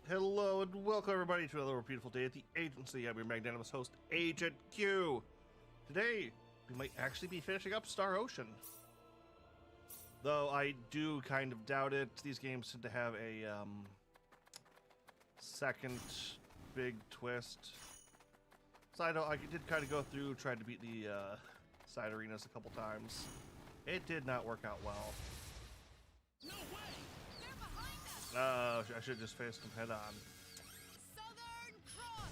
Hello and welcome everybody to another beautiful day at the agency. I'm your magnanimous host, Agent Q. Today, we might actually be finishing up Star Ocean. Though I do kind of doubt it. These games tend to have a second big twist. So I did kind of go through, tried to beat the side arenas a couple times. It did not work out well. No way! They're behind us! I should just face them head on. Southern Cross!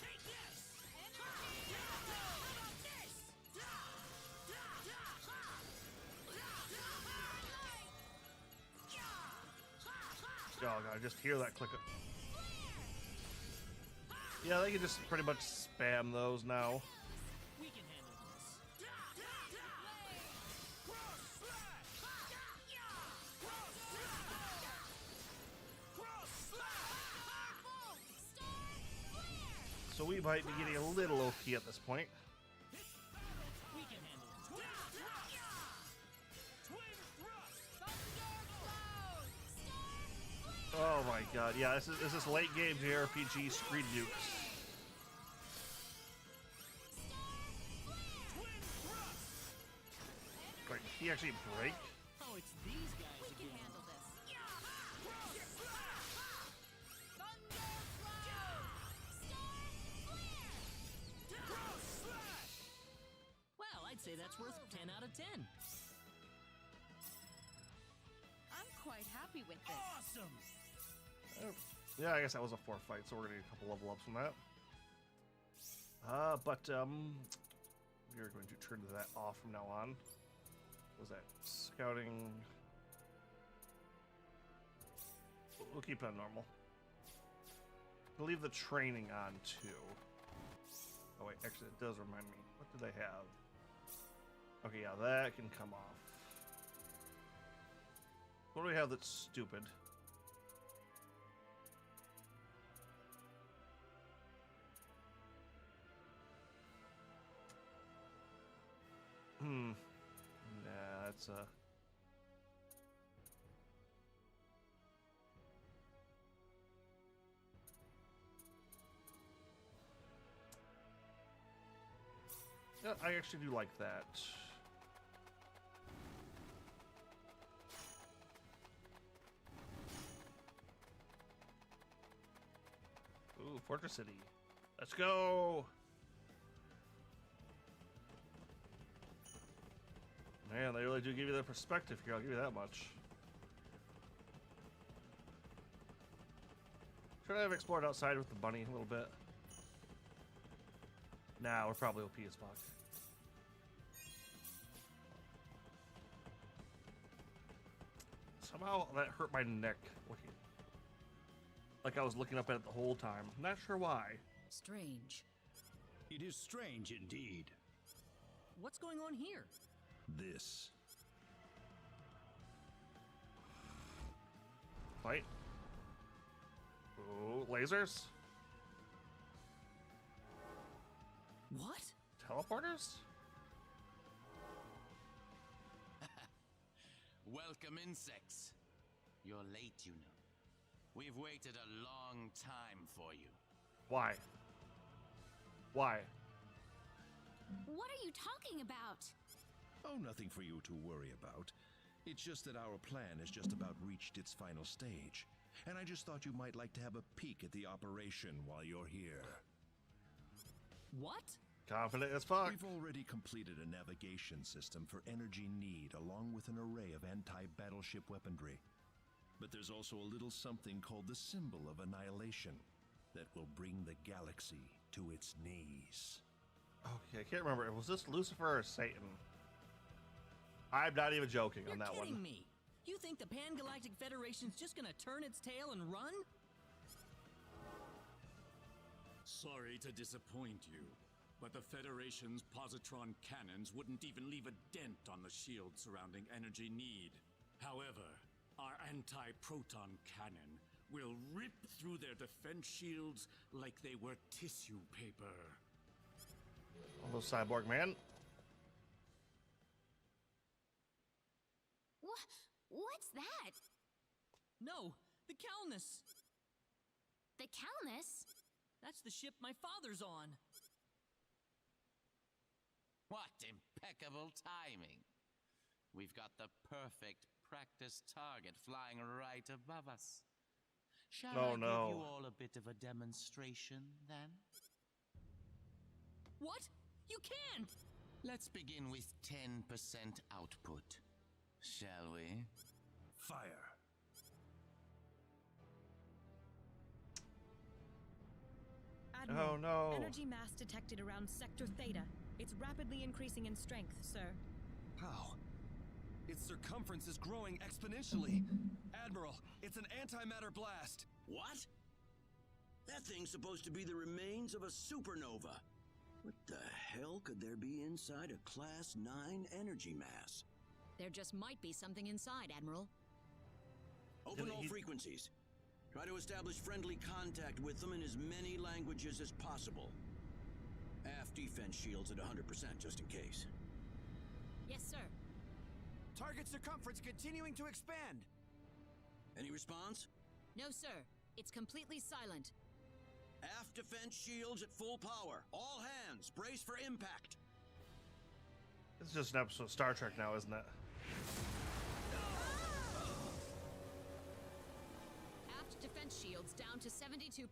Take this! Oh god, I just hear that click. Yeah, they can just pretty much spam those now. We can handle this. So we might be getting a little OP at this point. We can handle this. Oh my god, yeah, this is late game JRPG screen nukes. Wait, did he actually break? Oh, it's these guys again. We can handle this. Well, I'd say that's worth 10 out of 10. I'm quite happy with this. Awesome! Yeah, I guess that was a 4 fight, so we're gonna get a couple level ups from that. But we're going to turn that off from now on. What was that? Scouting. We'll keep it on normal. We'll leave the training on too. Oh wait, actually it does remind me. What did they have? Okay, yeah, that can come off. What do we have that's stupid? Nah, that's yeah, I actually do like that. Ooh, Fortress City. Let's go! Man, they really do give you the perspective here, I'll give you that much. Should I have explored outside with the bunny a little bit? Nah, we're probably OP as fuck. Somehow that hurt my neck. Like I was looking up at it the whole time. Not sure why. Strange. It is strange indeed. What's going on here? This. Fight. Ooh, lasers. What? Teleporters? Welcome, insects. You're late, you know. We've waited a long time for you. Why? Why? What are you talking about? Oh, nothing for you to worry about. It's just that our plan has just about reached its final stage. And I just thought you might like to have a peek at the operation while you're here. What? Confident as fuck. We've already completed a navigation system for energy need, along with an array of anti-battleship weaponry. But there's also a little something called the Symbol of Annihilation that will bring the galaxy to its knees. Okay, I can't remember. Was this Lucifer or Satan? I'm not even joking You're on that kidding one. me. You think the Pan-Galactic Federation's just gonna turn its tail and run? Sorry to disappoint you, but the Federation's positron cannons wouldn't even leave a dent on the shield surrounding energy need. However, our anti-proton cannon will rip through their defense shields like they were tissue paper. Hello, Cyborg Man. What's that? No, the Calnus. The Calnus? That's the ship my father's on. What impeccable timing. We've got the perfect practice target flying right above us. Shall I give you all a bit of a demonstration, then? What? You can't! Let's begin with 10% output, shall we? Fire! Admiral, Oh no. Energy mass detected around Sector Theta. It's rapidly increasing in strength, sir. How? Its circumference is growing exponentially. Admiral, it's an antimatter blast. What? That thing's supposed to be the remains of a supernova. What the hell could there be inside a Class 9 energy mass? There just might be something inside, Admiral. Open all frequencies. Try to establish friendly contact with them in as many languages as possible. Aft defense shields at 100%, just in case. Yes, sir. Target circumference continuing to expand. Any response? No, sir. It's completely silent. Aft defense shields at full power. All hands, brace for impact. This is just an episode of Star Trek now, isn't it? Aft defense shields down to 72%.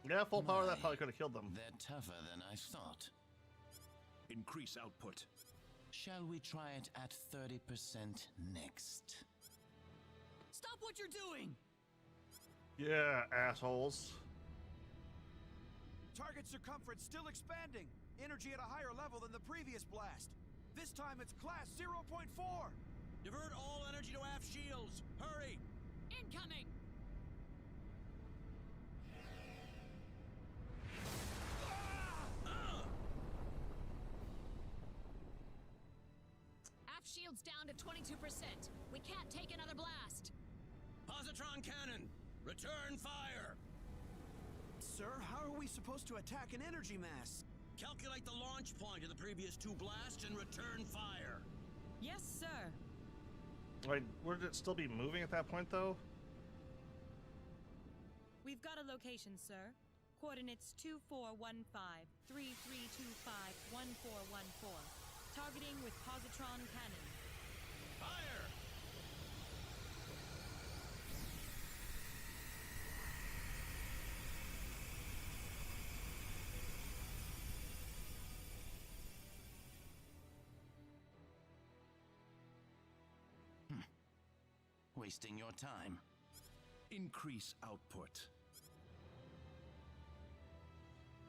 Yeah, full power, that probably could have killed them. They're tougher than I thought. Increase output. Shall we try it at 30% next? Stop what you're doing! Yeah, assholes. Target circumference still expanding. Energy at a higher level than the previous blast. This time it's class 0.4. Divert all energy to aft shields. Hurry! Incoming! Aft shields down to 22%. We can't take another blast. Positron cannon, return fire! Sir, how are we supposed to attack an energy mass? Calculate the launch point of the previous two blasts and return fire. Yes, sir. Wait, would it still be moving at that point, though? We've got a location, sir. Coordinates 2415 3325 1414. Targeting with positron cannon. Fire! Wasting your time. Increase output.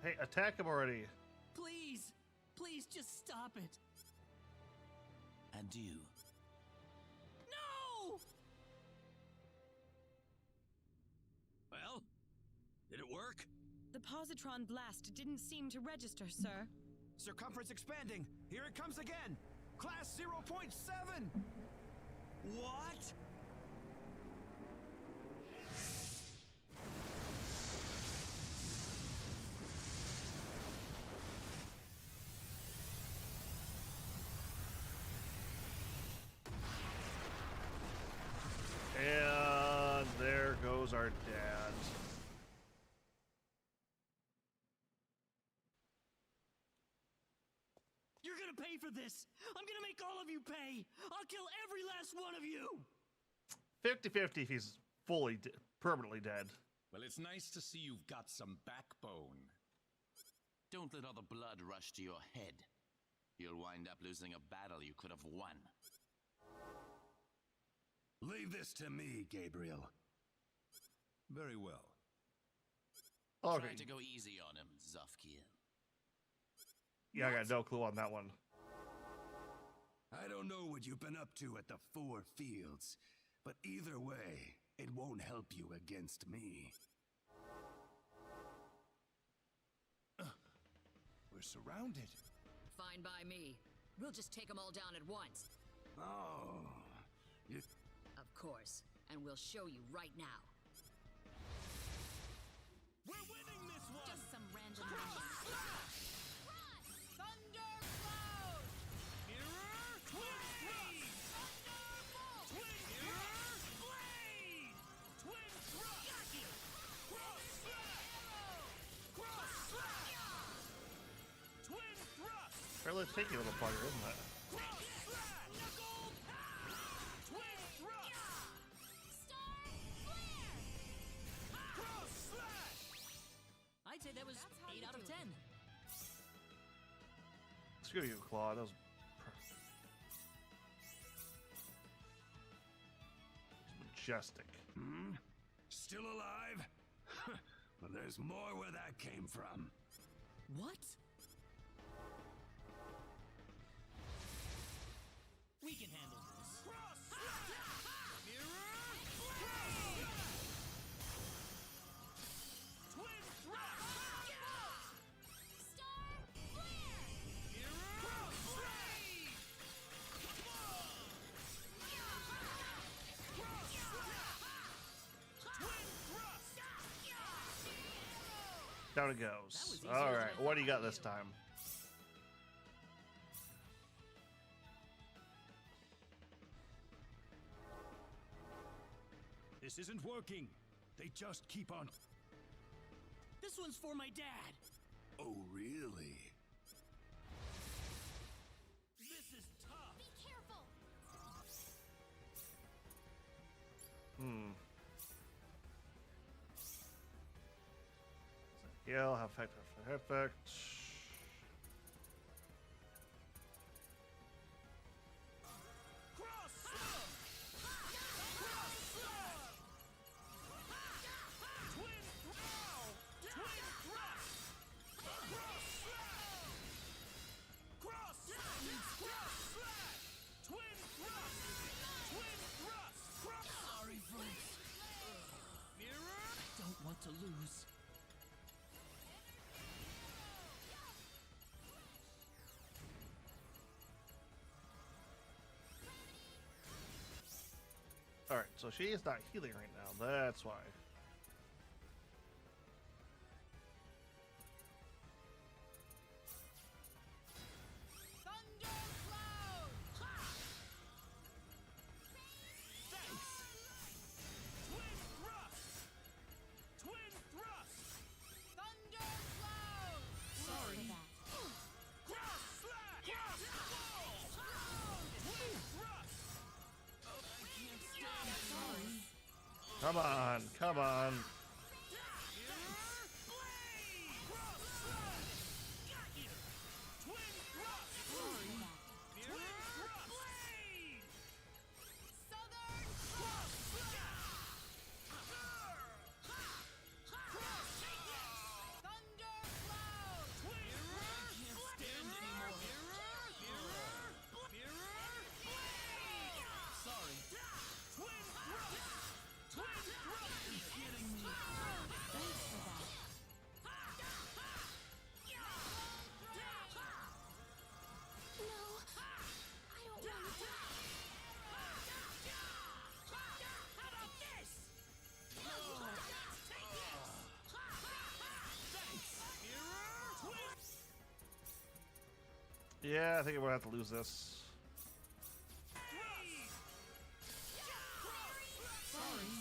Hey, attack him already. Please! Please just stop it! Adieu. No! Well, did it work? The positron blast didn't seem to register, sir. Circumference expanding. Here it comes again. Class 0.7. What? our dad. You're gonna pay for this! I'm gonna make all of you pay! I'll kill every last one of you! 50-50 if he's fully permanently dead. Well, it's nice to see you've got some backbone. Don't let all the blood rush to your head. You'll wind up losing a battle you could have won. Leave this to me, Gabriel. Very well. Okay. Try to go easy on him, Zofkiel. Yeah, I got no clue on that one. I don't know what you've been up to at the Four Fields, but either way, it won't help you against me. We're surrounded. Fine by me. We'll just take them all down at once. Oh, you... Of course. And we'll show you right now. We're winning this one! Just some random Thunder Cloud! Mirror Twin! Thunderbolt! Twin Mirror Blade! Twin Thrust! Got you! Cross Slash! Cross Slash! Twin Thrust! Fairly sticky little bugger, isn't it? Cross Slash! Knuckle Pound! Twin Thrust! Star Flare! Cross Slash! I'd say that was 8 out of 10. Screw you, Claw. That was majestic. Hmm? Still alive? Well, there's more where that came from. What? We can handle this. Cross Slash! Mirror Blade! Twin Thrust! Star Flare! Mirror Cross Blade! Cross Slash! Twin Thrust! Down it goes. That was easier All than right, I what do you thought got to this do. time? This isn't working. They just keep on... This one's for my dad. Oh, really? This is tough. Be careful! Yeah, I'll have effect. Cross Slug! Cross Slug! Twin Throw! Twin Thrust! Cross Slash! Cross Slash! Cross Slash! Twin Thrust! Twin Thrust! Cross... Sorry, folks. Mirror... I don't want to lose. Alright, so she is not healing right now. That's why. Thunder Cloud! Thanks! Twin Thrust! Twin Thrust! Thunder Cloud! Sorry. Cross Slash! Cross Wall! Twin Thrust! I can't stand it. Come on, come on. Mirror Blade! Cross Slash! Got you! Twin Thrust! Mirror Blade! Southern Cross Slash! Cross Thunder Cloud! Mirror can't stand anymore. Mirror Blade! Sorry. Twin Thrust! Twin Thrust! Are you kidding me? Thanks for that. No! I don't want to die! How about this? Take this! Thanks! Mirror Twin! Yeah, I think we're gonna have to lose this. Sorry.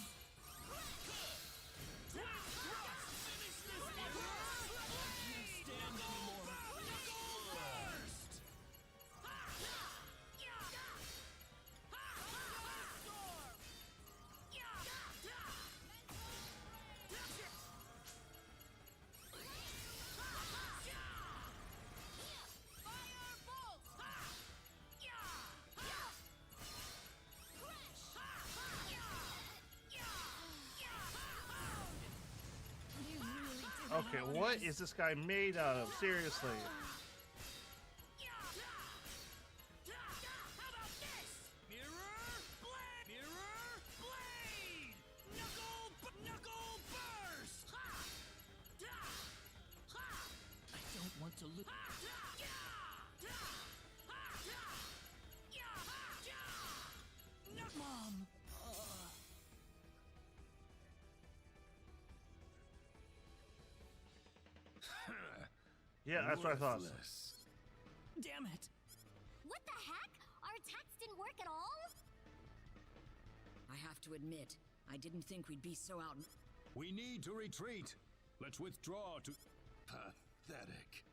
Okay, what is this guy made out of? Seriously. To lose. Mom. Yeah, that's what I thought. Damn it. What the heck? Our attacks didn't work at all? I have to admit, I didn't think we'd be so out. We need to retreat. Let's withdraw to... Pathetic.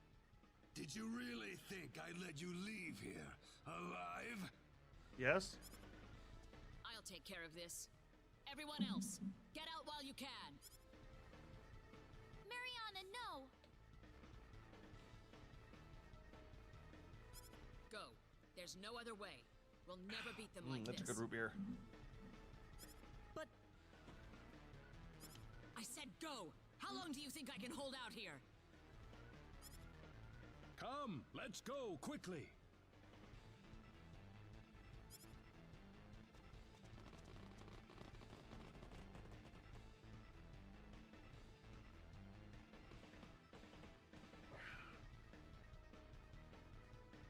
Did you really think I'd let you leave here alive? Yes? I'll take care of this. Everyone else, get out while you can. Mariana, no! Go. There's no other way. We'll never beat them like That's this. a good root beer. But... I said go! How long do you think I can hold out here? Come, let's go, quickly.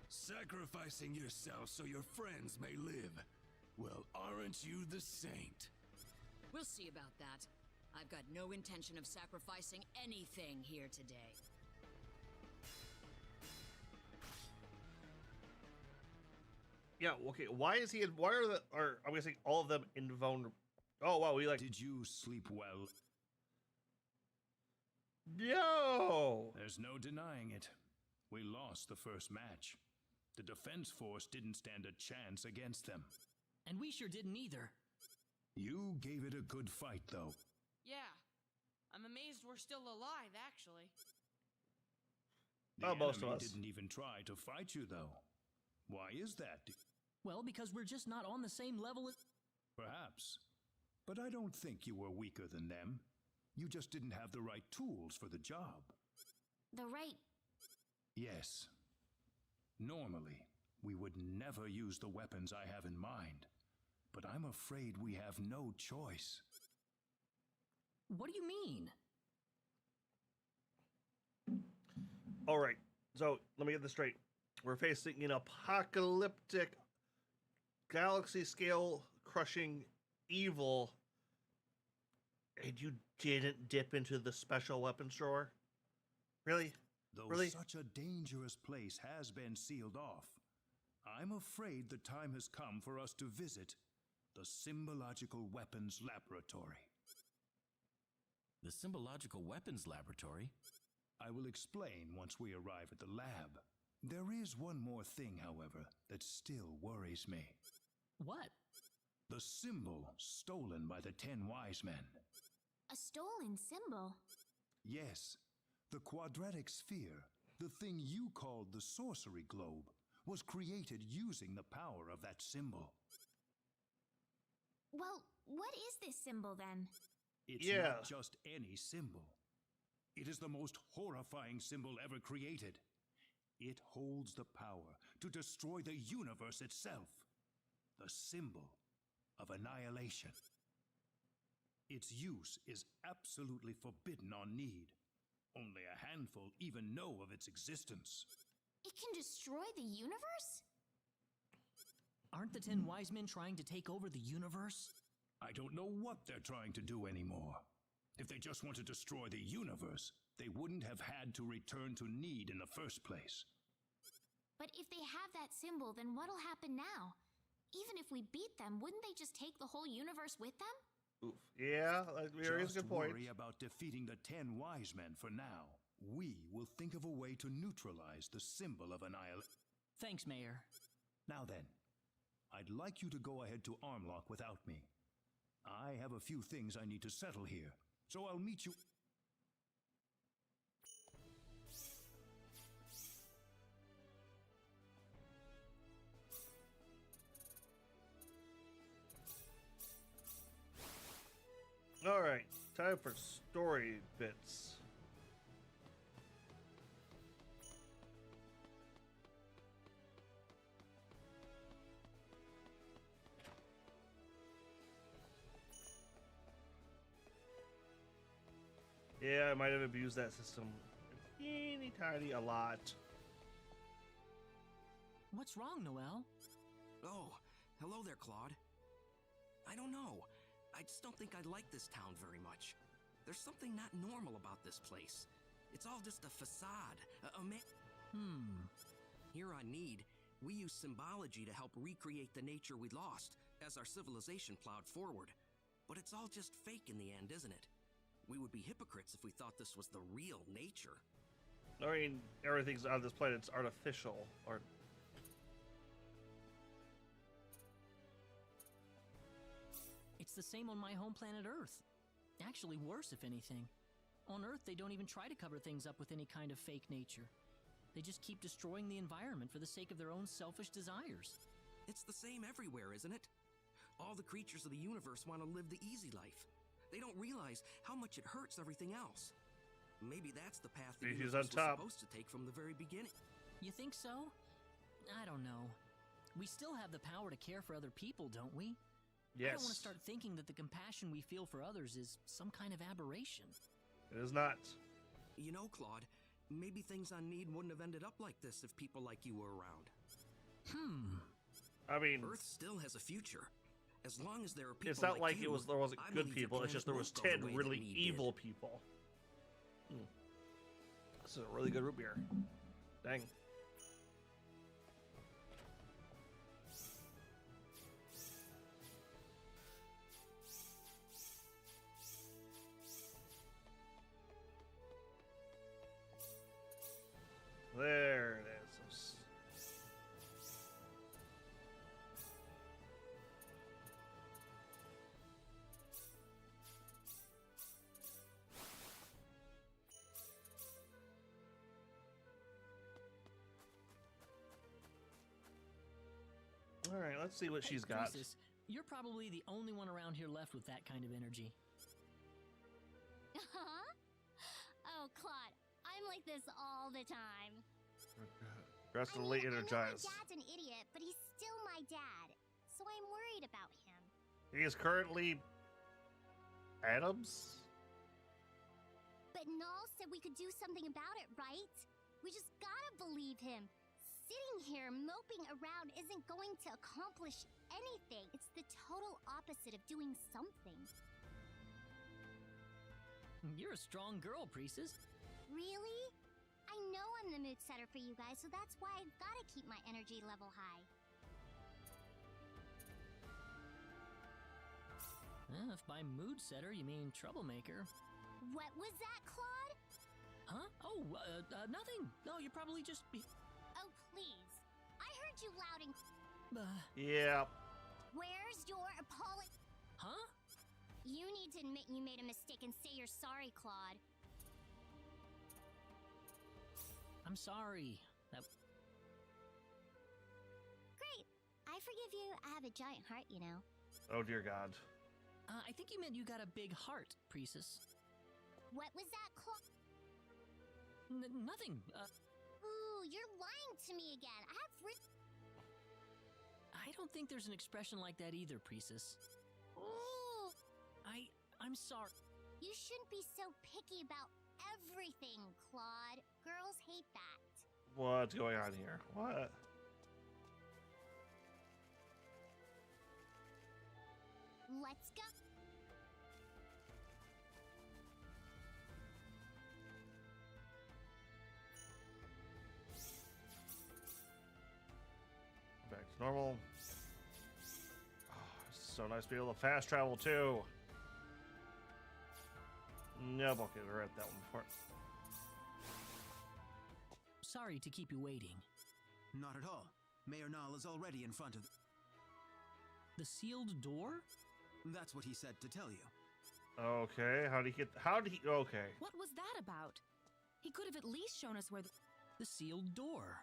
Sacrificing yourself so your friends may live. Well, aren't you the saint? We'll see about that. I've got no intention of sacrificing anything here today. Yeah, okay, why is he in, why are the, are I'm guessing all of them invulnerable? Oh, wow, we like... Did you sleep well? No! There's no denying it. We lost the first match. The defense force didn't stand a chance against them. And we sure didn't either. You gave it a good fight, though. Yeah. I'm amazed we're still alive, actually. The most of enemy us. didn't even try to fight you, though. Why is that? Well, because we're just not on the same level as... Perhaps. But I don't think you were weaker than them. You just didn't have the right tools for the job. The right... Yes. Normally, we would never use the weapons I have in mind. But I'm afraid we have no choice. What do you mean? All right, so let me get this straight. We're facing an apocalyptic, galaxy-scale crushing evil, and you didn't dip into the special weapons drawer? Really? Though Really? such a dangerous place has been sealed off, I'm afraid the time has come for us to visit the Symbological Weapons Laboratory. The Symbological Weapons Laboratory? I will explain once we arrive at the lab. There is one more thing, however, that still worries me. What? The symbol stolen by the 10 Wise Men. A stolen symbol? Yes, the quadratic sphere, the thing you called the sorcery globe, was created using the power of that symbol. Well, what is this symbol then? It's not just any symbol. It is the most horrifying symbol ever created. It holds the power to destroy the universe itself. The symbol of annihilation. Its use is absolutely forbidden on Need. Only a handful even know of its existence. It can destroy the universe? Aren't the 10 Wise Men trying to take over the universe? I don't know what they're trying to do anymore. If they just want to destroy the universe, they wouldn't have had to return to Need in the first place. But if they have that symbol, then what'll happen now? Even if we beat them, wouldn't they just take the whole universe with them? Oof. Yeah, there is a good point. Just worry about defeating the 10 Wise Men for now. We will think of a way to neutralize the symbol of annihilation. Thanks, Mayor. Now then, I'd like you to go ahead to Armlock without me. I have a few things I need to settle here, so I'll meet you... All right, time for story bits. Yeah, I might have abused that system. Teeny tiny a lot. What's wrong, Noel? Oh, hello there, Claude. I don't know. I just don't think I like this town very much. There's something not normal about this place. It's all just a facade. Here on Need, we use symbology to help recreate the nature we lost as our civilization plowed forward. But it's all just fake in the end, isn't it? We would be hypocrites if we thought this was the real nature. I mean, everything's on this planet's artificial, or... It's the same on my home planet Earth. Actually worse, if anything. On Earth, they don't even try to cover things up with any kind of fake nature. They just keep destroying the environment for the sake of their own selfish desires. It's the same everywhere, isn't it? All the creatures of the universe want to live the easy life. They don't realize how much it hurts everything else. Maybe that's the path the universe was supposed to take from the very beginning. You think so? I don't know. We still have the power to care for other people, don't we? Yes. I don't want to start thinking that the compassion we feel for others is some kind of aberration. It is not. You know, Claude, maybe things on Need wouldn't have ended up like this if people like you were around. I mean, Earth still has a future. As long as there are people it's not like you, there wasn't I good believe the people. It's just there was planet 10 won't go the way really that Need evil did. people. This is a really good root beer. Dang. There it is. All right, let's see what she's got. Priestess, you're probably the only one around here left with that kind of energy. Huh? Oh, Claude, I'm like this all the time. Aggressively energized. I know my dad's an idiot, but he's still my dad, so I'm worried about him. He is currently Adams. But Null said we could do something about it, right? We just gotta believe him. Sitting here moping around isn't going to accomplish anything. It's the total opposite of doing something. You're a strong girl, Priestess. Really? I know I'm the mood setter for you guys, so that's why I've gotta keep my energy level high. If by mood setter you mean troublemaker. What was that, Claude? Huh? Oh, nothing. No, you're probably just... Oh, please. I heard you loud and... Yeah. Where's your apology? Huh? You need to admit you made a mistake and say you're sorry, Claude. I'm sorry. Great. I forgive you. I have a giant heart, you know. Oh, dear God. I think you meant you got a big heart, Priestess. What was that, Claude? Nothing. Ooh, you're lying to me again. I have I don't think there's an expression like that either, Priestess. Ooh. I'm sorry. You shouldn't be so picky about everything, Claude. Girls hate that. What's going on here? What? Let's go. Back to normal. Oh, it's so nice to be able to fast travel too. Nope, okay, we're at that one before. Sorry to keep you waiting. Not at all. Mayor Nall is already in front of the sealed door? That's what he said to tell you. Okay, okay. What was that about? He could have at least shown us where the sealed door.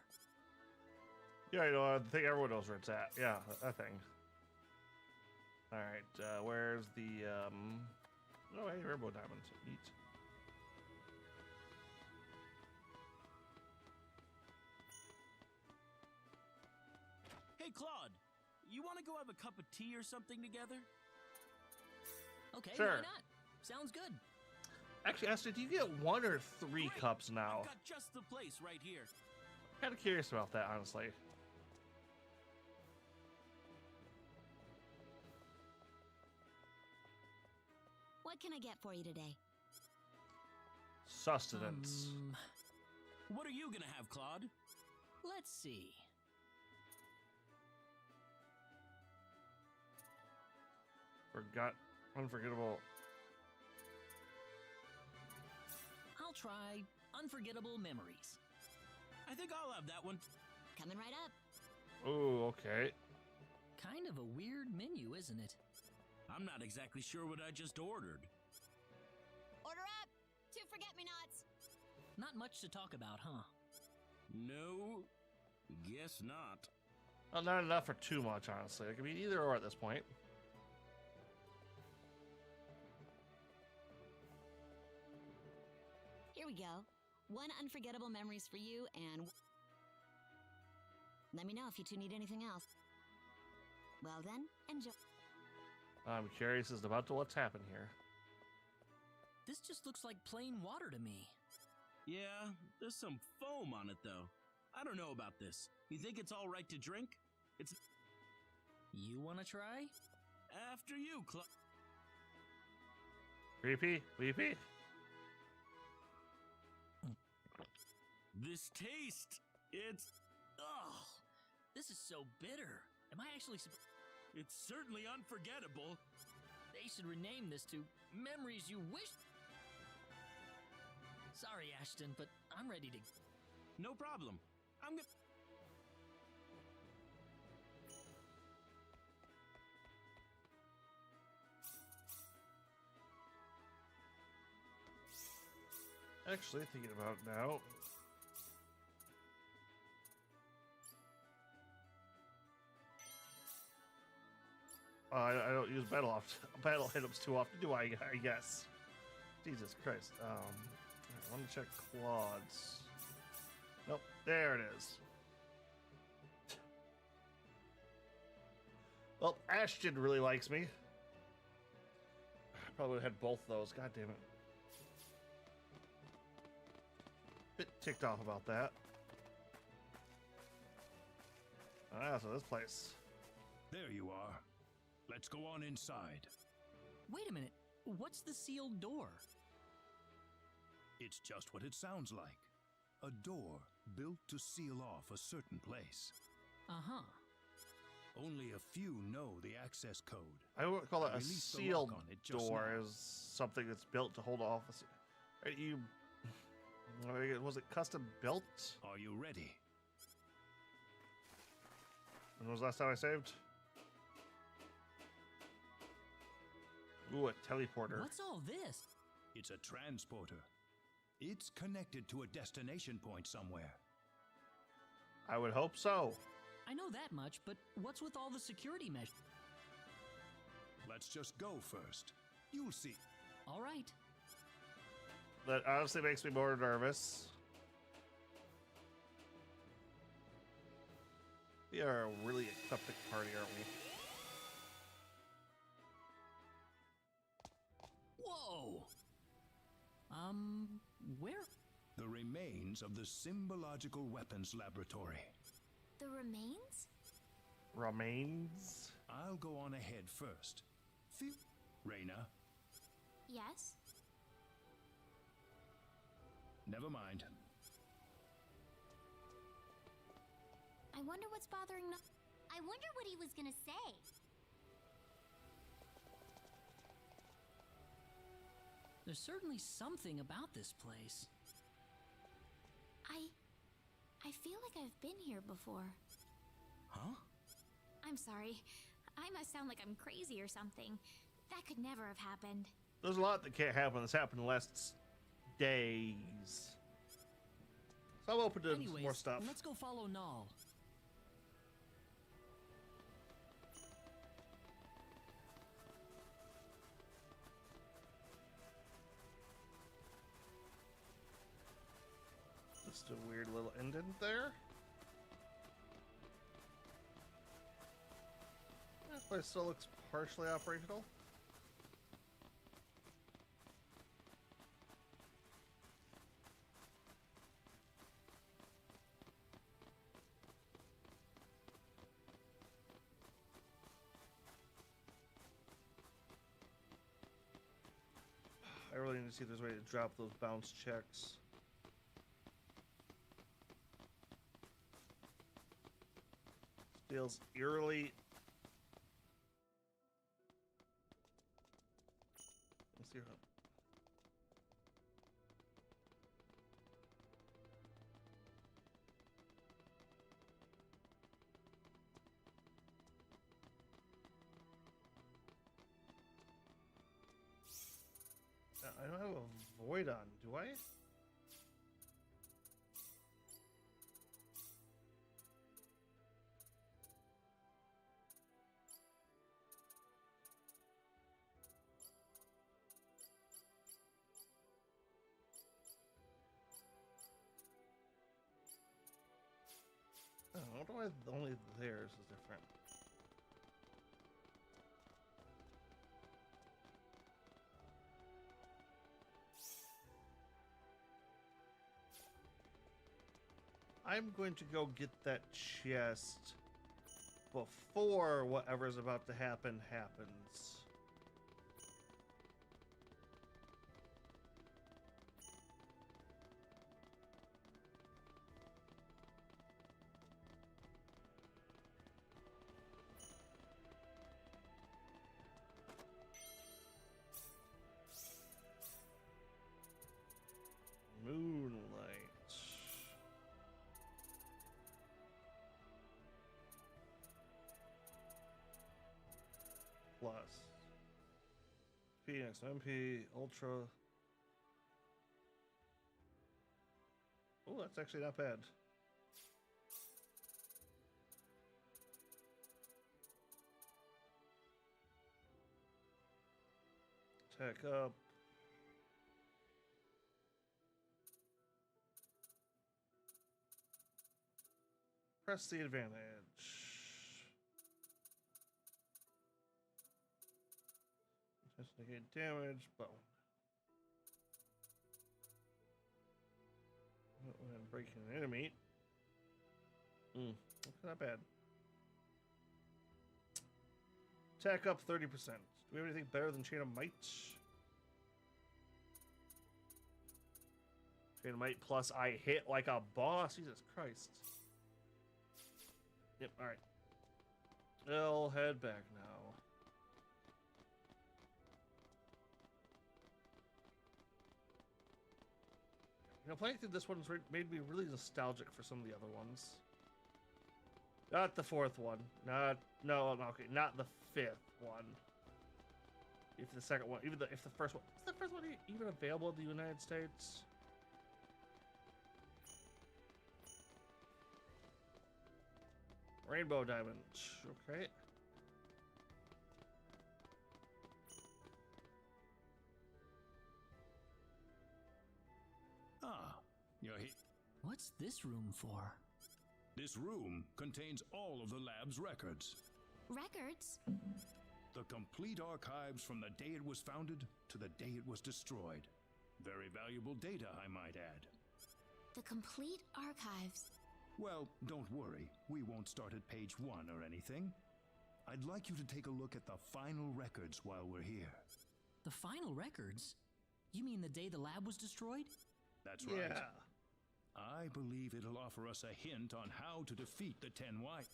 Yeah, you know, I think everyone knows where it's at. Yeah, that thing. Alright, where's the, oh, hey, rainbow diamonds. Neat. Hey, Claude, you want to go have a cup of tea or something together? Okay, sure. Why not? Sounds good. Actually, Esther, do you get 1 or 3 Great. cups now? I've got just the place right here. Kind of curious about that, honestly. What can I get for you today? Sustenance. What are you gonna have, Claude? Let's see. Unforgettable. I'll try unforgettable memories. I think I'll have that one. Coming right up. Oh, okay. Kind of a weird menu, isn't it? I'm not exactly sure what I just ordered. Order up! 2 forget-me-nots! Not much to talk about, huh? No, guess not. Well, not enough for too much, honestly. It could be either or at this point. Here we go. 1 unforgettable memories for you, and let me know if you two need anything else. Well then, enjoy. I'm curious as about to what's happened here. This just looks like plain water to me. Yeah, there's some foam on it, though. I don't know about this. You think it's all right to drink? It's... You want to try? After you, Creepy? Weepy? This taste, it's... Ugh! This is so bitter. Am I actually It's certainly unforgettable. They should rename this to Memories You Wish... Sorry, Ashton, but I'm ready to... No problem. I'm gonna... Actually, thinking about it now. I don't use battle items too often, do I guess. Jesus Christ. I want to check Claude's. Nope, there it is. Well, Ashton really likes me. Probably would have had both of those. God damn it. Bit ticked off about that. Ah, so this place. There you are. Let's go on inside. Wait a minute. What's the sealed door? It's just what it sounds like. A door built to seal off a certain place. Uh-huh. Only a few know the access code. I would call it a Released the sealed lock on it just door now. is something that's built to hold off. You... Was it custom built? Are you ready? When was the last time I saved? Ooh, a teleporter. What's all this? It's a transporter. It's connected to a destination point somewhere. I would hope so. I know that much, but what's with all the security measures? Let's just go first. You'll see. All right. That honestly makes me more nervous. We are a really eclectic party, aren't we? Whoa! Where? The remains of the Symbological Weapons Laboratory. The remains? Remains? I'll go on ahead first. Reyna, Yes? never mind. I wonder what's bothering I wonder what he was gonna say. There's certainly something about this place. I feel like I've been here before. Huh? I'm sorry. I must sound like I'm crazy or something. That could never have happened. There's a lot that can't happen that's happened in the last days. So I'm open to Anyways, more stuff. Let's go follow Null. Just a weird little indent there. This place still looks partially operational. I really need to see if there's a way to drop those bounce checks. Feels eerily. Let's see how. I don't have a void on, do I? Oh, I wonder why only theirs is different. I'm going to go get that chest before whatever's about to happen happens. Moonlight. Plus. Phoenix, MP, Ultra. Oh, that's actually not bad. Tech up. Press the advantage. Just negate damage, bone. When breaking an enemy. Not bad. Attack up 30%. Do we have anything better than Chain of Might? Chain of Might plus I hit like a boss. Jesus Christ. Yep, alright. I'll head back now. You know, playing through this one's made me really nostalgic for some of the other ones. Not the fourth one. Not the fifth one. If the second one, if the first one, is the first one even available in the United States? Rainbow Diamond. Okay. Ah, you're here. What's this room for? This room contains all of the lab's records. Records? The complete archives from the day it was founded to the day it was destroyed. Very valuable data, I might add. The complete archives. Well, don't worry. We won't start at page 1 or anything. I'd like you to take a look at the final records while we're here. The final records? You mean the day the lab was destroyed? That's right. Yeah. I believe it'll offer us a hint on how to defeat the 10Y.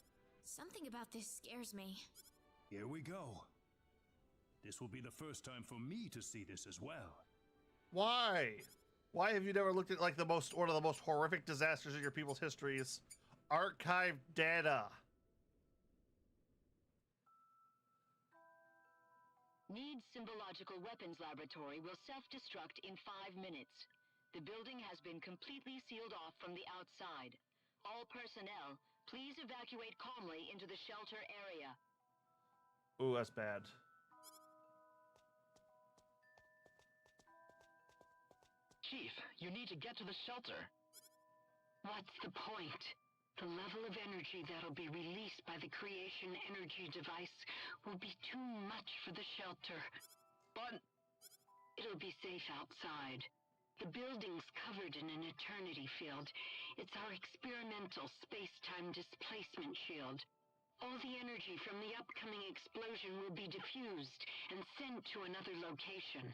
Something about this scares me. Here we go. This will be the first time for me to see this as well. Why? Why have you never looked at like one of the most horrific disasters in your people's histories? Archived data. Need Symbological Weapons Laboratory will self-destruct in 5 minutes. The building has been completely sealed off from the outside. All personnel, please evacuate calmly into the shelter area. Ooh, that's bad. Chief, you need to get to the shelter. What's the point? The level of energy that'll be released by the creation energy device will be too much for the shelter. But it'll be safe outside. The building's covered in an eternity field. It's our experimental space-time displacement shield. All the energy from the upcoming explosion will be diffused and sent to another location.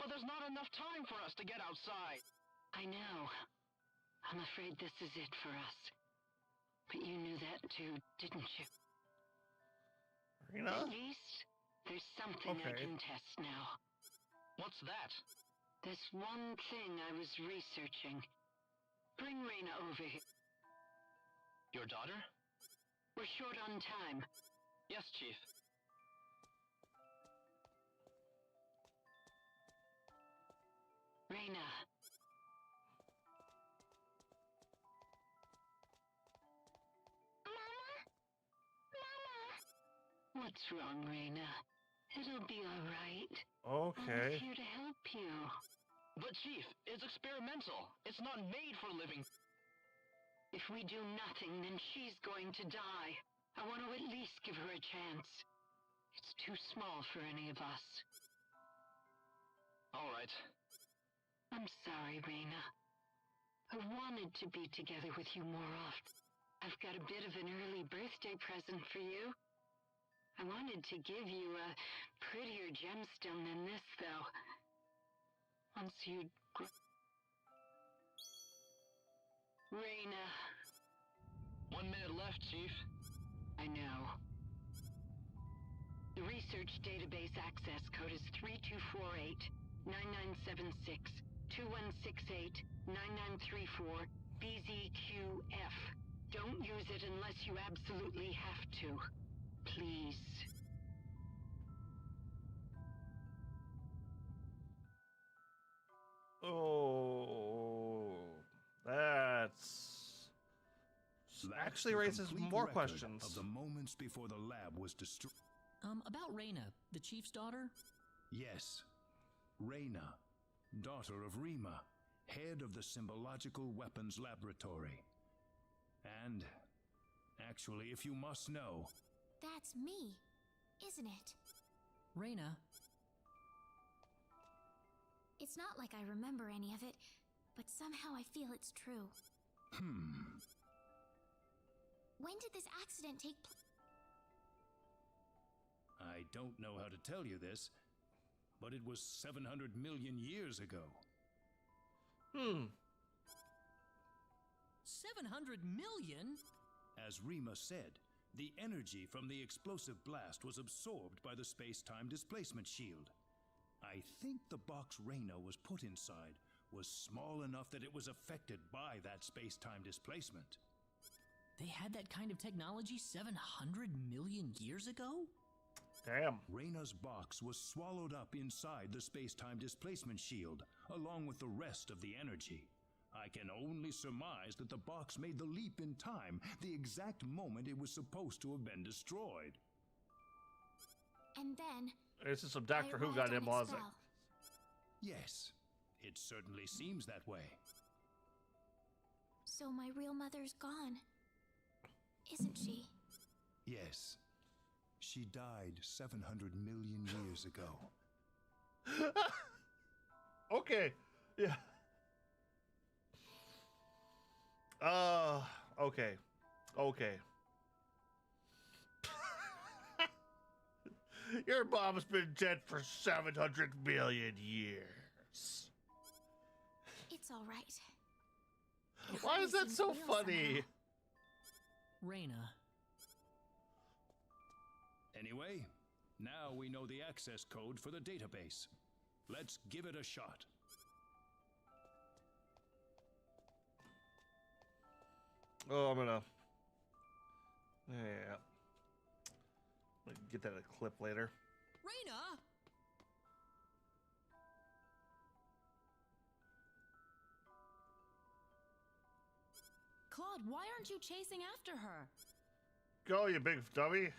but there's not enough time for us to get outside. I know. I'm afraid this is it for us. But you knew that too, didn't you? Rena? At least, there's something I can test now. What's that? This one thing I was researching. Bring Rena over here. Your daughter? We're short on time. Yes, Chief. Rena. What's wrong, Rena? It'll be all right. Okay. I'm here to help you. But Chief, it's experimental. It's not made for living. If we do nothing, then she's going to die. I want to at least give her a chance. It's too small for any of us. All right. I'm sorry, Rena. I wanted to be together with you more often. I've got a bit of an early birthday present for you. I wanted to give you a prettier gemstone than this, though. Once you'd... Rena. 1 minute left, Chief. I know. The research database access code is 3248-9976-2168-9934 BZQF. Don't use it unless you absolutely have to. Please. Oh, that's actually raises more questions. Of the moments before the lab was destroyed. About Rena, the chief's daughter? Yes. Rena, daughter of Rima, head of the Symbological Weapons Laboratory. And, actually, if you must know... That's me, isn't it? Rena. It's not like I remember any of it, but somehow I feel it's true. When did this accident take place? I don't know how to tell you this, but it was 700 million years ago. 700 million? As Rima said, the energy from the explosive blast was absorbed by the space-time displacement shield. I think the box Rena was put inside was small enough that it was affected by that space-time displacement. They had that kind of technology 700 million years ago? Damn. Rena's box was swallowed up inside the space-time displacement shield, along with the rest of the energy. I can only surmise that the box made the leap in time the exact moment it was supposed to have been destroyed. And then... This is some Doctor Who goddamn logic. Yes, it certainly seems that way. So my real mother's gone, isn't she? Yes. She died 700 million years ago. Okay. Yeah. Okay. Okay. Your mom's been dead for 700 million years. It's all right. Why is that so funny? Rena. Anyway, now we know the access code for the database. Let's give it a shot. Oh, I'm gonna... Yeah. I'll get that in a clip later. Rena! Claude, why aren't you chasing after her? Go, you big dummy.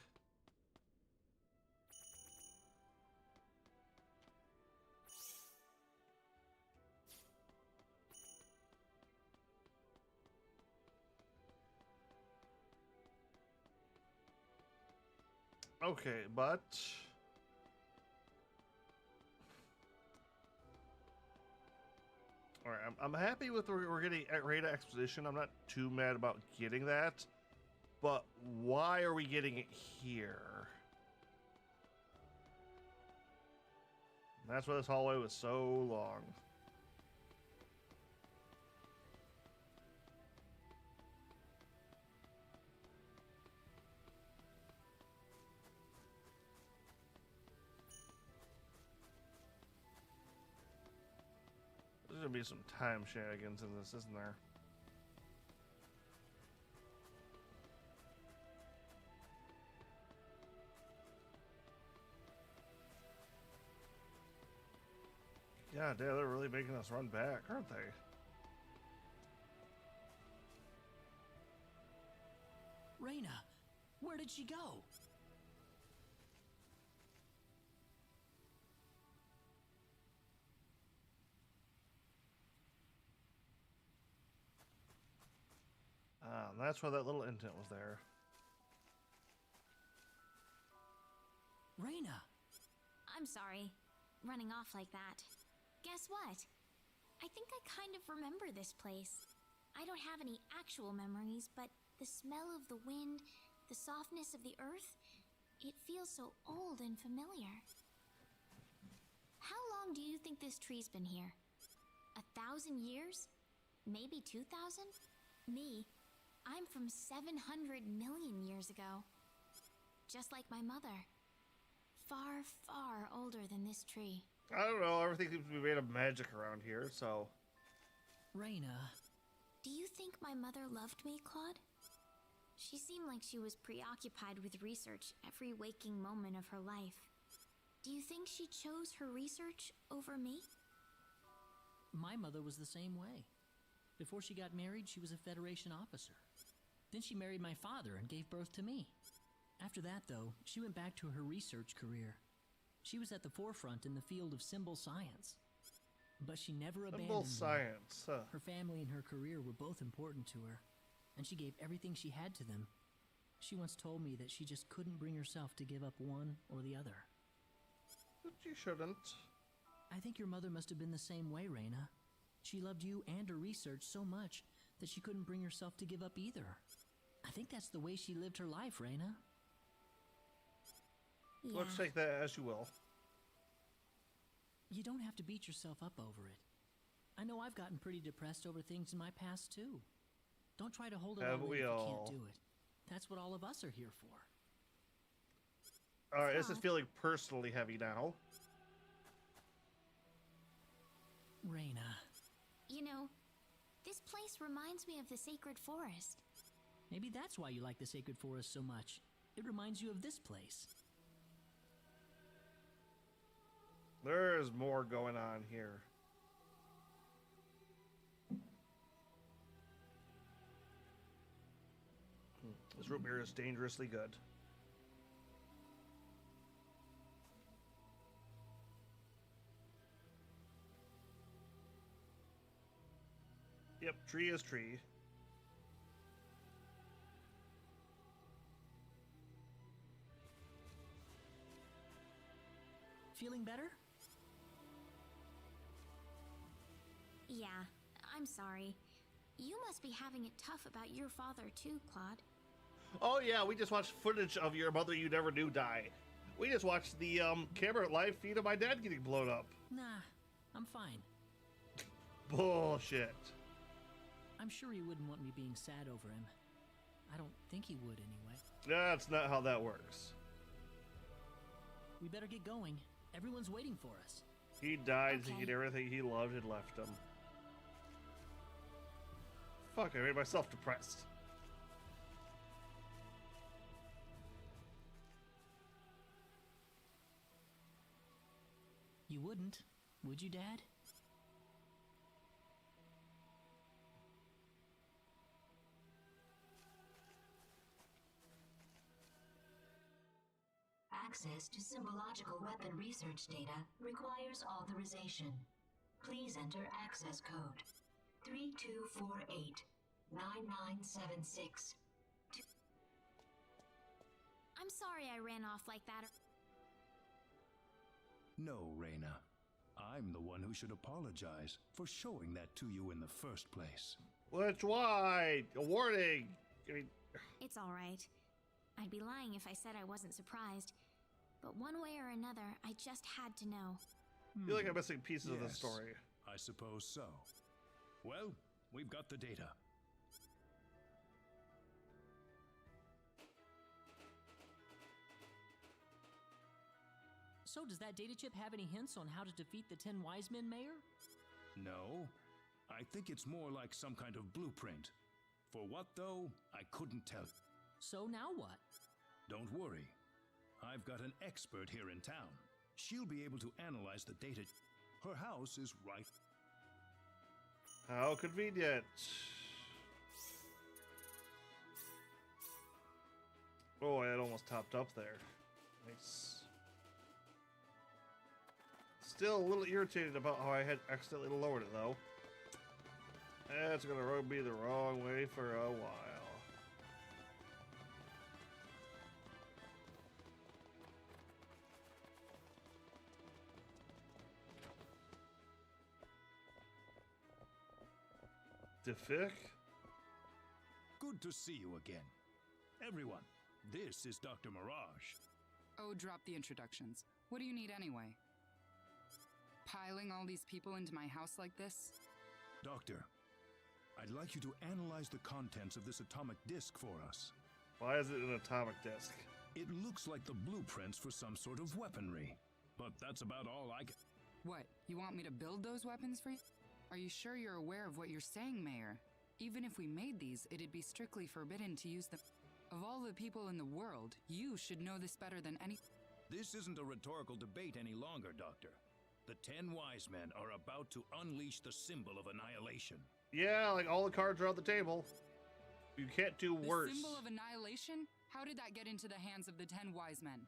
Okay, but... Alright, I'm happy with what we're getting at Rada Exposition. I'm not too mad about getting that. But why are we getting it here? That's why this hallway was so long. There's gonna be some time shenanigans in this, isn't there? Yeah, they're really making us run back, aren't they? Reyna, where did she go? That's why that little intent was there. Reyna! I'm sorry, running off like that. Guess what? I think I kind of remember this place. I don't have any actual memories, but the smell of the wind, the softness of the earth, it feels so old and familiar. How long do you think this tree's been here? 1,000 years? Maybe 2,000? Me, I'm from 700 million years ago. Just like my mother. Far, far older than this tree. I don't know, everything seems to be made of magic around here, so... Reyna... Do you think my mother loved me, Claude? She seemed like she was preoccupied with research every waking moment of her life. Do you think she chose her research over me? My mother was the same way. Before she got married, she was a Federation officer. Then she married my father and gave birth to me. After that, though, she went back to her research career. She was at the forefront in the field of symbol science. But she never abandoned Symbol science, huh? Her family and her career were both important to her, and she gave everything she had to them. She once told me that she just couldn't bring herself to give up one or the other. But you shouldn't. I think your mother must have been the same way, Reyna. She loved you and her research so much that she couldn't bring herself to give up either. I think that's the way she lived her life, Reyna. Yeah. Let's take that as you will. You don't have to beat yourself up over it. I know I've gotten pretty depressed over things in my past, too. Don't try to hold it all in if you can't do it. That's what all of us are here for. Alright, this is feeling personally heavy now. Reyna. You know, this place reminds me of the sacred forest. Maybe that's why you like the sacred forest so much. It reminds you of this place. There's more going on here. This root beer is dangerously good. Yep, tree is tree. Feeling better? Yeah, I'm sorry. You must be having it tough about your father too, Claude. Oh yeah, we just watched footage of your mother you never knew die. We just watched the camera live feed of my dad getting blown up. Nah, I'm fine. Bullshit. I'm sure he wouldn't want me being sad over him. I don't think he would anyway. That's not how that works. We better get going. Everyone's waiting for us. He died thinking everything he loved had left him. Fuck, I made myself depressed. You wouldn't, would you, Dad? Access to symbological weapon research data requires authorization. Please enter access code 3248-9976. I'm sorry I ran off like that. No, Reyna. I'm the one who should apologize for showing that to you in the first place. Which why? A warning! I mean... It's alright. I'd be lying if I said I wasn't surprised. But one way or another, I just had to know. I feel like I'm missing pieces of the Yes, story. I suppose so. Well, we've got the data. So does that data chip have any hints on how to defeat the 10 wise men, Mayor? No, I think it's more like some kind of blueprint. For what, though, I couldn't tell. So now what? Don't worry. I've got an expert here in town. She'll be able to analyze the data. Her house is right. How convenient. Oh, I had almost topped up there. Nice. Still a little irritated about how I had accidentally lowered it, though. That's gonna rub me the wrong way for a while. Defic? Good to see you again. Everyone, this is Dr. Mirage. Oh, drop the introductions. What do you need anyway? Piling all these people into my house like this? Doctor, I'd like you to analyze the contents of this atomic disk for us. Why is it an atomic disk? It looks like the blueprints for some sort of weaponry, but that's about all I can... What, you want me to build those weapons for you? Are you sure you're aware of what you're saying, Mayor? Even if we made these, it'd be strictly forbidden to use them. Of all the people in the world, you should know this better than any... This isn't a rhetorical debate any longer, Doctor. The 10 wise men are about to unleash the symbol of annihilation. Yeah, like all the cards are on the table. You can't do worse. The symbol of annihilation? How did that get into the hands of the 10 wise men?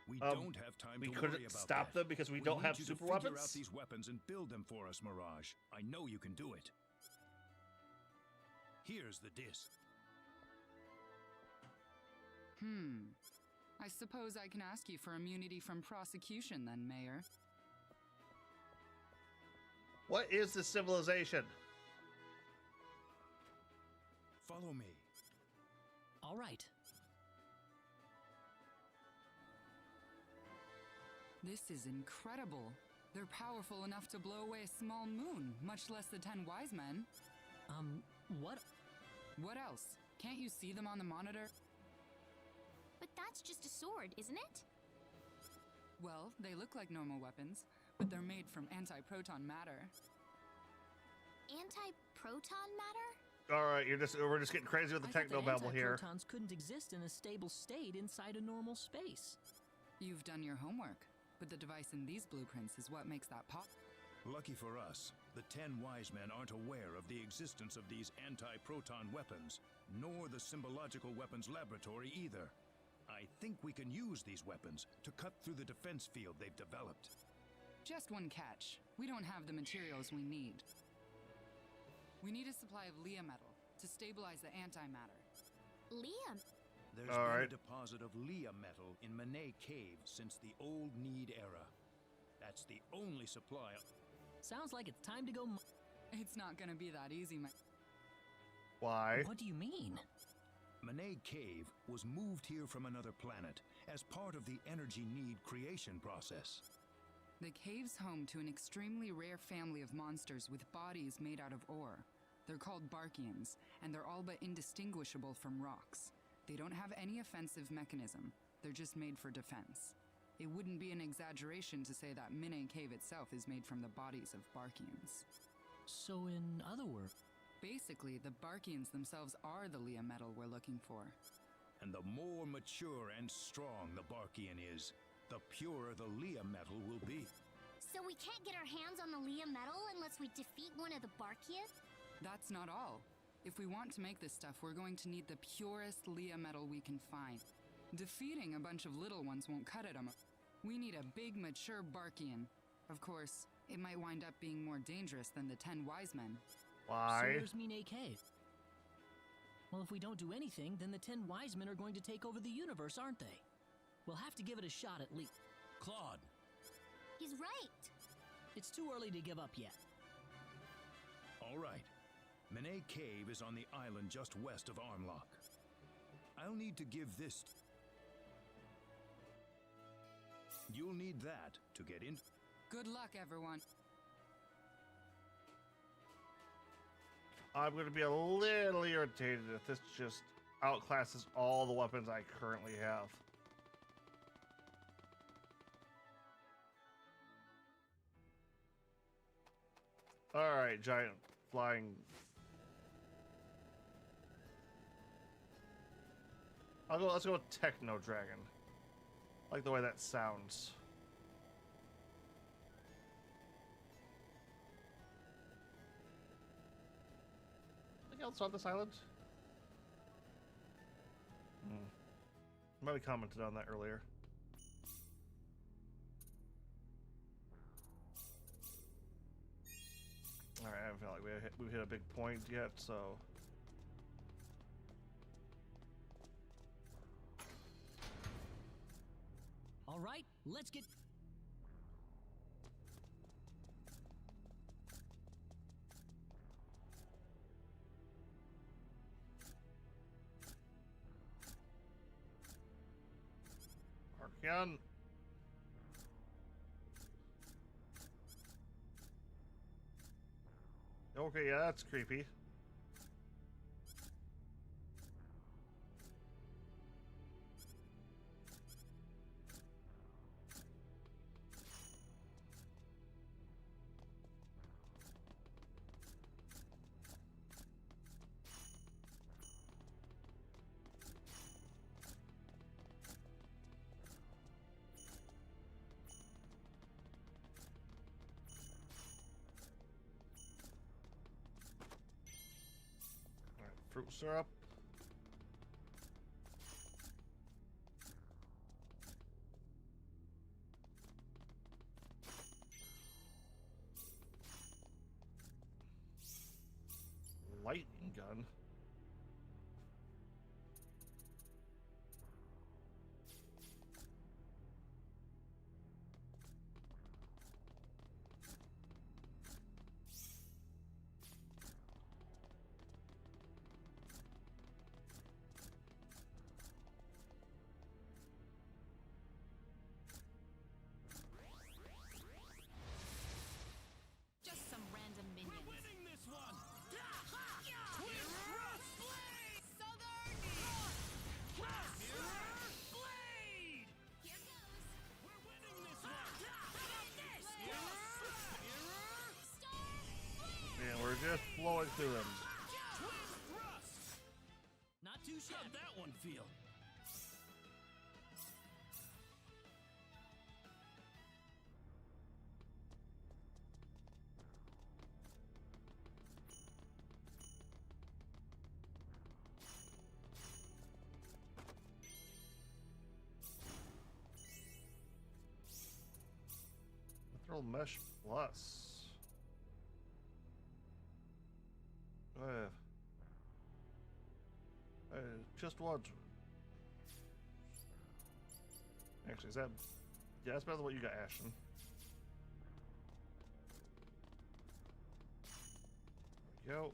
We don't have time to worry about that. We couldn't stop them because we don't have super weapons? Figure out these weapons and build them for us, Mirage. I know you can do it. Here's the disc. I suppose I can ask you for immunity from prosecution then, Mayor. What is this civilization? Follow me. All right. This is incredible. They're powerful enough to blow away a small moon, much less the 10 wise men. What? What else? Can't you see them on the monitor? But that's just a sword, isn't it? Well, they look like normal weapons, but they're made from anti-proton matter. Anti-proton matter? All right, we're just getting crazy with the technobabble here. Protons couldn't exist in a stable state inside a normal space. You've done your homework, but the device in these blueprints is what makes that pop. Lucky for us, the 10 wise men aren't aware of the existence of these anti-proton weapons, nor the symbological weapons laboratory either. I think we can use these weapons to cut through the defense field they've developed. Just one catch. We don't have the materials we need. We need a supply of Leah metal to stabilize the antimatter. Leah? There's been a deposit of Leah metal in Manet Cave since the Old Need era. That's the only supply. Sounds like it's time to go. It's not gonna be that easy, Why? What do you mean? Manet Cave was moved here from another planet as part of the energy need creation process. The cave's home to an extremely rare family of monsters with bodies made out of ore. They're called Barkians, and they're all but indistinguishable from rocks. They don't have any offensive mechanism. They're just made for defense. It wouldn't be an exaggeration to say that Manet Cave itself is made from the bodies of Barkians. So in other words... Basically, the Barkians themselves are the Leah metal we're looking for. And the more mature and strong the Barkian is, the purer the Leah metal will be. So we can't get our hands on the Leah metal unless we defeat one of the Barkians? That's not all. If we want to make this stuff, we're going to need the purest Leah metal we can find. Defeating a bunch of little ones won't cut it. We need a big, mature Barkian. Of course, it might wind up being more dangerous than the 10 wise men. Why? So where's Manet Cave? Well, if we don't do anything, then the 10 wise men are going to take over the universe, aren't they? We'll have to give it a shot at least. Claude. He's right. It's too early to give up yet. All right. Manet Cave is on the island just west of Armlock. I'll need to give this... You'll need that to get in. Good luck, everyone. I'm going to be a little irritated if this just outclasses all the weapons I currently have. Alright, giant flying. Let's go with Techno Dragon. I like the way that sounds. Anything else on this island? Might have commented on that earlier. Alright, I don't feel like we've hit a big point yet, so... All right, let's get... Archeon. Okay, yeah, that's creepy. Fruit syrup. Lightning gun. Just blowing through him. Not too shabby. How'd that one feel? Mithril Mesh Plus. Just once. Actually, is that... Yeah, that's better than what you got, Ashton. There we go.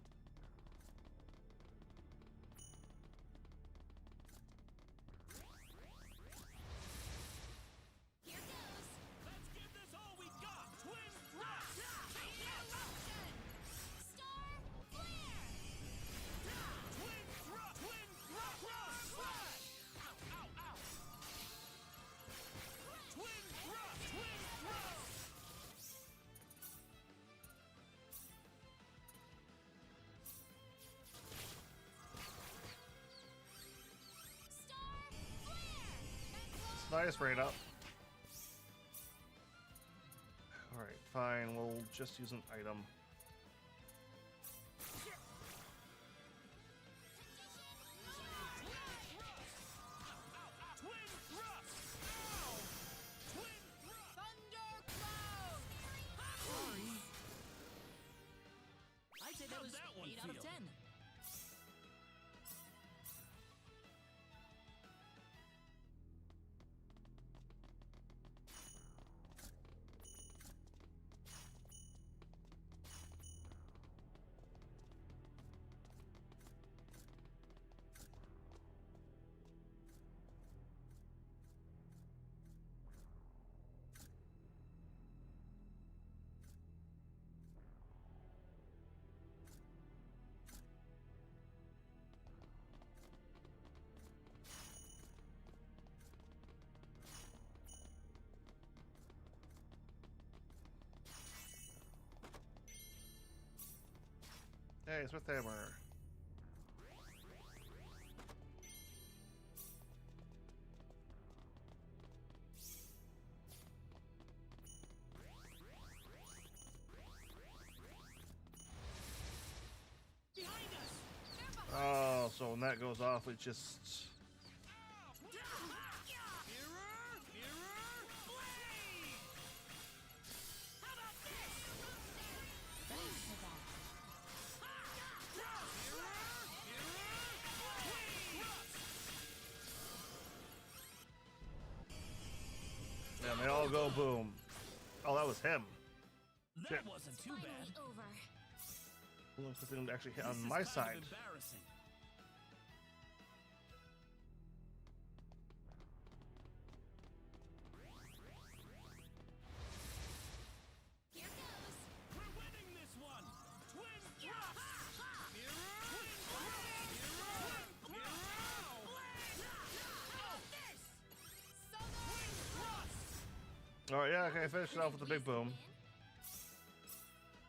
Nice rate up. Alright, fine. We'll just use an item. I'd say that was 8 out of 10. Hey, Smith Hammer. Oh, so when that goes off, it just... Yeah, they all go boom. Oh, that was him. That wasn't too bad. Looks like they didn't actually hit on my side. Embarrassing. Here goes. We're winning this one. Twin All right, yeah, okay, finish it off with the big boom.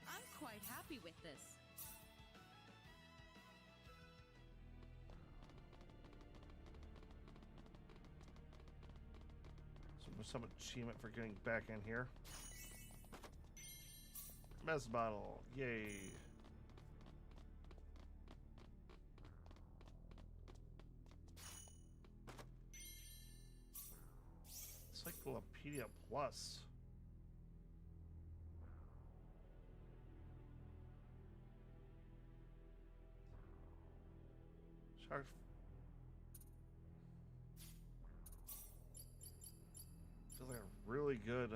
I'm quite happy with this. So there's some achievement for getting back in here. Mess bottle, yay. Encyclopedia Plus. Shark. Feels like a really good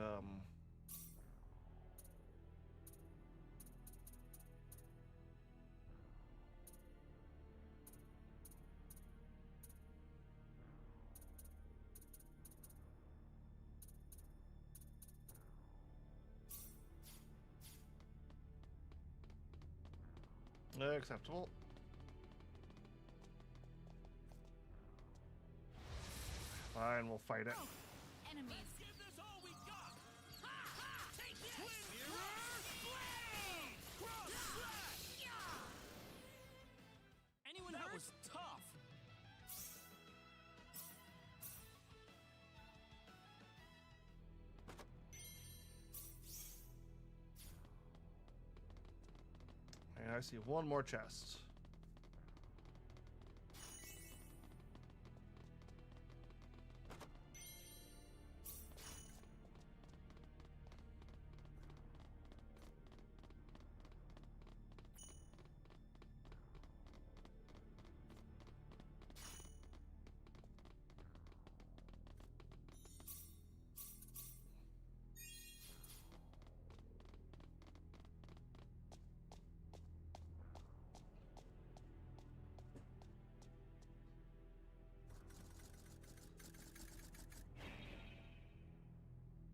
acceptable. Fine, we'll fight it. Enemies. Give this all we got. Ha ha! Take this. Twin blade. Cross slash. Anyone that was tough. And I see one more chest.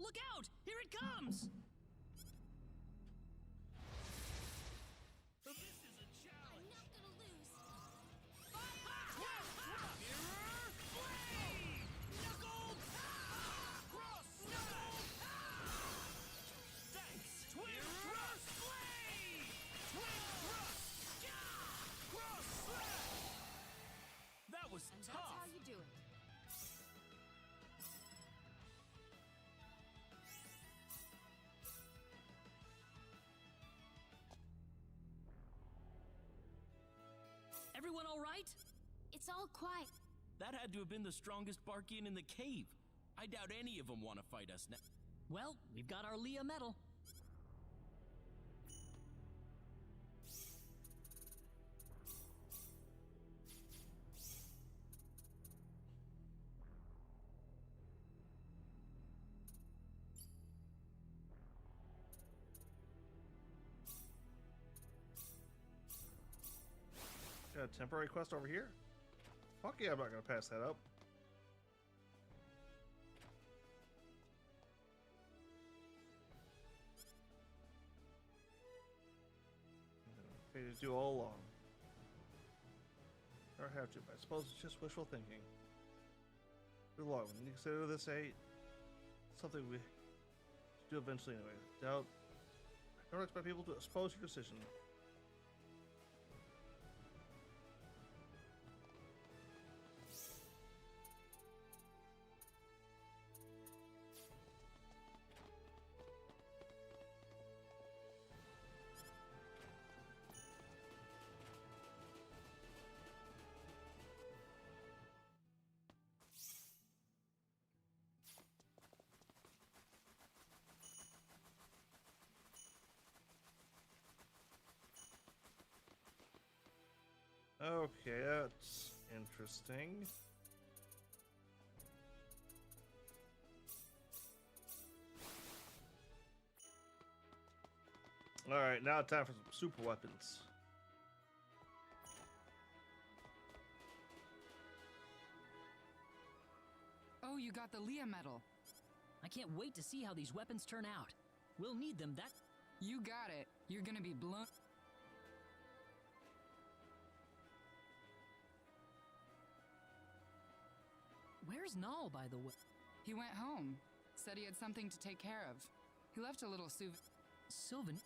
Look out! Here it comes! This is a challenge. I'm not gonna lose. Mirror blade. Knuckle. Cross slash. Thanks. Twin thrust blade. Twin thrust. Cross slash. That was And tough. that's how you do it. Everyone all right? It's all quiet. That had to have been the strongest Barkian in the cave. I doubt any of them want to fight us now. Well, we've got our Leah medal. Got a temporary quest over here? Fuck yeah, I'm not gonna pass that up. Okay, to do all along. Or have to, but I suppose it's just wishful thinking. Good luck. When you consider this something we do eventually anyway. I don't expect people to oppose your decision. Okay, that's interesting. Alright, now time for some super weapons. Oh, you got the Leah medal. I can't wait to see how these weapons turn out. We'll need them. That. You got it. You're gonna be blown. Where's Null, by the way? He went home. Said he had something to take care of. He left a little Sylvan.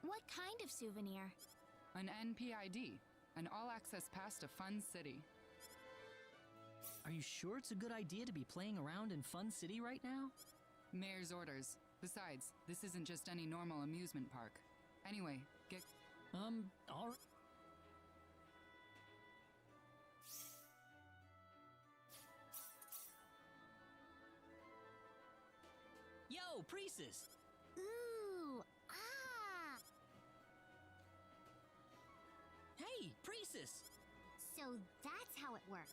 What kind of souvenir? An NPID, an all-access pass to Fun City. Are you sure it's a good idea to be playing around in Fun City right now? Mayor's orders. Besides, this isn't just any normal amusement park. Anyway, get... all right. Yo, Priestess! Ooh, ah! Hey, Priestess! So that's how it works.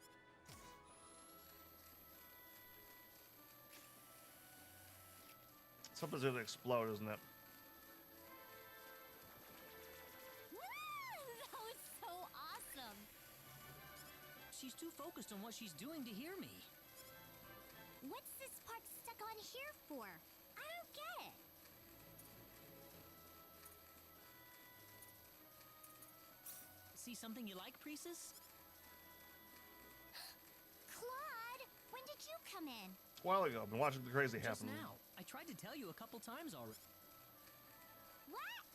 Something's gonna explode, isn't it? That was so awesome! She's too focused on what she's doing to hear me. What's this part stuck on here for? I don't get it. See something you like, Priestess? Claude, when did you come in? A while ago, I've been watching the crazy Just happen. now. I tried to tell you a couple times already. What?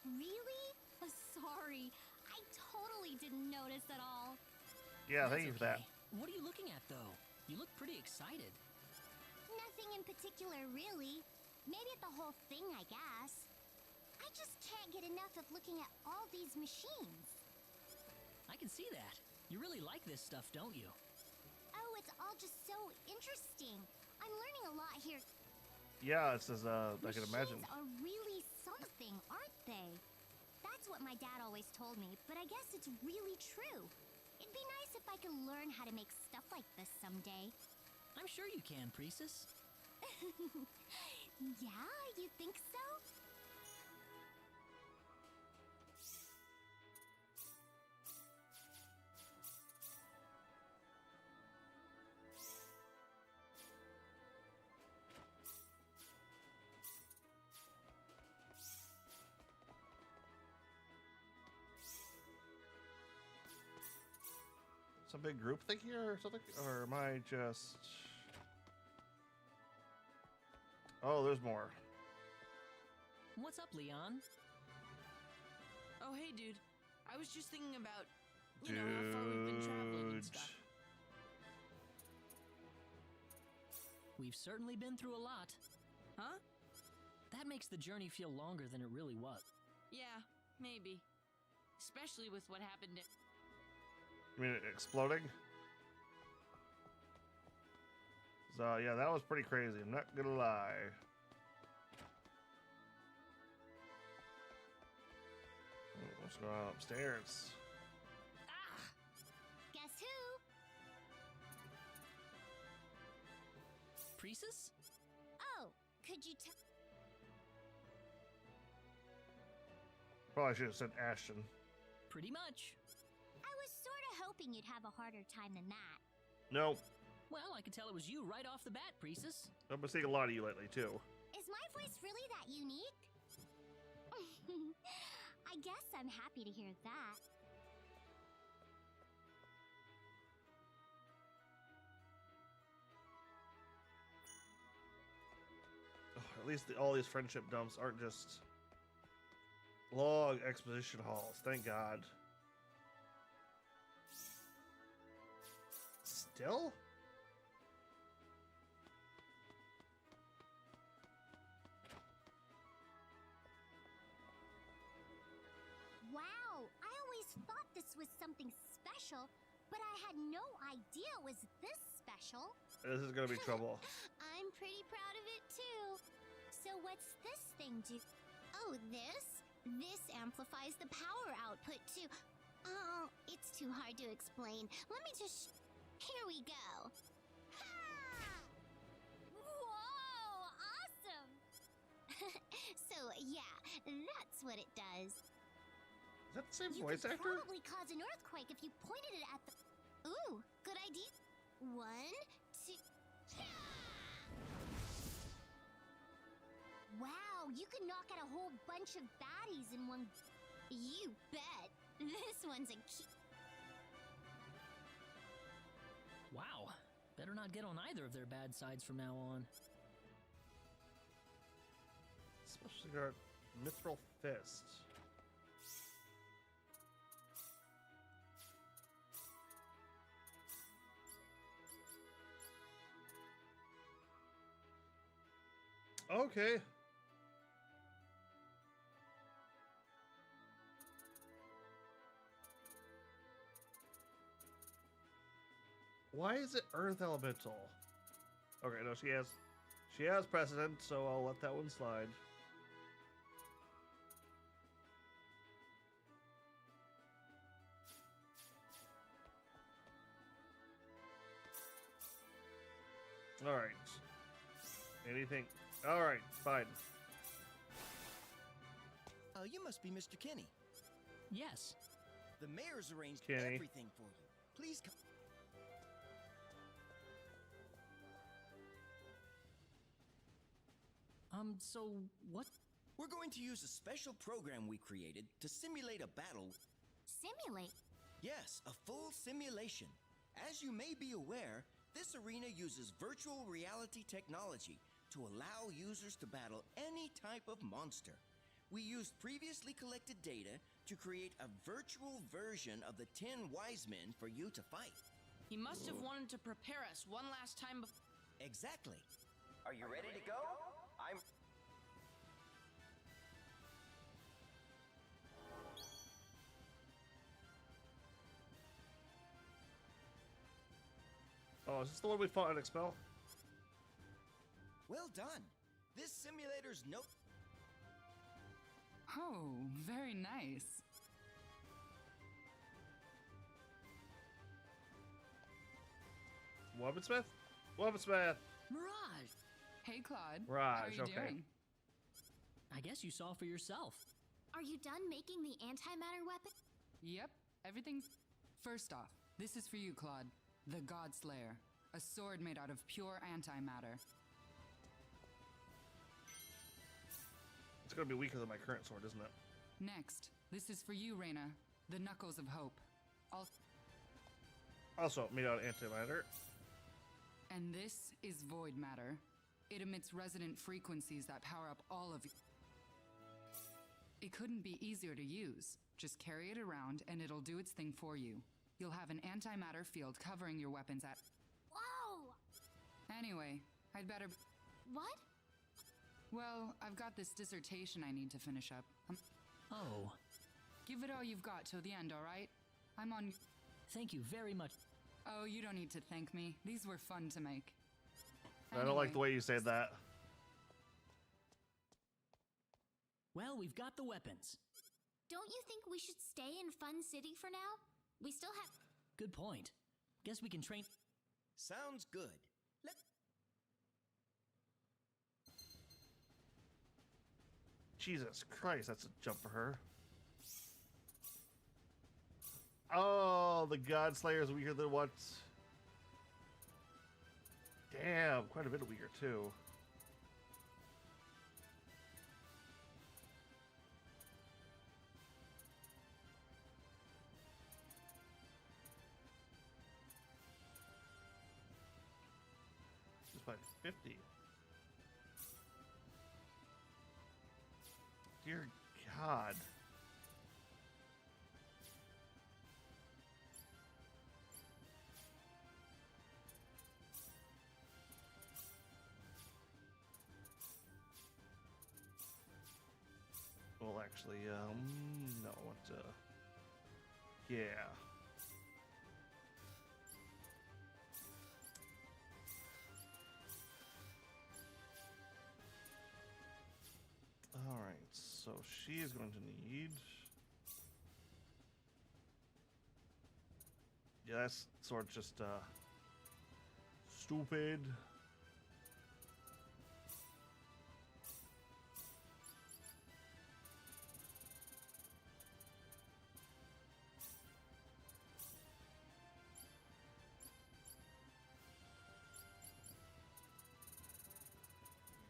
Really? Oh, sorry. I totally didn't notice at all. Yeah, thank you for that. What are you looking at, though? You look pretty excited. Nothing in particular, really. Maybe at the whole thing, I guess. I just can't get enough of looking at all these machines. I can see that. You really like this stuff, don't you? Oh, it's all just so interesting. I'm learning a lot here. Yeah, it's as I can imagine. Machines are really something, aren't they? That's what my dad always told me, but I guess it's really true. It'd be nice if I could learn how to make stuff like this someday. I'm sure you can, Priestess. Yeah, you think so? Some big group thing here or something? Or am I just... Oh, there's more. What's up, Leon? Oh, hey, dude. I was just thinking about, you know, how far we've been traveling and stuff. We've certainly been through a lot. Huh? That makes the journey feel longer than it really was. Yeah, maybe. Especially with what happened at... I mean, exploding? So, yeah, that was pretty crazy. I'm not gonna lie. What's going on upstairs? Guess who? Priestess? Oh, could you tell? Probably should have said Ashton. Pretty much. I was sort of hoping you'd have a harder time than that. Nope. Well, I could tell it was you right off the bat, Priestess. I've been seeing a lot of you lately, too. Is my voice really that unique? I guess I'm happy to hear that. Oh, at least all these friendship dumps aren't just long exposition halls. Thank God. Still? Wow, I always thought this was something special, but I had no idea it was this special. This is gonna be trouble. I'm pretty proud of it too. So what's this thing do? Oh, this? This amplifies the power output to... Oh, it's too hard to explain. Let me just... Here we go. Ha! Whoa! Awesome! So, yeah, that's what it does. Is that the same voice You could actor? probably cause an earthquake if you pointed it at the... Ooh, good idea. 1, 2... Wow, you can knock out a whole bunch of baddies in one... You bet. This one's a key... Wow. Better not get on either of their bad sides from now on. Especially our mithril fist. Okay. Why is it Earth Elemental? Okay, no, she has precedent, so I'll let that one slide. All right. Anything? All right, fine. Oh, you must be Mr. Kinney. Yes. The mayor's arranged Kenny. everything for you. Please come. So what? We're going to use a special program we created to simulate a battle. Simulate? Yes, a full simulation. As you may be aware, this arena uses virtual reality technology to allow users to battle any type of monster. We used previously collected data to create a virtual version of the 10 wise men for you to fight. He must have wanted to prepare us one last time before. Exactly. Are you ready to go? I'm... Oh, is this the one we fought in Expel? Well done. This simulator's no... Oh, very nice. Weaponsmith? Weaponsmith! Mirage! Hey, Claude. Mirage, How are you okay. doing? I guess you saw for yourself. Are you done making the antimatter weapon? Yep, everything's... First off, this is for you, Claude. The Godslayer. A sword made out of pure antimatter. It's gonna be weaker than my current sword, isn't it? Next, this is for you, Reyna. The Knuckles of Hope. Also made out of antimatter. And this is Void Matter. It emits resonant frequencies that power up all of you. It couldn't be easier to use. Just carry it around and it'll do its thing for you. You'll have an antimatter field covering your weapons at... Whoa! Anyway, I'd better... What? Well, I've got this dissertation I need to finish up. Oh. Give it all you've got till the end, all right? I'm on... Thank you very much. Oh, you don't need to thank me. These were fun to make. I don't like the way you say that. Well, we've got the weapons. Don't you think we should stay in Fun City for now? We still have... Good point. Guess we can train... Sounds good. Jesus Christ, that's a jump for her. Oh, the Godslayer is weaker than what? Damn, quite a bit weaker too. Just by 50. Dear God. Well, actually, no, what, yeah. All right, so she is going to need... Yeah, that's sort of just stupid.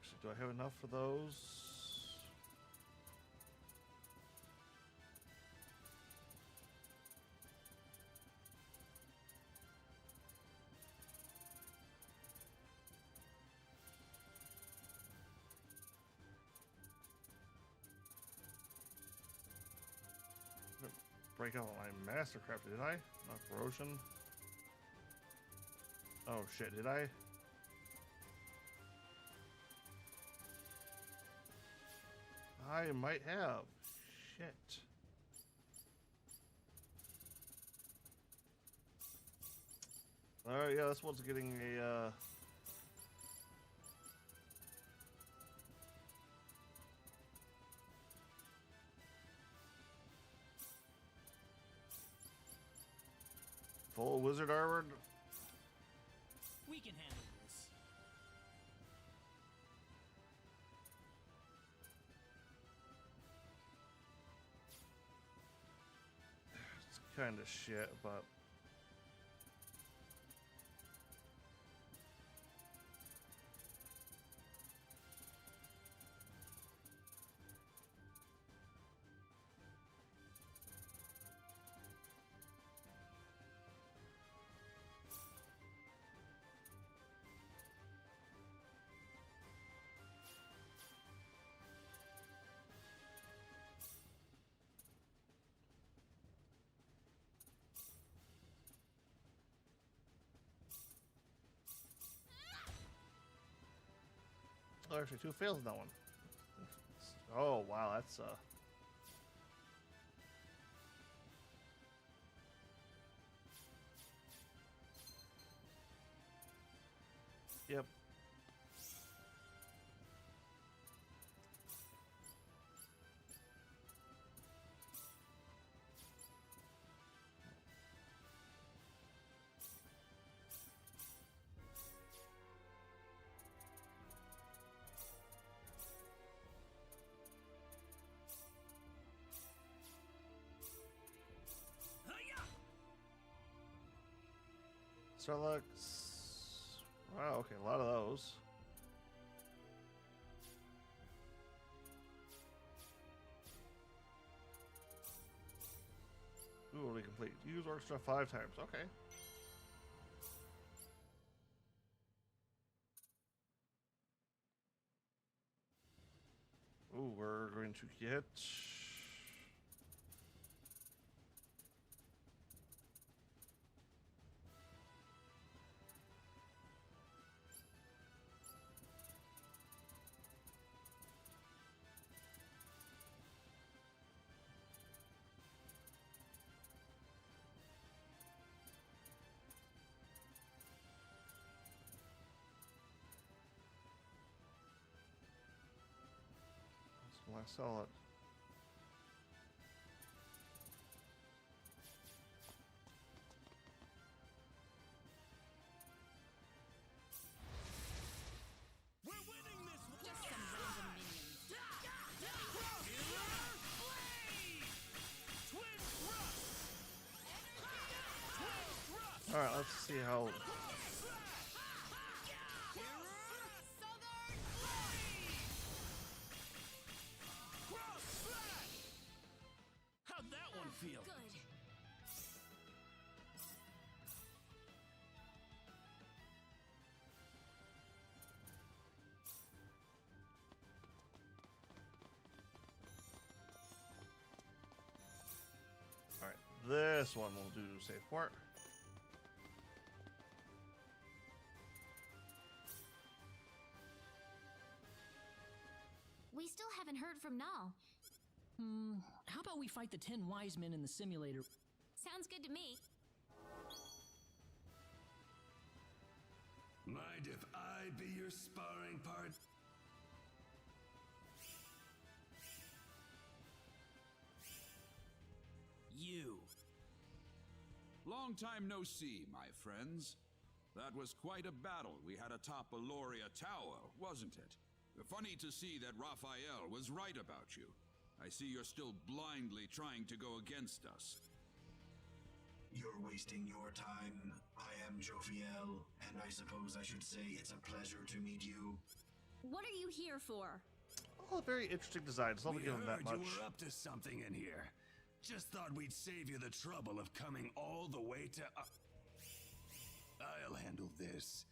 Actually, do I have enough for those? Break out my Mastercraft, did I? Not corrosion. Oh shit, did I? I might have. Shit. Alright, yeah, this one's getting a full wizard armor. We can handle this. It's kind of shit, but oh, actually 2 fails in that one. Oh wow, that's yep. Starlux. Wow, okay, a lot of those. Ooh, we complete. Use orchestra 5 times. Okay. Ooh, we're going to get. Will I sell it? We're winning this one! Just some random minions. All right, let's see how. How'd that one feel? Good. All right, this one will do safe port. We still haven't heard from Null. How about we fight the 10 wise men in the simulator? Sounds good to me. Mind if I be your sparring partner? You. Long Long time no see, my friends. That was quite a battle we had atop Aloria Tower, wasn't it? Funny to see that Raphael was right about you. I see you're still blindly trying to go against us. You're wasting your time. I am Jophiel, and I suppose I should say it's a pleasure to meet you. What are you here for? Oh, very interesting designs. I'll give them that much. You were up to something in here. Just thought we'd save you the trouble of coming all the way to... I'll handle this.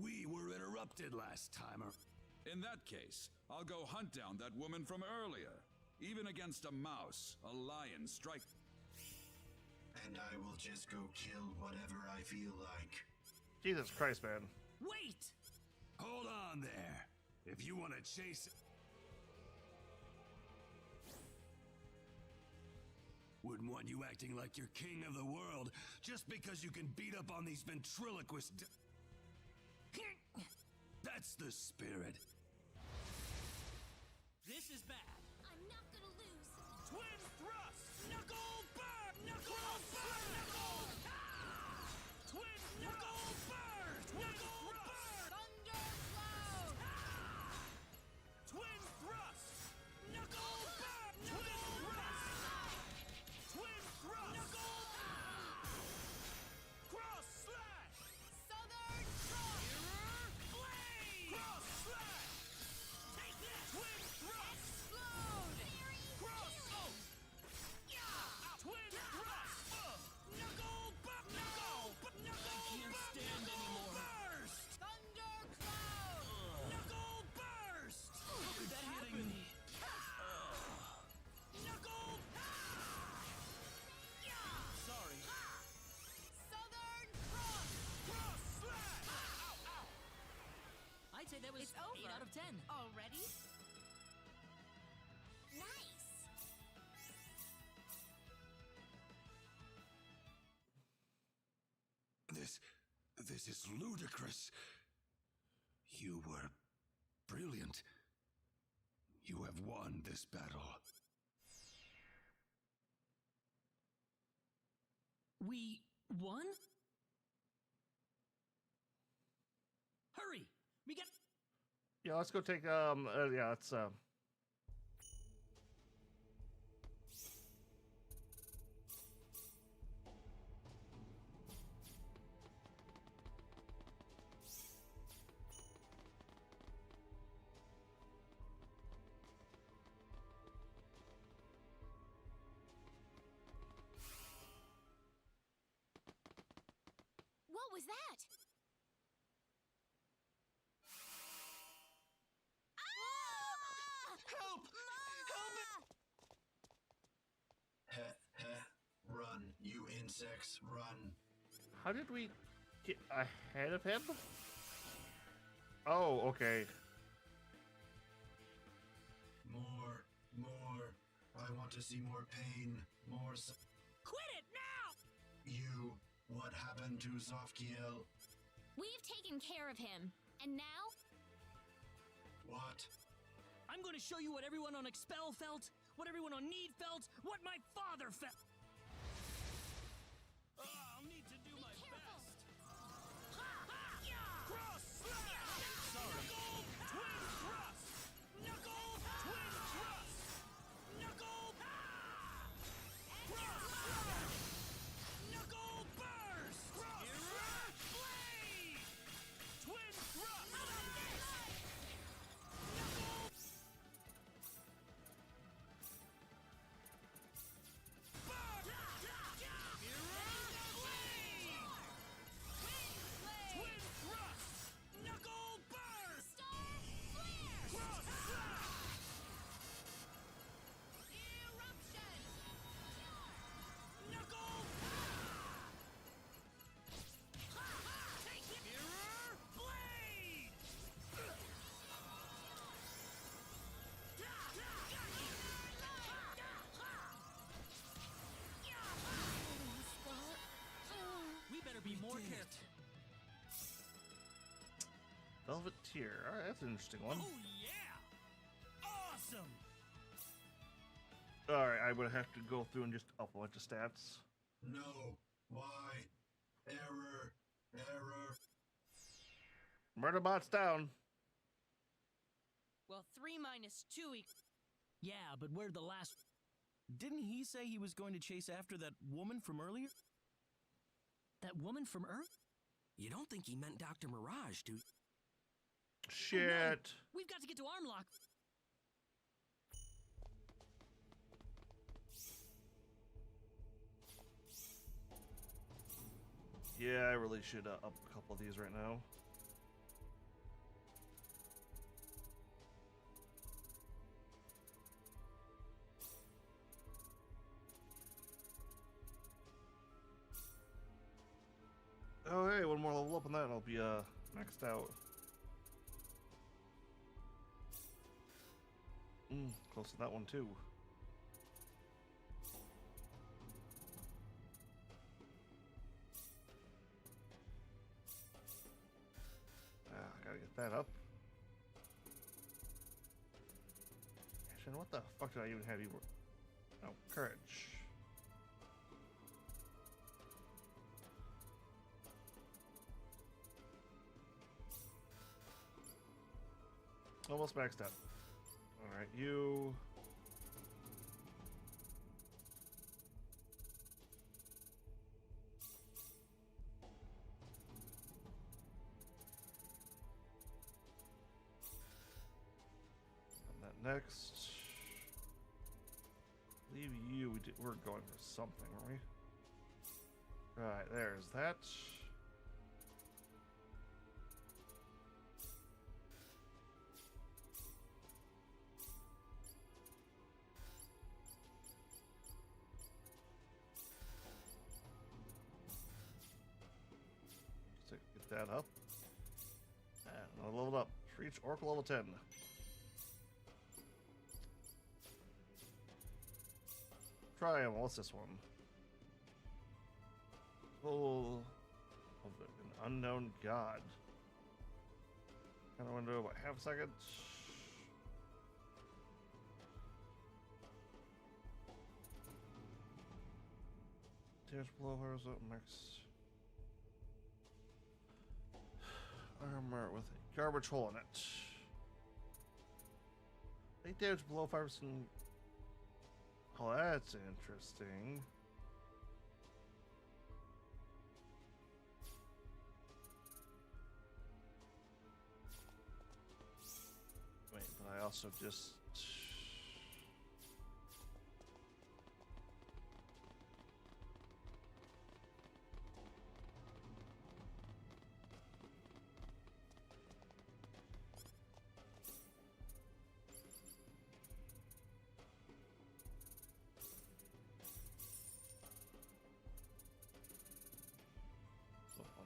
We were interrupted last time. In that case, I'll go hunt down that woman from earlier. Even against a mouse, a lion strike... And I will just go kill whatever I feel like. Jesus Christ, man. Wait! Hold on there. If you want to chase... Wouldn't want you acting like you're king of the world just because you can beat up on these ventriloquists. That's the spirit. This is bad. I'm not gonna lose. Twin thrust! Knuckle burn! Knuckle burn! Knuckle! Twin knuckle burn! Knuckle burn! Thunder cloud! Twin thrust! Knuckle burn! Knuckle thrust! Twin thrust! Knuckle! Cross slash! Southern cross! Mirror blade! Cross slash! Take this! Twin thrust! Explode! Cross! Twin thrust! Knuckle! Knuckle! Knuckle! I can't stand anymore. Burst! Thunder cloud! Knuckle burst! How could that happen? Knuckle! Sorry. Southern cross! Cross slash! I'd say that was It's over. 8 out of 10. Already? Nice. This is ludicrous. You were brilliant. You have won this battle. We won? Hurry! We got... Yeah, let's go take, yeah, let's, What was that? Help! Help me! Run, you insects, run. how did we get ahead of him? Oh, okay. More. I want to see more pain, more Quit it now! You, what happened to Zofkiel? We've taken care of him. And now? What? I'm going to show you what everyone on Expel felt, what everyone on Need felt, what my father felt. I'll need to do my best. Cross slash! Sorry. Knuckle! Twin thrust! Knuckle! Twin thrust! Knuckle! Cross slash! Knuckle burst! Cross slash! Blade! Twin thrust! How about this? Knuckle! Burn! Mirror blade! Twin thrust! Knuckle burst! Star flare! Cross slash! Eruption! Knuckle! Take it! Mirror blade! We better be more careful. Velveteer. Alright, that's an interesting one. Oh yeah! Awesome! Alright, I would have to go through and just up a bunch of stats. No, Why? Error. Error. Murderbot's down. Well, 3 minus 2 Yeah, but where'd the last... Didn't he say he was going to chase after that woman from earlier? That woman from Earth? You don't think he meant Dr. Mirage, do you? Shit. Oh, no. We've got to get to Armlock. Yeah, I really should up a couple of these right now. Oh, hey, one more level up on that and I'll be maxed out. Close to that one too. Gotta get that up. Actually, what the fuck did I even have you? Oh, courage. Almost maxed out. Alright, you... And that next... Leave you, we're going for something, aren't we? Right, there's that. Get that up. And I'll level up. Reach Oracle level 10. Triumph. What's this one? Full of an unknown god. Kind of window about half a second. Damage below her is up next. Armor with a garbage hole in it. 8 damage below 5%. Oh, that's interesting. Wait, but I also just...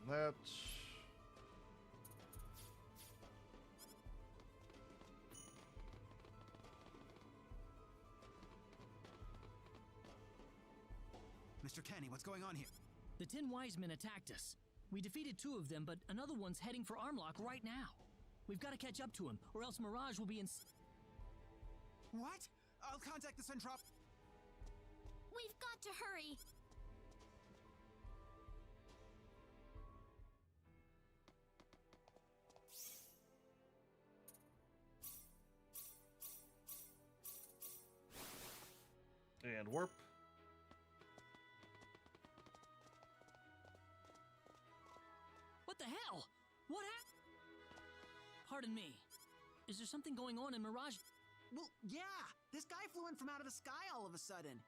that. Mr. Kenny, what's going on here? The 10 wise men attacked us. We defeated 2 of them, but another one's heading for Armlock right now. We've got to catch up to him, or else Mirage will be in... What? I'll contact the Centrop... We've got to hurry! And warp. What the hell? What happened? Pardon me. Is there something going on in Mirage? Well, yeah! This guy flew in from out of the sky all of a sudden.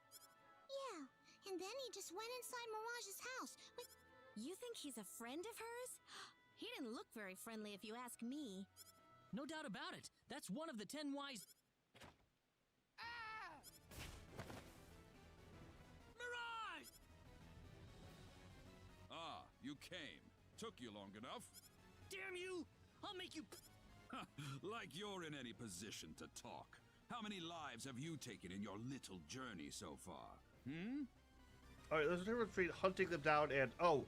Yeah, and then he just went inside Mirage's house with... You think he's a friend of hers? He didn't look very friendly if you ask me. No doubt about it. That's one of the 10 wise... Mirage! Ah, you came. Took you long enough. Damn you! I'll make you... Like you're in any position to talk. How many lives have you taken in your little journey so far? Alright, there's a difference between hunting them down and, oh,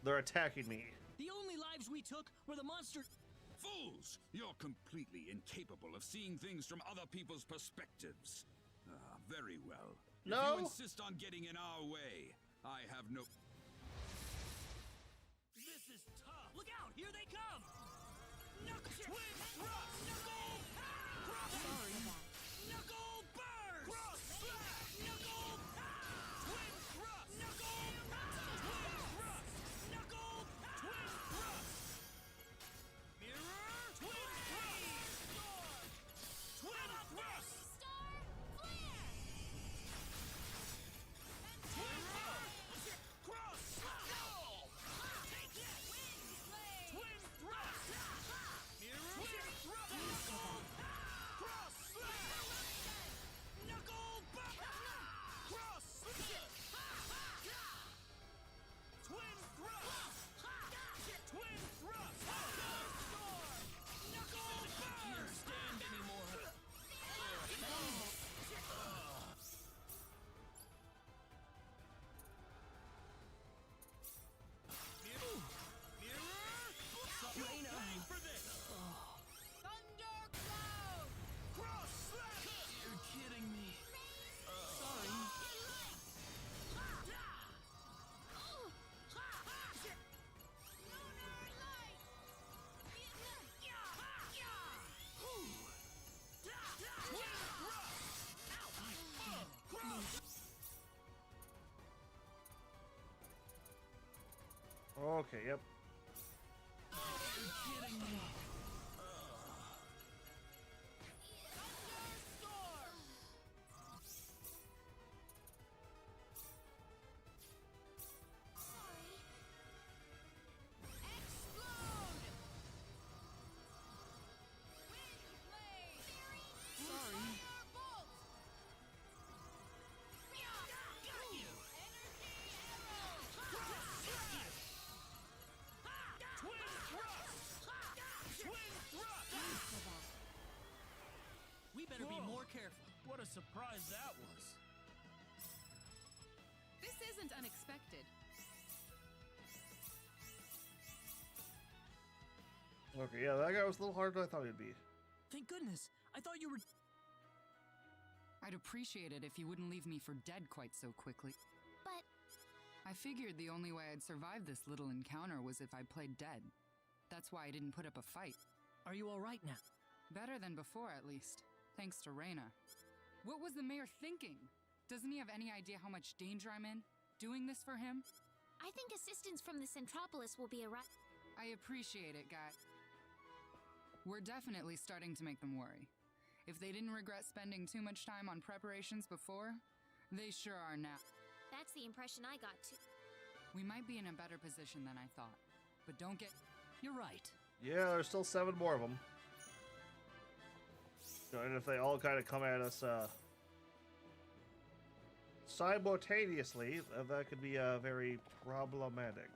they're attacking me. The only lives we took were the monster... Fools! You're completely incapable of seeing things from other people's perspectives. Very well. No? If you insist on getting in our way, I have no... Here they come! Knuckle twin thrust! Knuckle cross! Sorry. Knuckle burst! Cross slash! Knuckle twin thrust! Knuckle twin thrust! Knuckle twin thrust! Mirror twin thrust! Twin thrust! Star flare! Twin thrust! Cross slash! Take this! Twin thrust! Mirror twin thrust! Knuckle cross slash! Knuckle back! Cross slash! Twin thrust! Twin thrust! Knuckle burst! Can't stand anymore. Mirror! Ready for this! Thundercloud! Cross slash! You're kidding me. Sorry. Okay, yep. You're kidding me. We better be more careful. What a surprise that was. This isn't unexpected. Okay, yeah, that guy was a little harder than I thought he'd be. Thank goodness. I thought you were... I'd appreciate it if you wouldn't leave me for dead quite so quickly. But I figured the only way I'd survive this little encounter was if I played dead. That's why I didn't put up a fight. Are you all right now? Better than before, at least. Thanks to Reyna. What was the mayor thinking? Doesn't he have any idea how much danger I'm in? Doing this for him? I think assistance from the Centropolis will be arriving. I appreciate it, guy. We're definitely starting to make them worry. If they didn't regret spending too much time on preparations before, they sure are now. That's the impression I got too. We might be in a better position than I thought. But don't get... You're right. Yeah, there's still 7 more of them. And if they all kind of come at us simultaneously, that could be very problematic.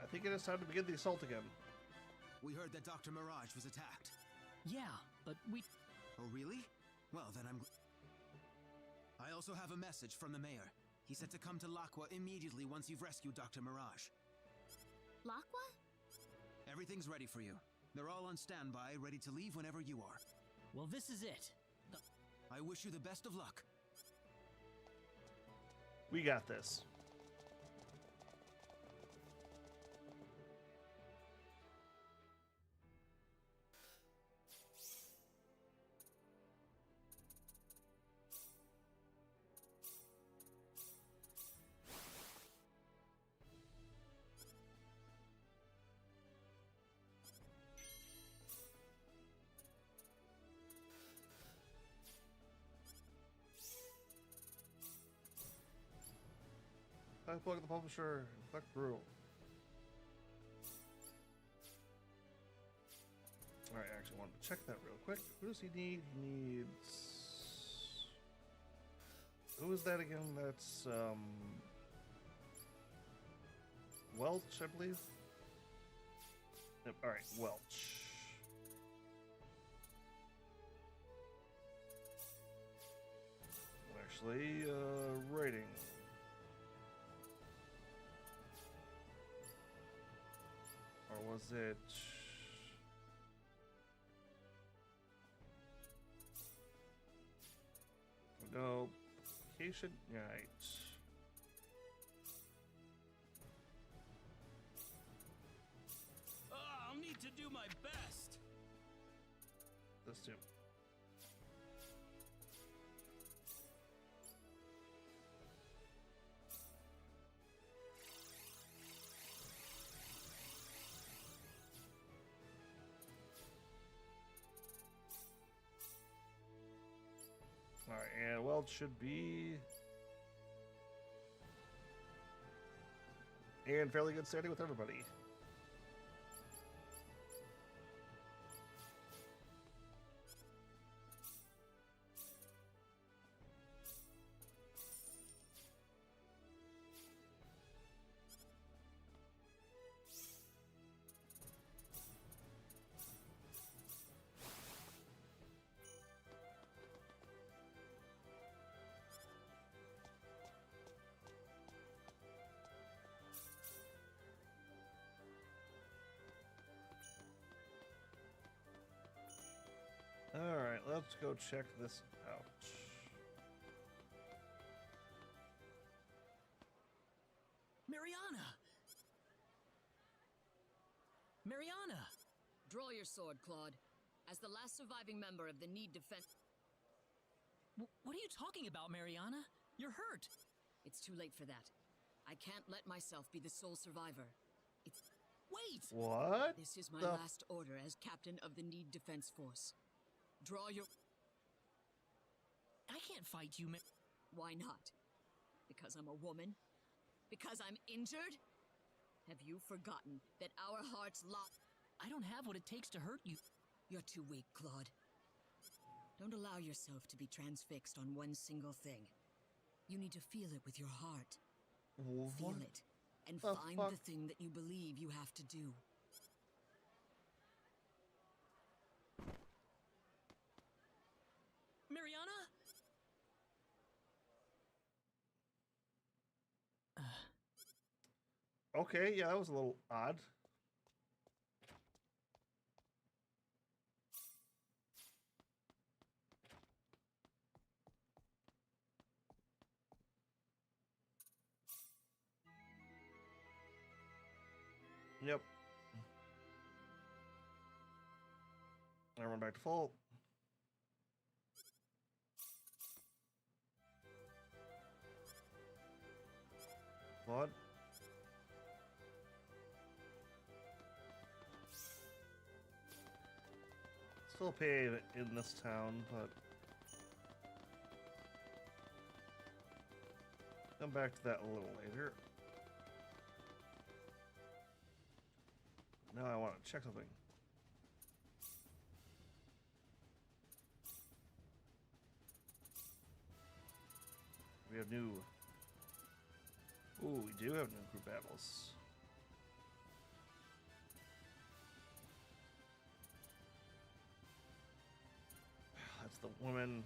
I think it is time to begin the assault again. We heard that Dr. Mirage was attacked. Yeah, but we... Oh, really? Well, then I also have a message from the mayor. He said to come to L'Aqua immediately once you've rescued Dr. Mirage. L'Aqua? Everything's ready for you. They're all on standby, ready to leave whenever you are. Well, this is it. I wish you the best of luck. We got this. I plug the publisher. Click wrough. Alright, I actually wanted to check that real quick. Who does he need? He needs... Who is that again? That's, Welch, I believe? Yep, alright, Welch. Actually, rating. Or Was it? No. Patient night. I'll need to do my best. This too. All right, and well, it should be and fairly good standing with everybody. Alright, let's go check this out. Mariana! Mariana! Draw your sword, Claude. As the last surviving member of the Need Defense... What are you talking about, Mariana? You're hurt! It's too late for that. I can't let myself be the sole survivor. It's... Wait! What? This is my last order as captain of the Need Defense Force. Draw your... I can't fight you, Why not? Because I'm a woman? Because I'm injured? Have you forgotten that our hearts lie? I don't have what it takes to hurt you. You're too weak, Claude. Don't allow yourself to be transfixed on one single thing. You need to feel it with your heart. What? Feel it, and the find fuck? the thing that you believe you have to do. Mariana? Okay, yeah, that was a little odd. Yep. I run back to full. What? Still pay in this town, but come back to that a little later. Now I want to check something. We have new... Ooh, we do have new group battles. That's the woman.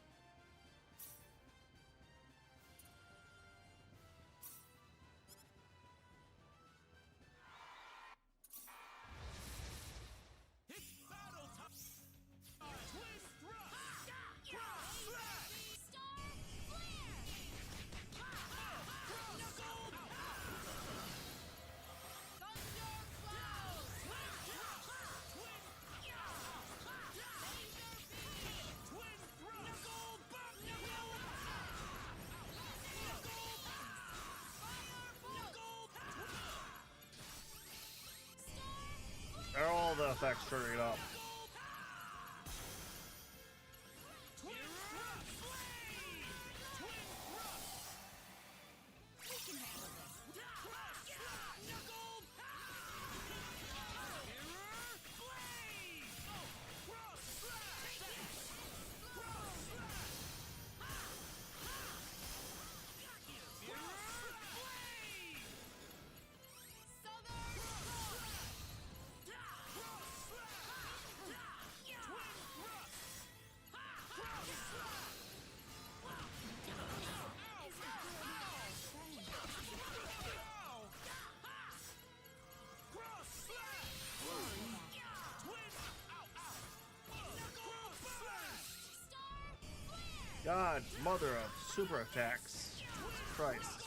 All the effects triggering up. God, mother of super attacks. Christ.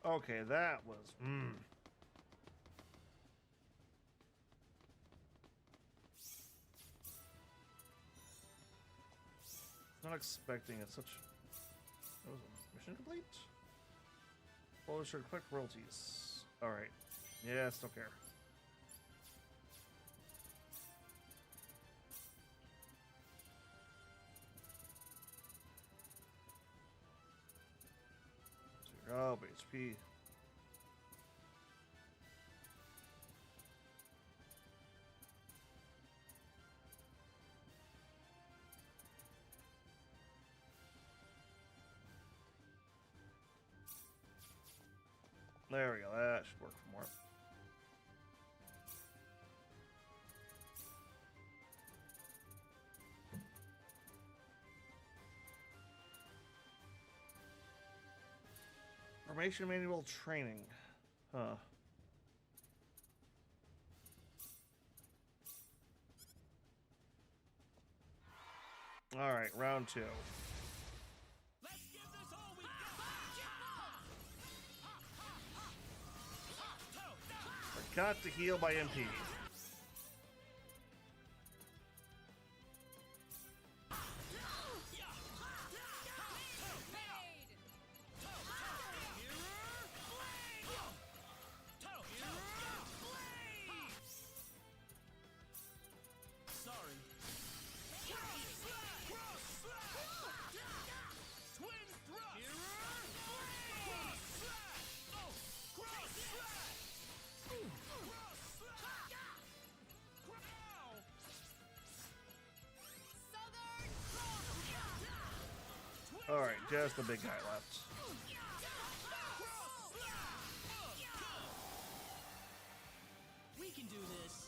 Okay, that was... Not expecting it. Such... That was a mission complete? Well, sure, collect royalties. Alright. Yeah, still care. Oh, HP. There we go. That should work for more. Formation manual training. Huh. Alright, round 2. Got to heal by MP. Alright, just the big guy left. We can do this.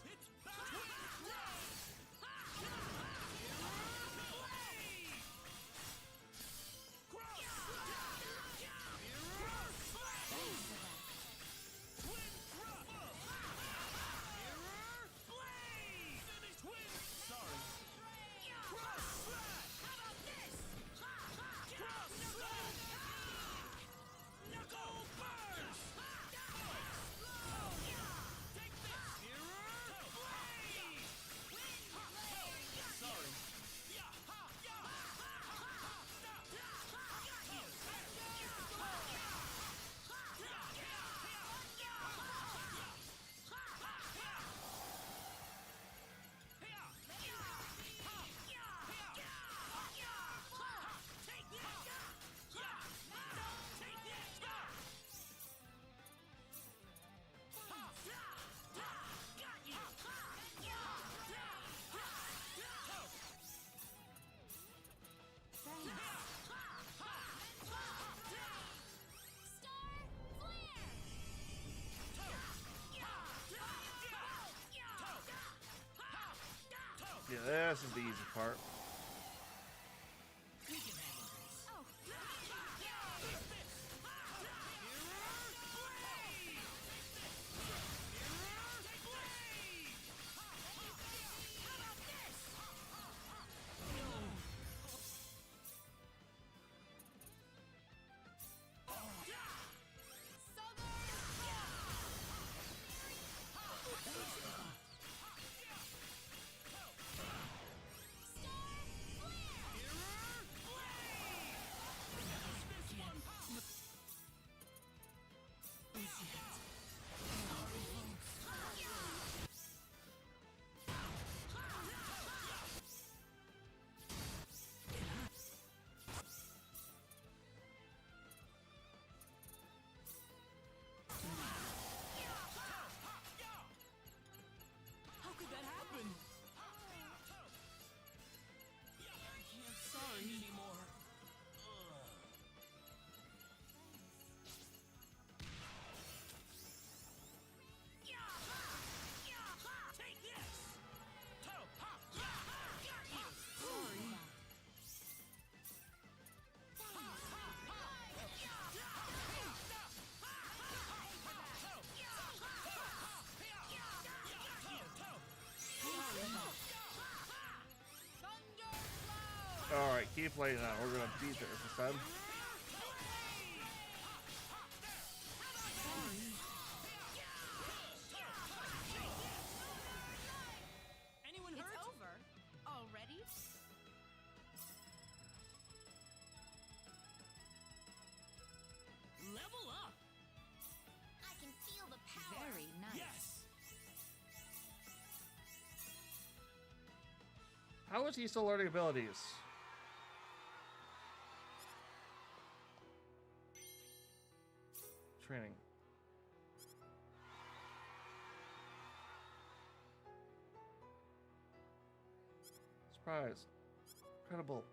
this is the easy part. How could that happen? I can't sorry anymore. Take this! Sorry. Alright, keep playing now. We're gonna beat this instead. Anyone hurt? It's over. Already? Level up! I can feel the power. Very nice. Yes! How is he still learning abilities? Training. Surprise. Incredible.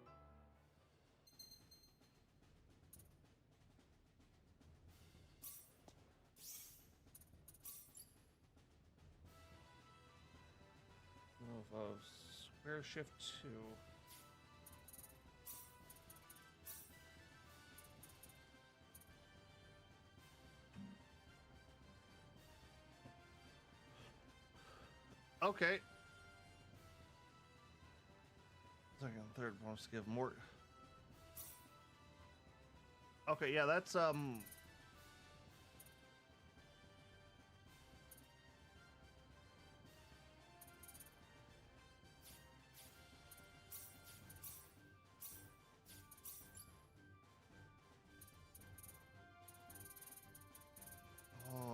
Move of square shift 2. Okay. Second, third wants to give more. Okay, yeah, that's oh,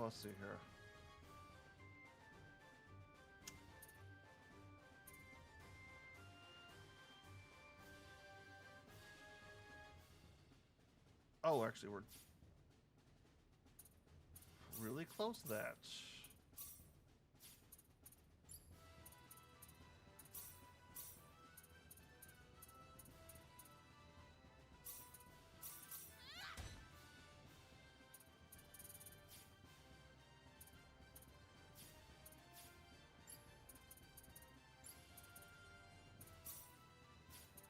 let's see here. Oh, actually, we're really close to that.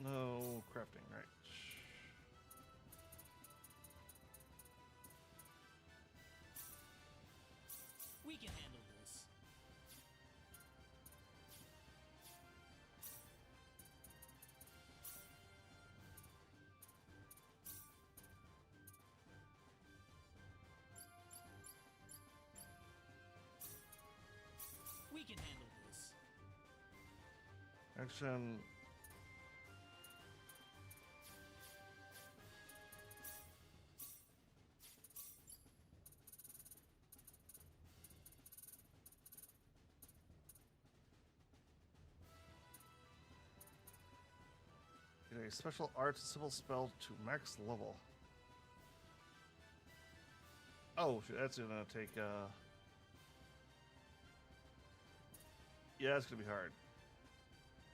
No crafting, right? We can handle this. We can handle this. Action. Get a special art symbol spell to max level. Oh, shit, that's gonna take, yeah, that's gonna be hard.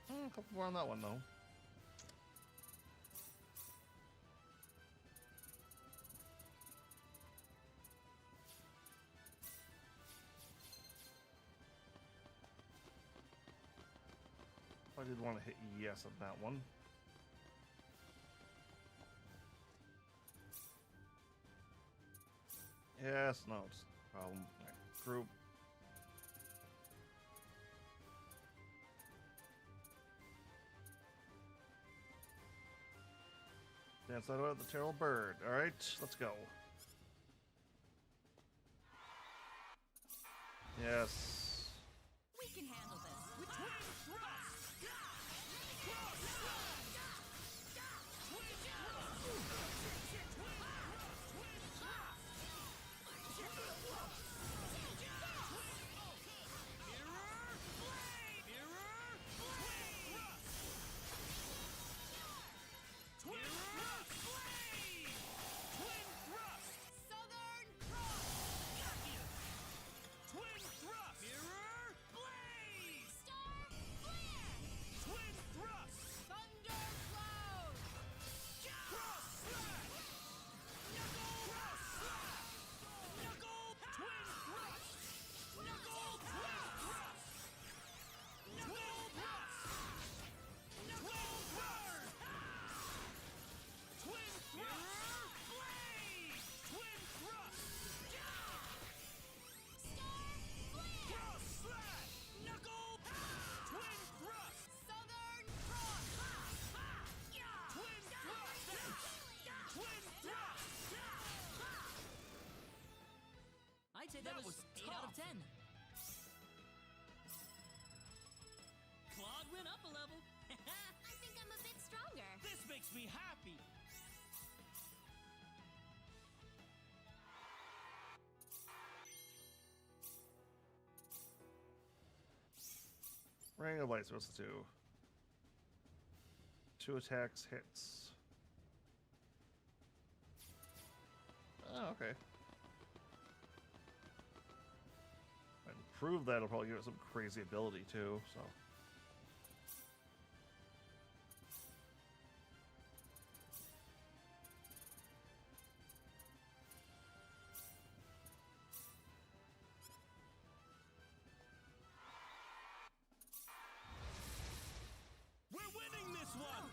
A couple more on that one, though. I did want to hit yes on that one. Yes, no, it's a problem. Right, group. Dance out of the terrible bird. All right, let's go. Yes. We can handle this. With twin thrust. I'd say that was 8 out of 10. Claude went up a level. I think I'm a bit stronger. This makes me happy. Ring of Light supposed to do 2 attacks, hits. Oh, okay. And prove that, it'll probably give it some crazy ability too, so. We're winning this one.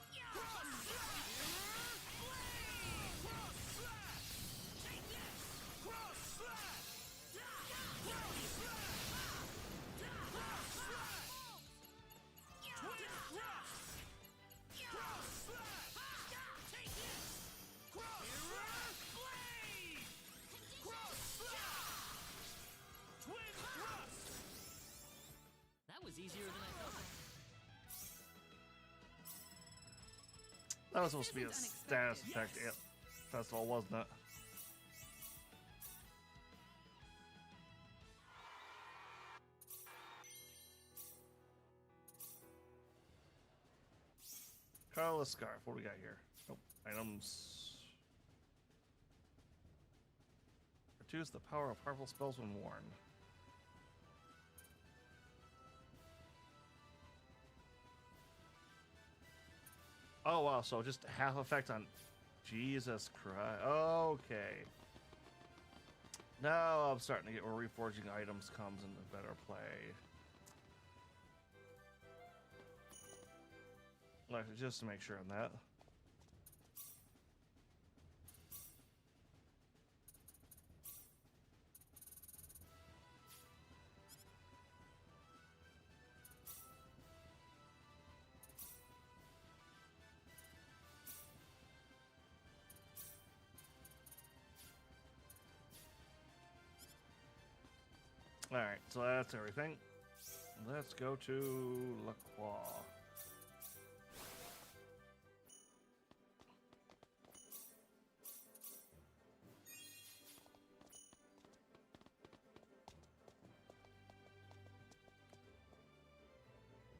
That was easier than I thought. That was supposed to be a status effect festival, wasn't it? Colorless Scarf, what do we got here? Nope. Items. Reduce the power of harmful spells when worn. Oh wow, so just half effect on Jesus Christ. Okay. Now I'm starting to get where reforging items comes into better play. Like, just to make sure on that. Alright, so that's everything. Let's go to La Croix.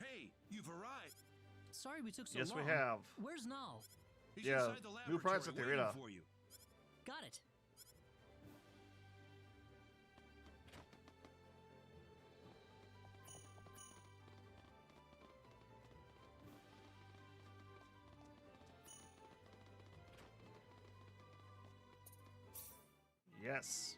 Hey, you've arrived. Sorry we took so Yes, long. we have. Where's Null? He's Yeah, inside the new products at the laboratory arena. waiting for you. Got it. Yes.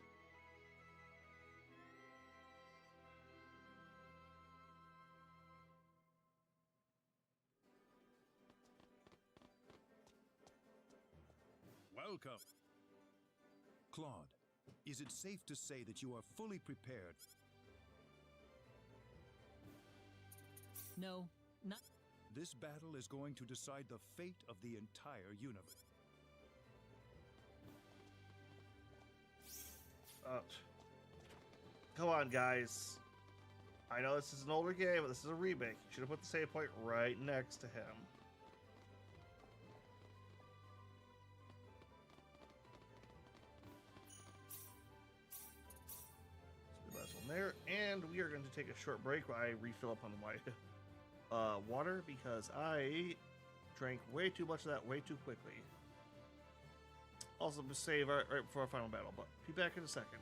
Welcome. Claude, is it safe to say that you are fully prepared? No, not. This battle is going to decide the fate of the entire universe. Come on, guys. I know this is an older game, but this is a remake. You should have put the save point right next to him. So last one there, and we are going to take a short break while I refill up on my water because I drank way too much of that way too quickly. Also, save right before our final battle, but be back in a second.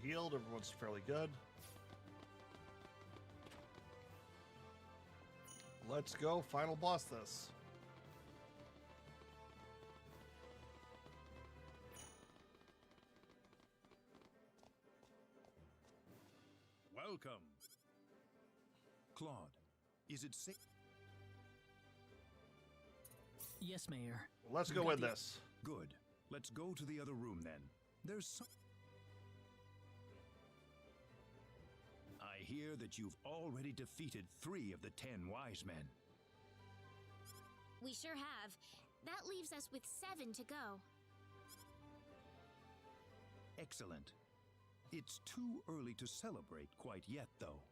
healed. Everyone's fairly good. Let's go final boss this. Welcome. Claude, is it safe? Yes, Mayor. Let's go with this. Good. Let's go to the other room then. There's some... I hear that you've already defeated 3 of the 10 wise men. We sure have. That leaves us with 7 to go. Excellent. It's too early to celebrate quite yet, though.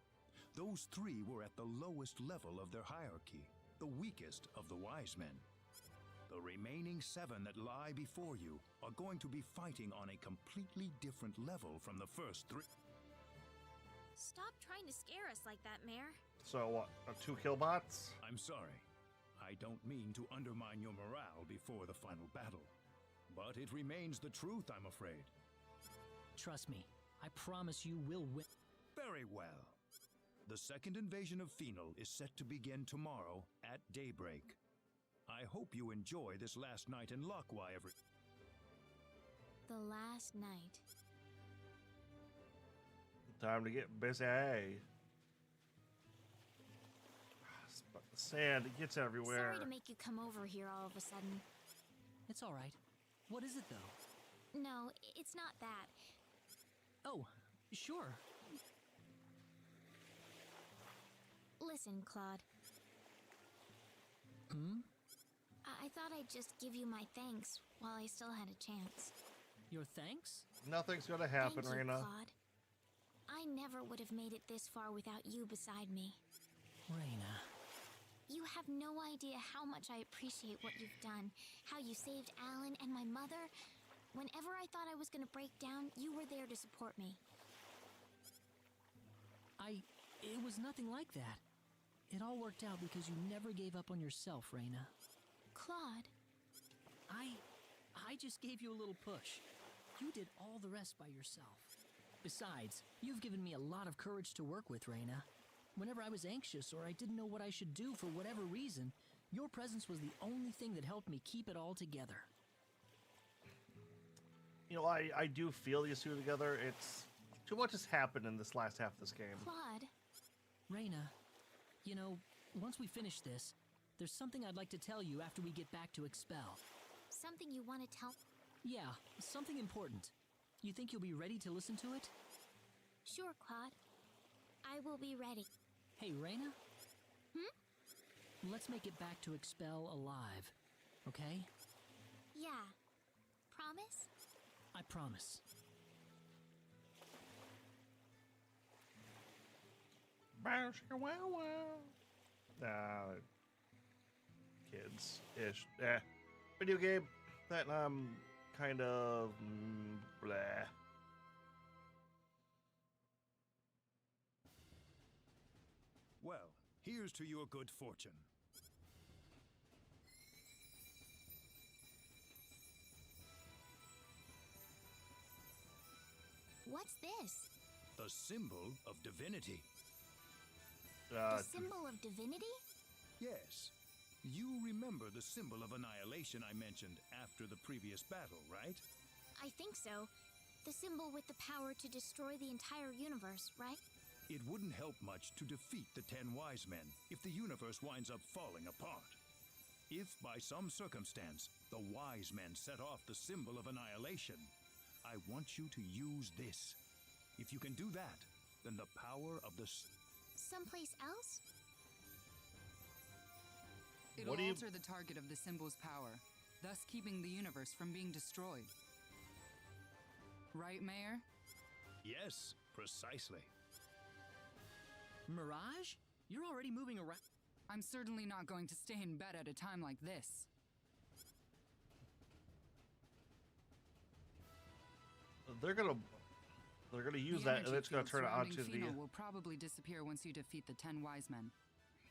Those 3 were at the lowest level of their hierarchy, the weakest of the wise men. The remaining 7 that lie before you are going to be fighting on a completely different level from the first 3. Stop trying to scare us like that, Mayor. So what, 2 kill bots? I'm sorry. I don't mean to undermine your morale before the final battle. But it remains the truth, I'm afraid. Trust me, I promise you will win. Very well. The second invasion of Phenol is set to begin tomorrow at daybreak. I hope you enjoy this last night in Lockwire. The last night. Time to get busy. But the sand, it gets everywhere. Sorry to make you come over here all of a sudden. It's all right. What is it, though? No, it's not that. Oh, sure. Listen, Claude. I thought I'd just give you my thanks while I still had a chance. Your thanks? Nothing's gonna happen, Thank you, Reyna. Claude. I never would have made it this far without you beside me. Reyna. You have no idea how much I appreciate what you've done, how you saved Alan and my mother. Whenever I thought I was gonna break down, you were there to support me. It was nothing like that. It all worked out because you never gave up on yourself, Reyna. Claude. I just gave you a little push. You did all the rest by yourself. Besides, you've given me a lot of courage to work with, Reyna. Whenever I was anxious or I didn't know what I should do for whatever reason, your presence was the only thing that helped me keep it all together. You know, I do feel these two together. It's too much has happened in this last half of this game. Claude. Reyna, you know, once we finish this, there's something I'd like to tell you after we get back to Expel. Something you want to tell? Yeah, something important. You think you'll be ready to listen to it? Sure, Claude. I will be ready. Hey, Reyna? Let's make it back to Expel alive, okay? Yeah. Promise? I promise. Kids-ish. Video game that kind of blah. Well, here's to your good fortune. What's this? The symbol of divinity. The symbol of divinity? Yes. You remember the symbol of annihilation I mentioned after the previous battle, right? I think so. The symbol with the power to destroy the entire universe, right? It wouldn't help much to defeat the 10 wise men if the universe winds up falling apart. If by some circumstance the wise men set off the symbol of annihilation, I want you to use this. If you can do that, then the power of the... Someplace else? It'll alter the target of the symbol's power, thus keeping the universe from being destroyed. Right, Mayor? Yes, precisely. Mirage? You're already moving around. I'm certainly not going to stay in bed at a time like this. They're gonna use that, and it's gonna turn it onto the. Will probably disappear once you defeat the 10 wise men.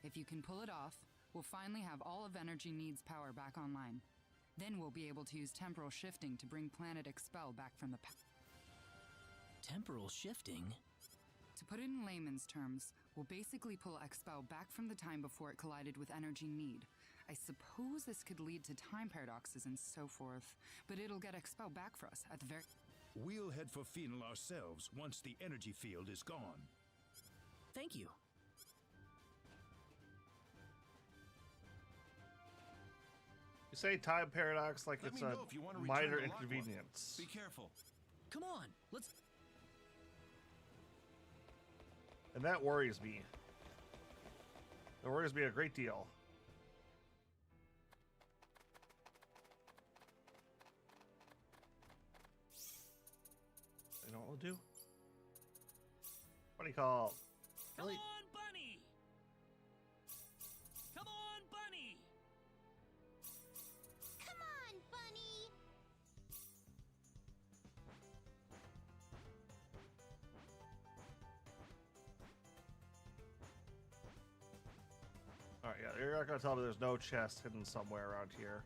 If you can pull it off, we'll finally have all of Energy Need's power back online. Then we'll be able to use temporal shifting to bring planet Expel back from the past. Temporal shifting? To put it in layman's terms, we'll basically pull Expel back from the time before it collided with energy need. I suppose this could lead to time paradoxes and so forth, but it'll get Expel back for us at the very... We'll head for Phenol ourselves once the energy field is gone. Thank you. You say time paradox like Let it's me a know if you want to minor return to Lockwell. inconvenience. Be careful. Come on, let's... And that worries me. That worries me a great deal. You know what we'll do? Buddy call. Come on, Bunny! Come on, Bunny! Come on, Bunny! Alright, yeah, you're not gonna tell me there's no chest hidden somewhere around here.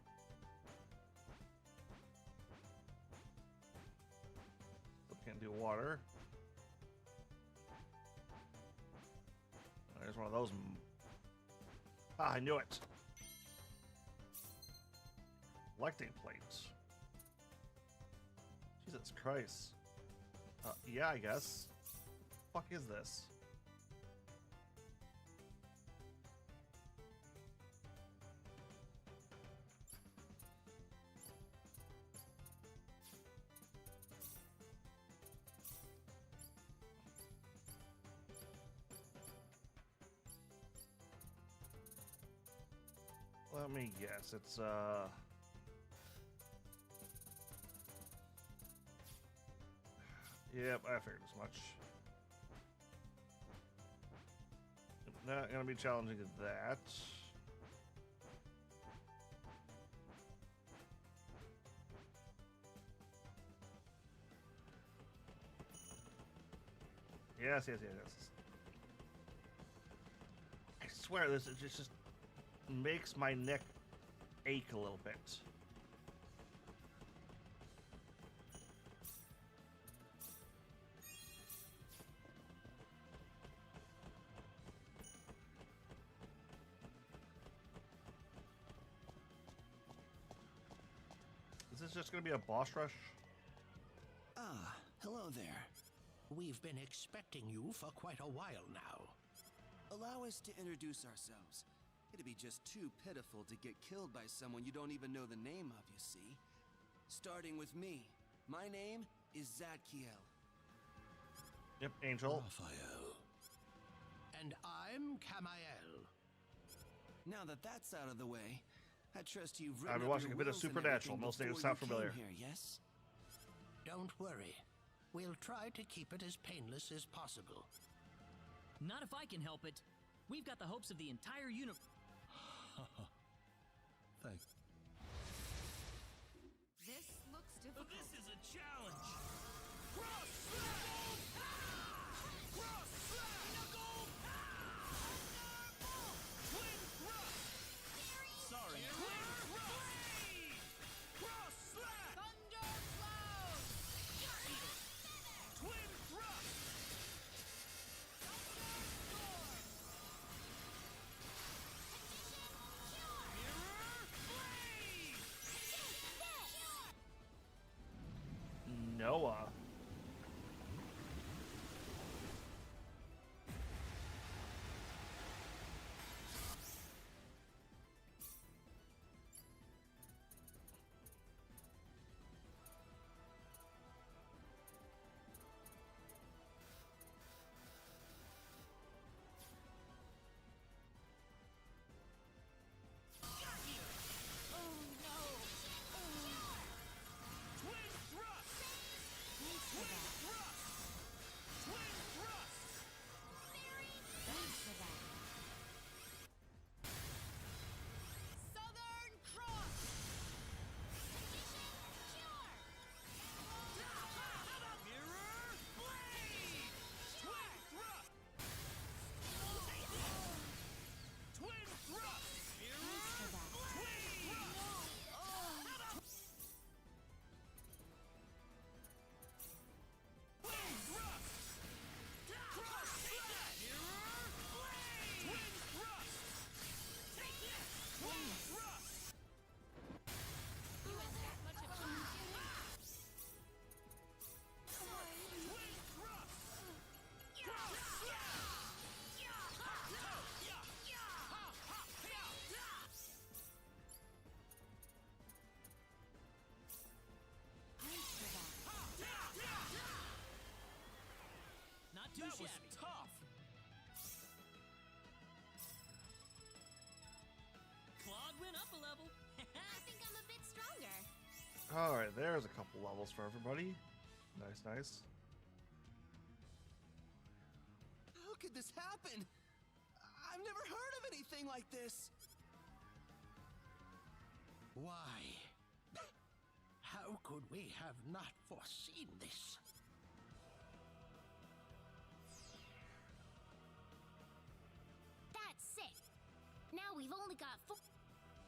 Can't do water. There's one of those. Ah, I knew it. Lecting plates. Jesus Christ. Yeah, I guess. What the fuck is this? Let me guess, it's yep, I figured as much. Not gonna be challenging at that. Yes. I swear this is just makes my neck ache a little bit. Is this just going to be a boss rush? Ah, hello there. We've been expecting you for quite a while now. Allow us to introduce ourselves. It'd be just too pitiful to get killed by someone you don't even know the name of, you see. Starting with me. My name is Zadkiel. Yep, Angel. Raphael. And I'm Camael. Now that that's out of the way, I trust you've I've been watching a bit of Supernatural. Most names sound familiar. Here, yes? Don't worry. We'll try to keep it as painless as possible. Not if I can help it. We've got the hopes of the entire universe. Thank. This looks difficult. This is a challenge. Cross slap! Cross slap! Knuckle! Twin thrust! Sorry. Twin thrust! Cross slap! Thunder cloud! Twin thrust! No was shabby. tough. Claude went up a level. I think I'm a bit stronger. All right, there's a couple levels for everybody. Nice, nice. How could this happen? I've never heard of anything like this. Why? How could we have not foreseen this? That's it. Now we've only got four.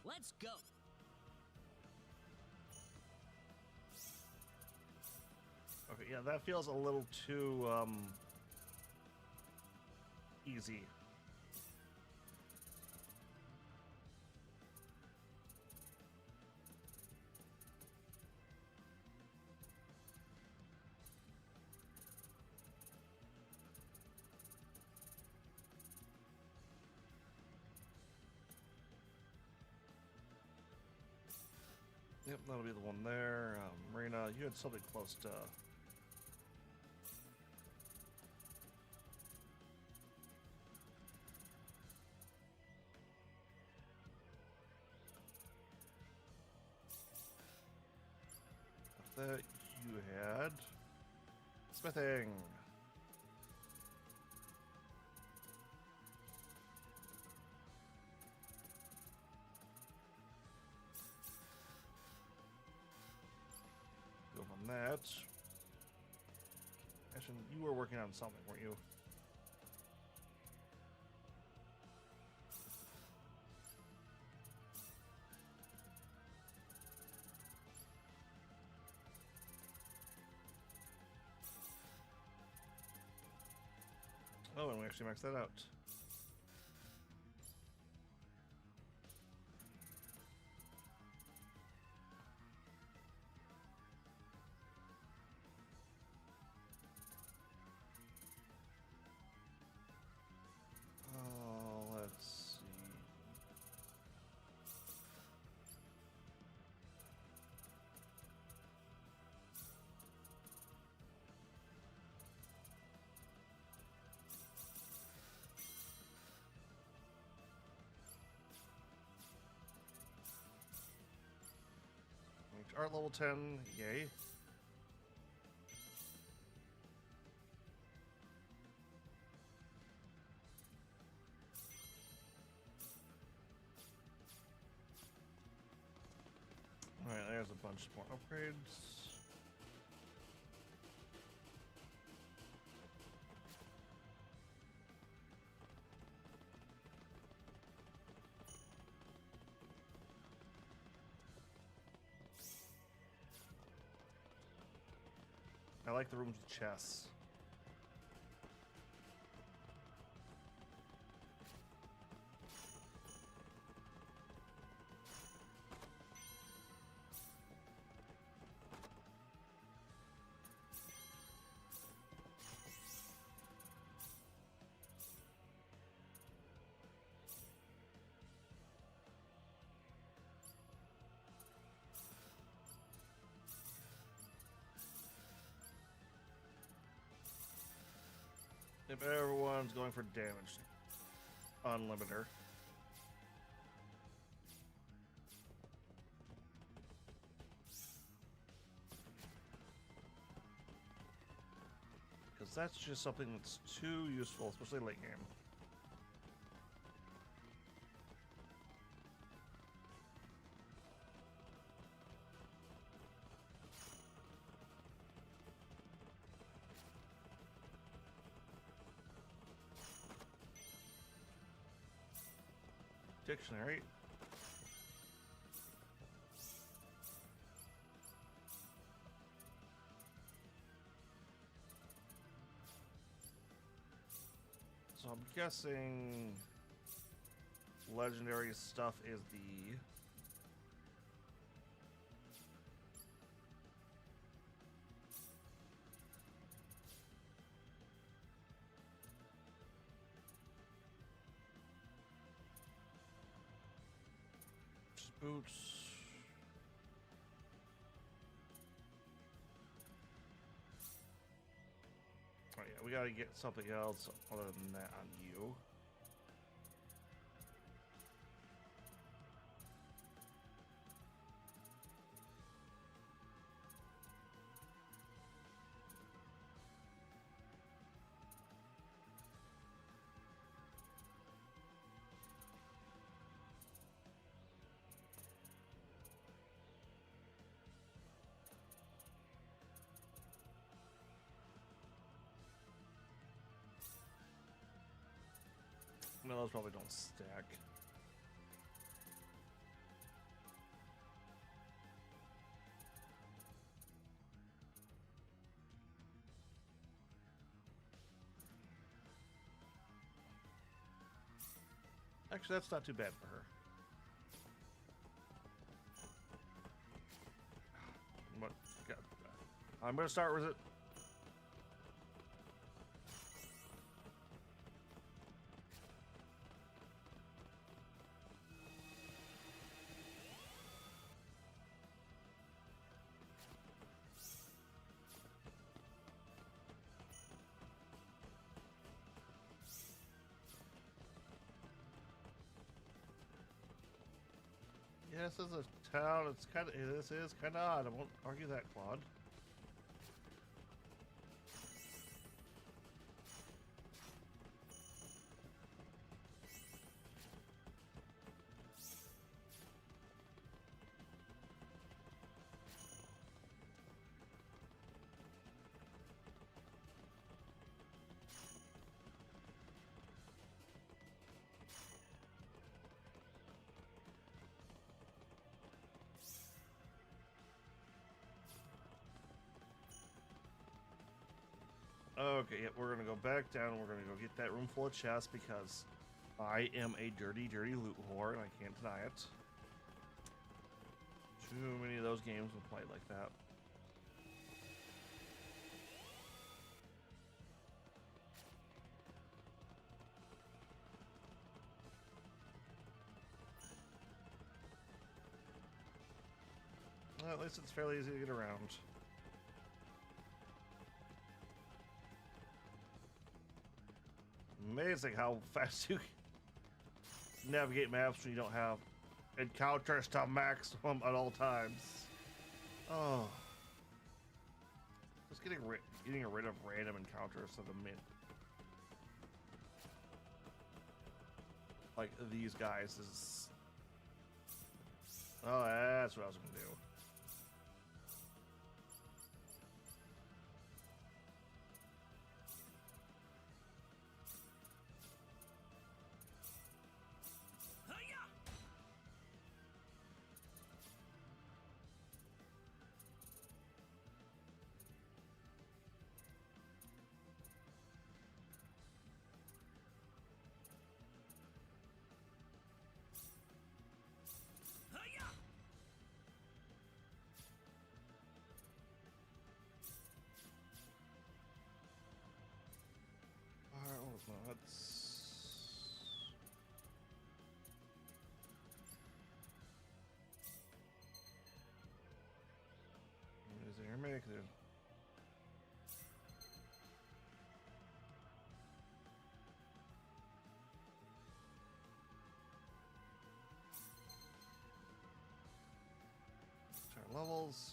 Let's go. Okay, yeah, that feels a little too easy. Yep, that'll be the one there. Marina, you had something close to... that you had... smithing! Go from that. Actually, you were working on something, weren't you? Oh, and we actually maxed that out. Oh, let's see. Reach art level 10, yay. Alright, there's a bunch more upgrades. I like the rooms with chests. If everyone's going for damage, unlimiter. Because that's just something that's too useful, especially late game. Dictionary. So I'm guessing legendary stuff is the boots. Oh yeah, we gotta get something else other than that on you. No, those probably don't stack. Actually, that's not too bad for her. What? God. I'm gonna start with it. Yes, this is a town. It's kind of. This is kind of odd. I won't argue that, Claude. Okay, yep, we're gonna go back down and we're gonna go get that room full of chests because I am a dirty, dirty loot whore and I can't deny it. Too many of those games were played like that. Well, at least it's fairly easy to get around. Amazing how fast you navigate maps when you don't have encounters to maximum at all times. Oh, just getting rid of random encounters to the min. Like these guys is. Oh, that's what I was gonna do. Is there make it? Our levels.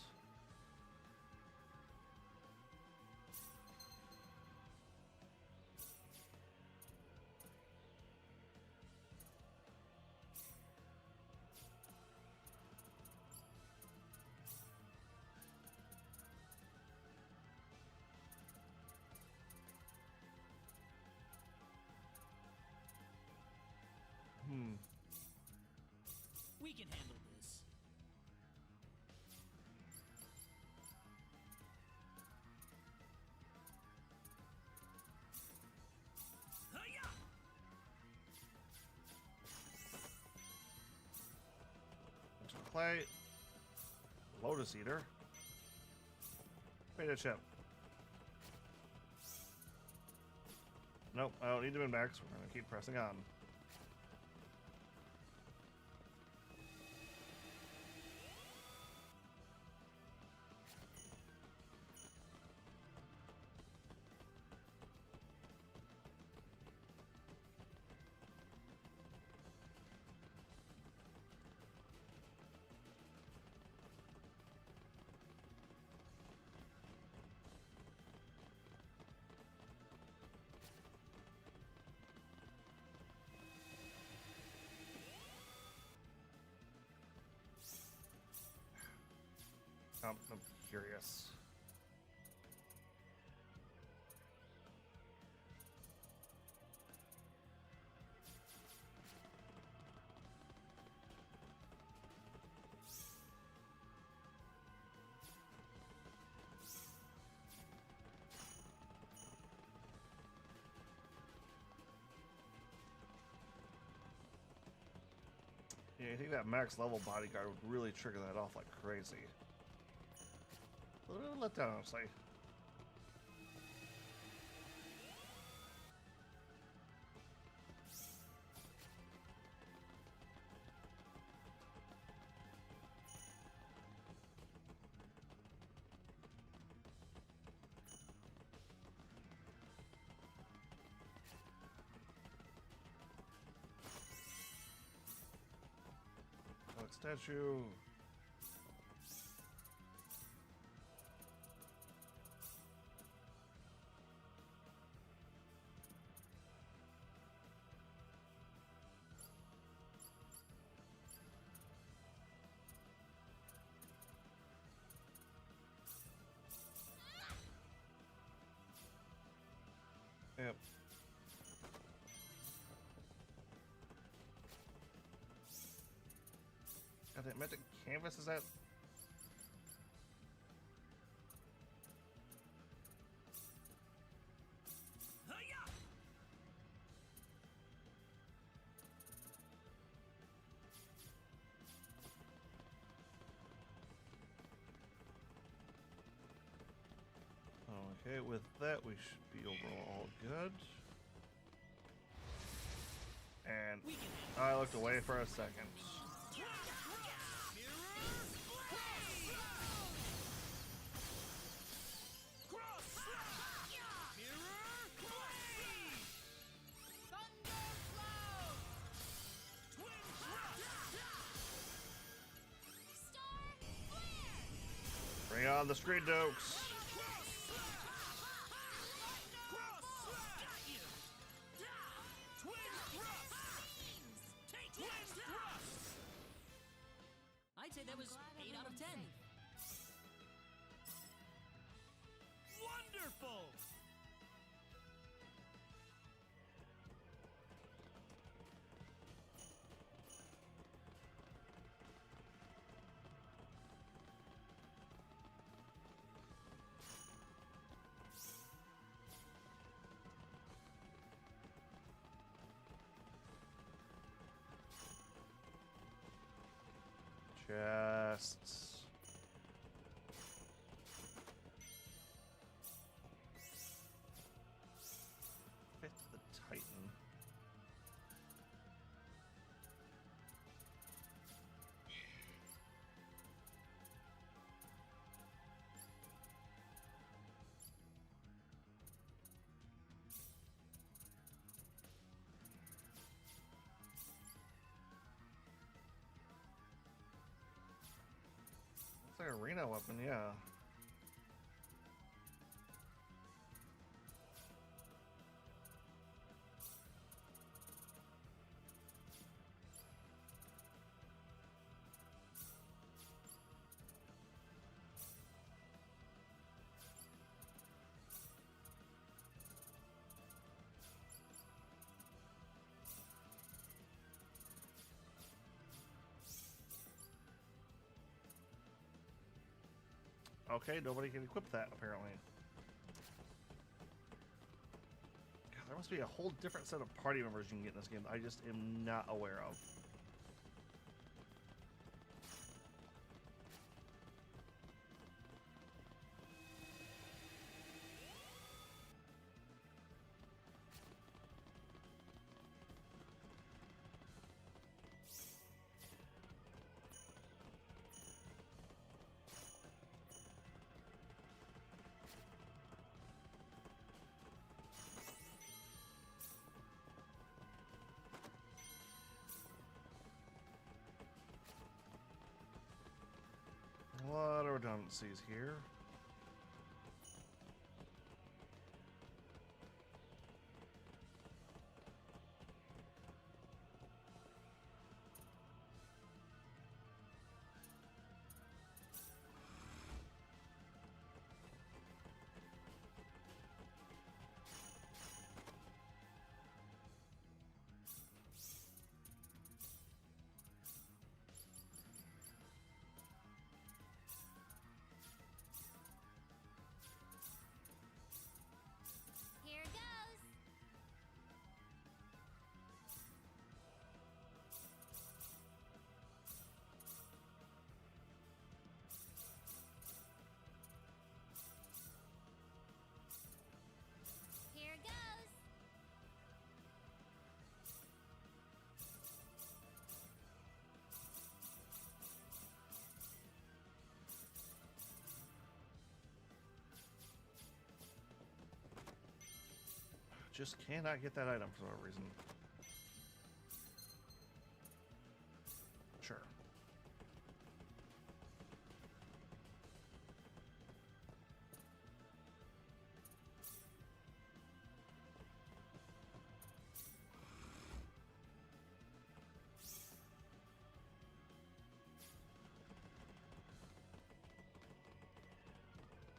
We can handle this. Clay. Lotus Eater. Beta chip. Nope, I don't need to win back, so we're gonna keep pressing on. I'm curious. Yeah, I think that max level bodyguard would really trigger that off like crazy. A little let down, honestly. Statue. Yep. God, that magic canvas is that? Okay, with that we should be overall good. And I looked away for a second. Bring on the Screen Dokes. I'd say that was 8 out of 10. Wonderful! Chests. Fit the Titan. It's like an arena weapon, yeah. Okay, nobody can equip that, apparently. God, there must be a whole different set of party members you can get in this game that I just am not aware of. A lot of redundancies here. just cannot get that item for some reason. Sure.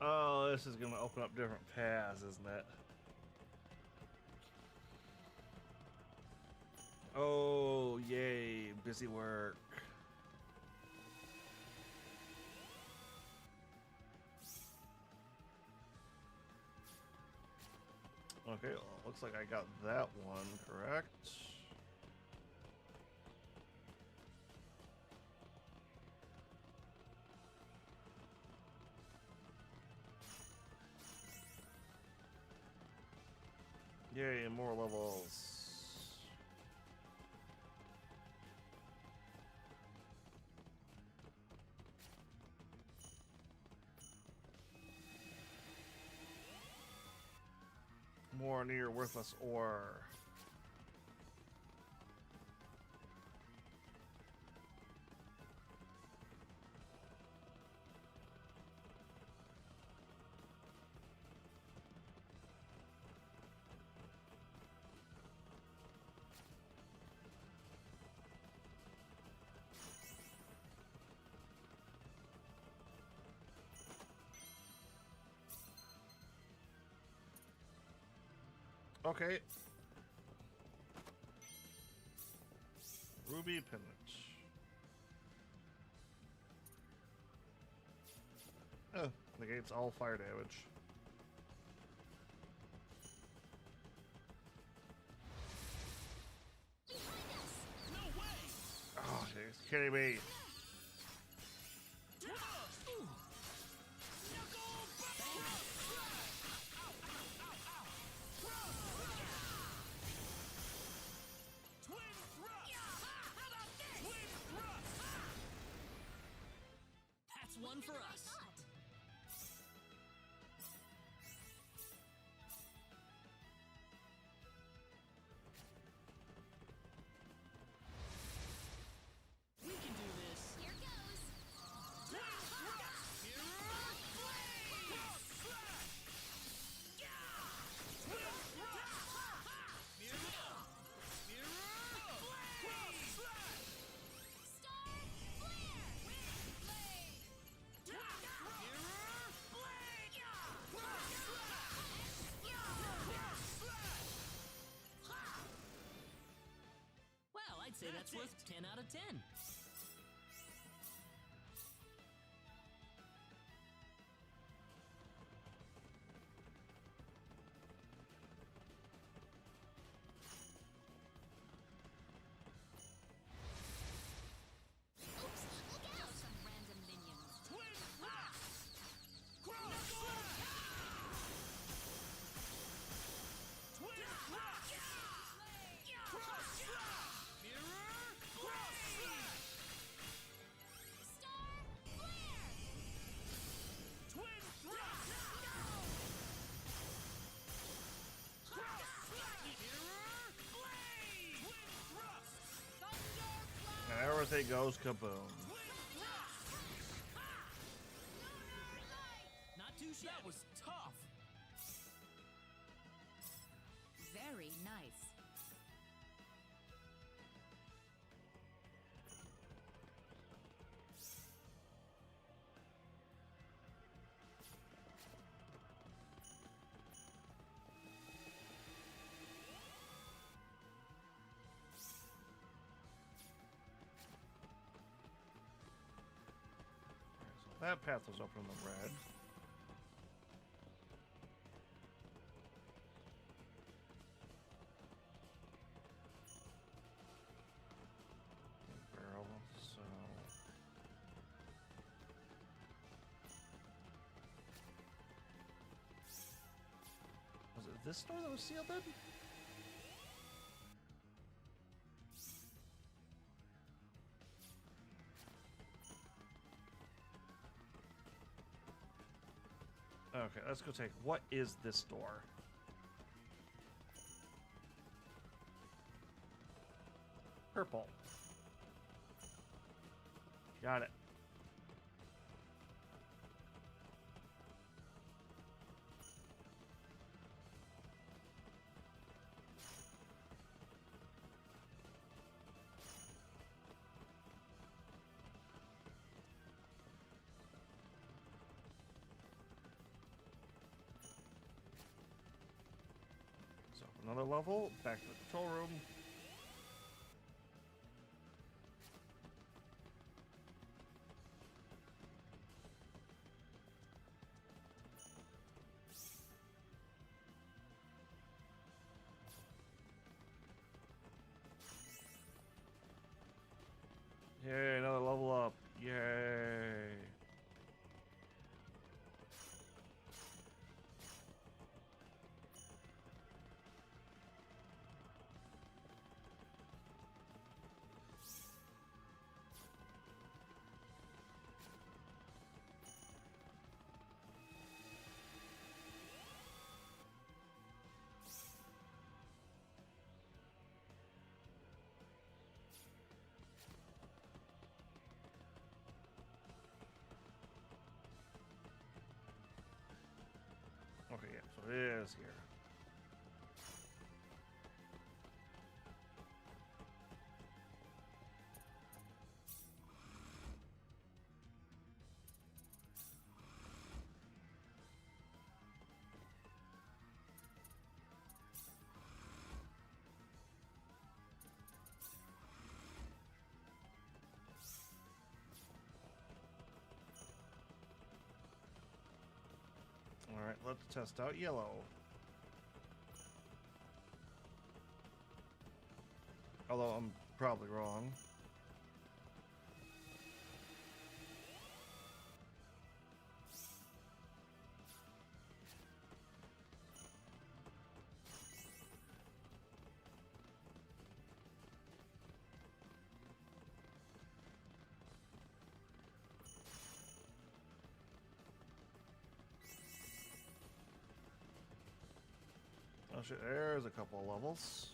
Oh, this is gonna open up different paths, isn't it? Oh, yay, busy work. Okay, well, looks like I got that one correct. Yay, more levels. More near worthless ore. Okay. Ruby pendant. Oh, negates all fire damage. Oh, he's kidding me. That's one for us. We can do this. Here goes. Well, I'd say that's worth 10 out of 10. Some random minions. And everything goes kaboom. Not too shabby. That was tough. Very nice. So that path was open in the red. Barrel, so was it this door that was sealed in? Okay, let's go take. What is this door? Purple. Got it. So another level, back to the control room. Yay, another level up. Yay. Okay, yeah, so it is here. All right, let's test out yellow. Although I'm probably wrong. Oh shit, there's a couple of levels.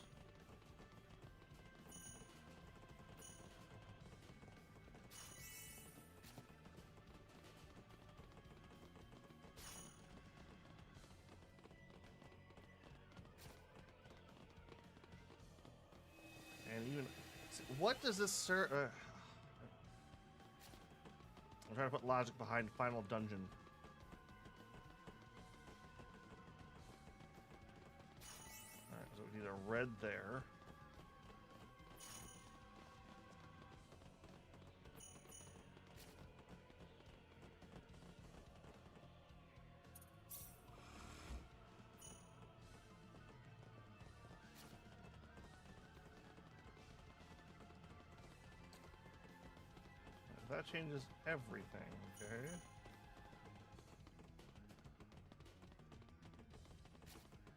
And even, what does this I'm trying to put logic behind final dungeon. Alright, so we need a red there. That changes everything, okay?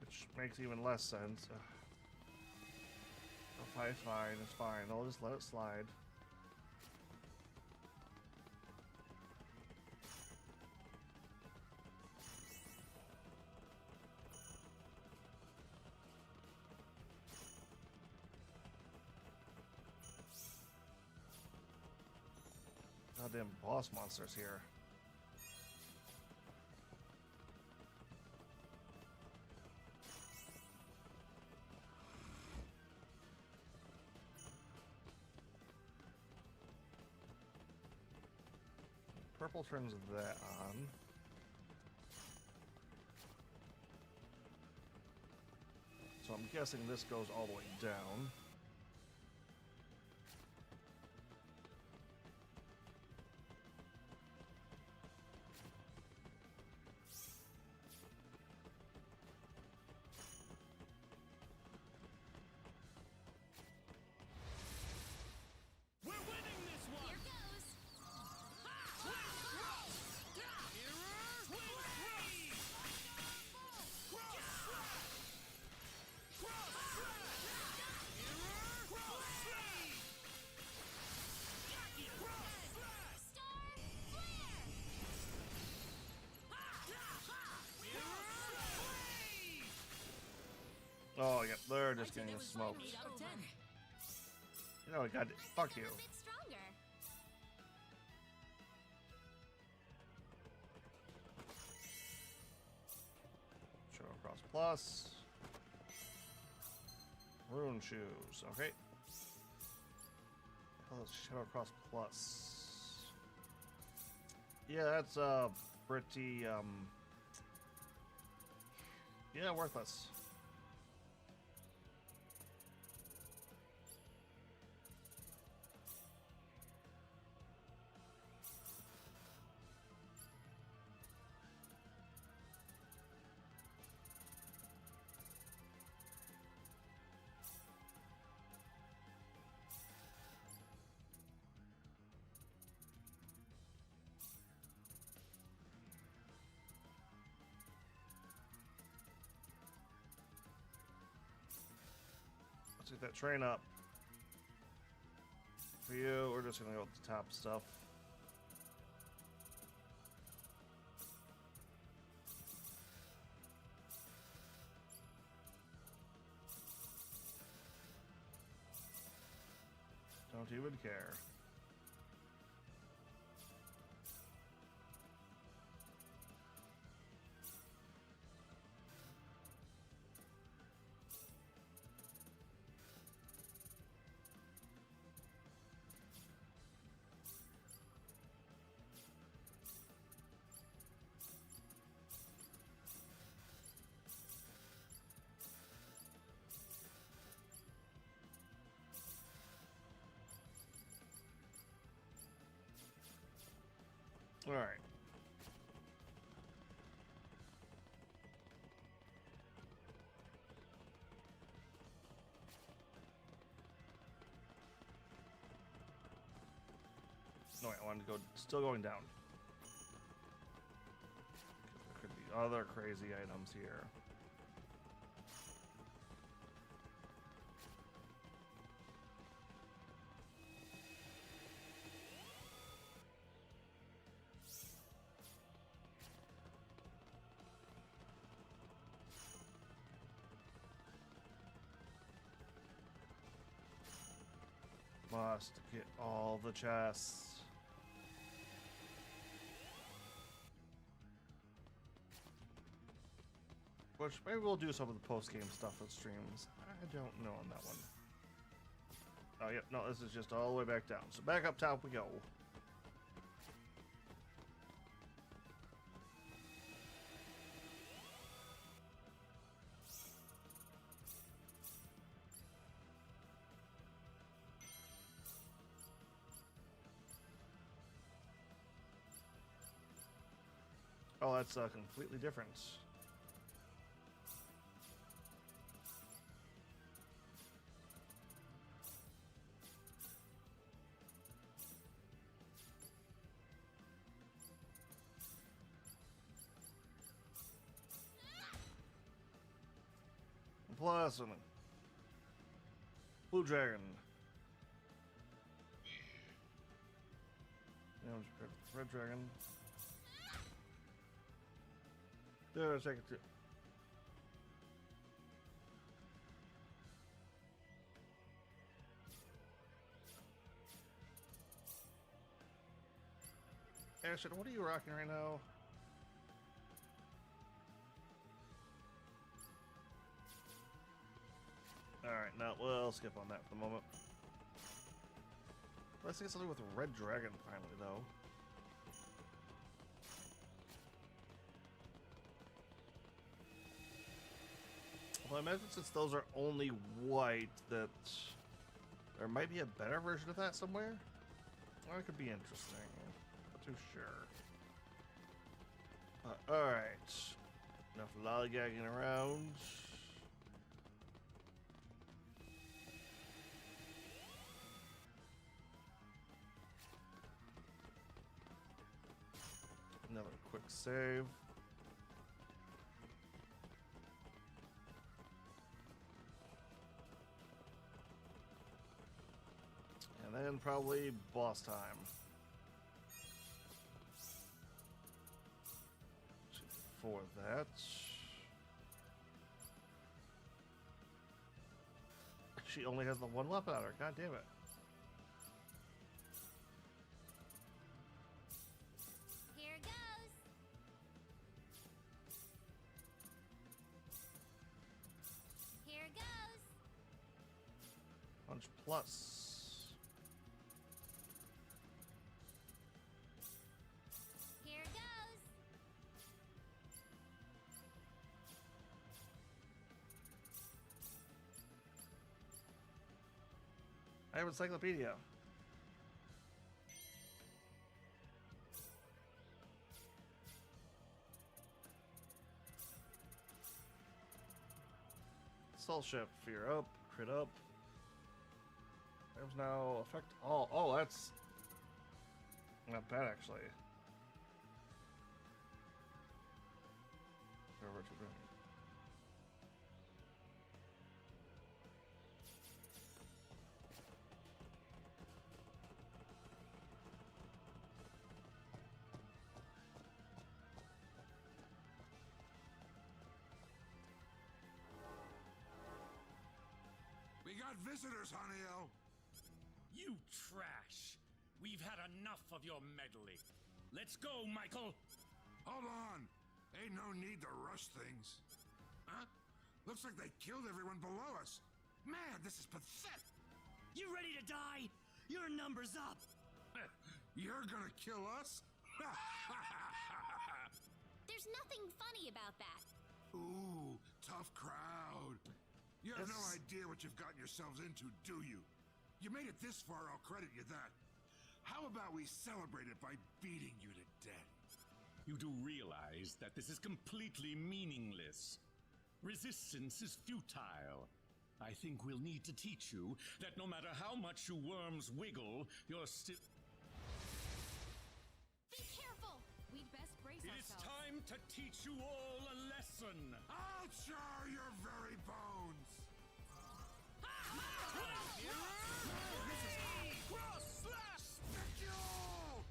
Which makes even less sense. Fine, it's fine. I'll just let it slide. Goddamn boss monsters here. Purple turns that on. So I'm guessing this goes all the way down. Oh, yeah, they're just getting smoked. Oh god, fuck you. A bit stronger. Shadow Cross Plus. Rune shoes. Okay. Oh, Shadow Cross Plus. Yeah, that's pretty yeah, worthless. Let's get that train up. For you, we're just gonna go with the top stuff. Don't even care. All right. No, wait, I wanted to go. Still going down. There could be other crazy items here. Must get all the chests. Which maybe we'll do some of the post-game stuff with streams. I don't know on that one. Oh, yep. No, this is just all the way back down. So back up top we go. Oh, that's completely different. Plus, Blue Dragon. Red Dragon. There, second. Ashton, what are you rocking right now? Alright, now we'll skip on that for the moment. Let's get something with Red Dragon finally, though. Well, I imagine since those are only white, that there might be a better version of that somewhere. Well, it could be interesting. Not too sure. Alright. Enough lollygagging around. Another quick save. And then probably boss time. For that. She only has the one weapon on her. God damn it. plus. Here goes. I have encyclopedia. Soul Shift, fear up, crit up. Items now affect all. Oh, that's not bad actually. We got visitors, Haniel. You trash! We've had enough of your meddling. Let's go, Michael! Hold on. Ain't no need to rush things. Huh? Looks like they killed everyone below us. Man, this is pathetic. You ready to die? Your number's up! You're gonna kill us? There's nothing funny about that. Ooh, tough crowd. You have no idea what you've gotten yourselves into, do you? You made it this far, I'll credit you that. How about we celebrate it by beating you to death? You do realize that this is completely meaningless. Resistance is futile. I think we'll need to teach you that no matter how much you worms wiggle, you're still... Be careful! We'd best brace It is ourselves. time to teach you all a lesson. I'll char your very bones. Cross slash! Specule!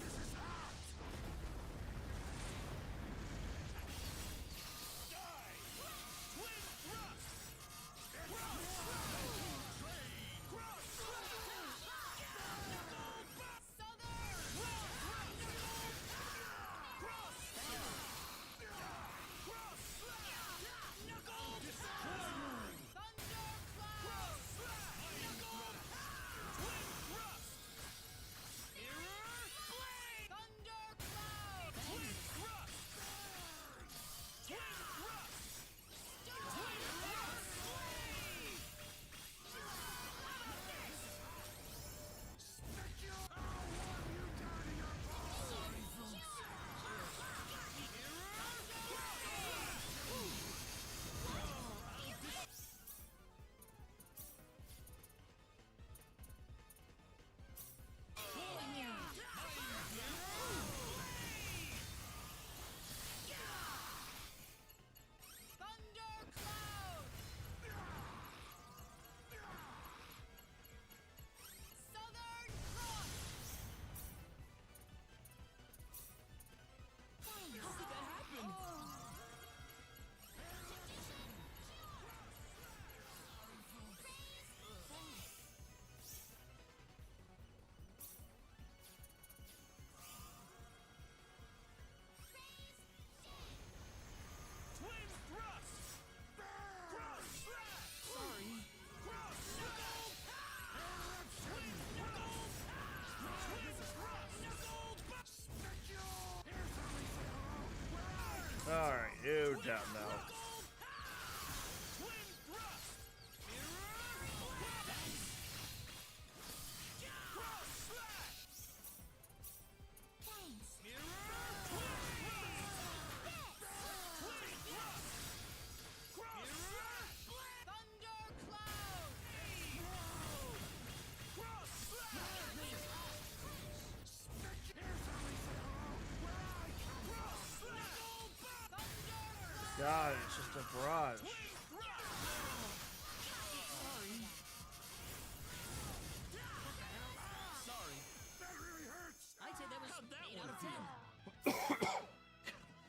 This is hot! Die! Twin thrust! Alright, you down now. God, it's just a barrage. Sorry. That really hurts. I'd say that was How'd that 8 out of one 10.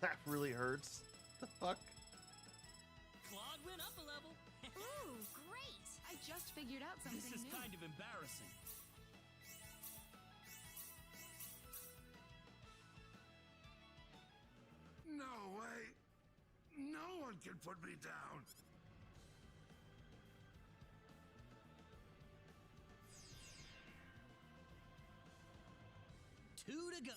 That really hurts. The fuck? Claude went up a level. Ooh, great! I just figured out something This is new. kind of embarrassing. No way. No one can put me down. go.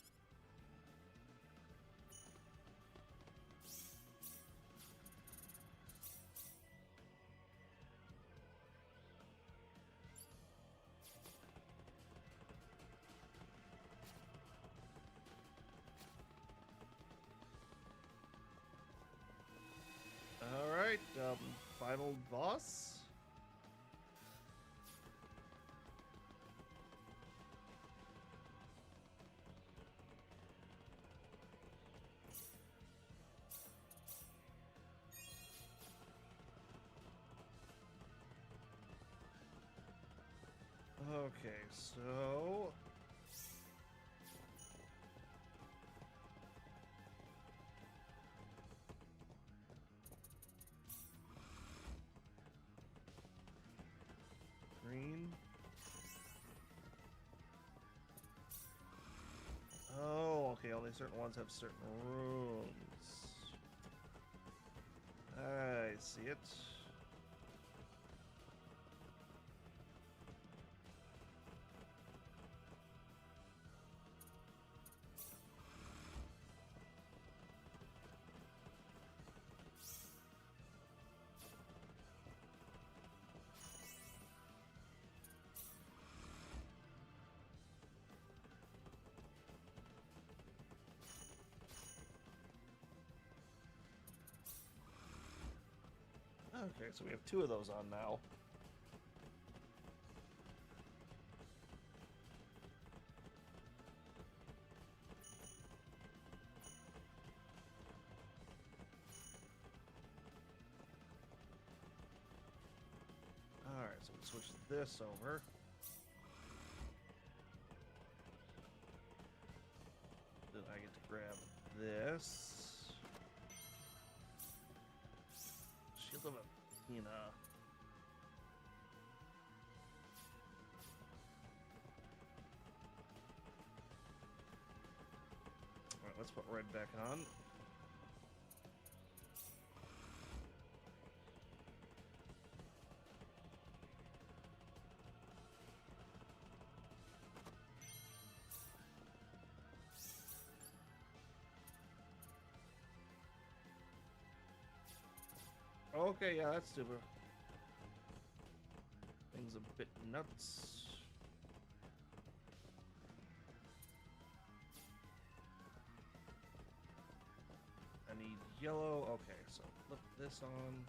Alright, final boss? Okay, so... green. Oh, okay, only certain ones have certain rooms. I see it. Okay, so we have 2 of those on now. Alright, so we switch this over. Then I get to grab this. Shield of Athena. Alright, let's put red back on. Okay, yeah, that's stupid. Thing's a bit nuts. I need yellow. Okay, so flip this on.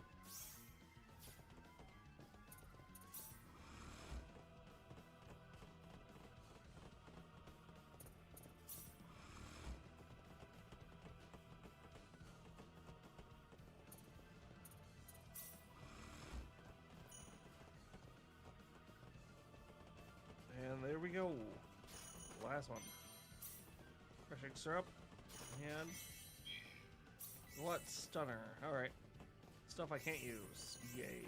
And there we go. Last one. Crushing syrup. And what? Stunner. Alright. Stuff I can't use. Yay.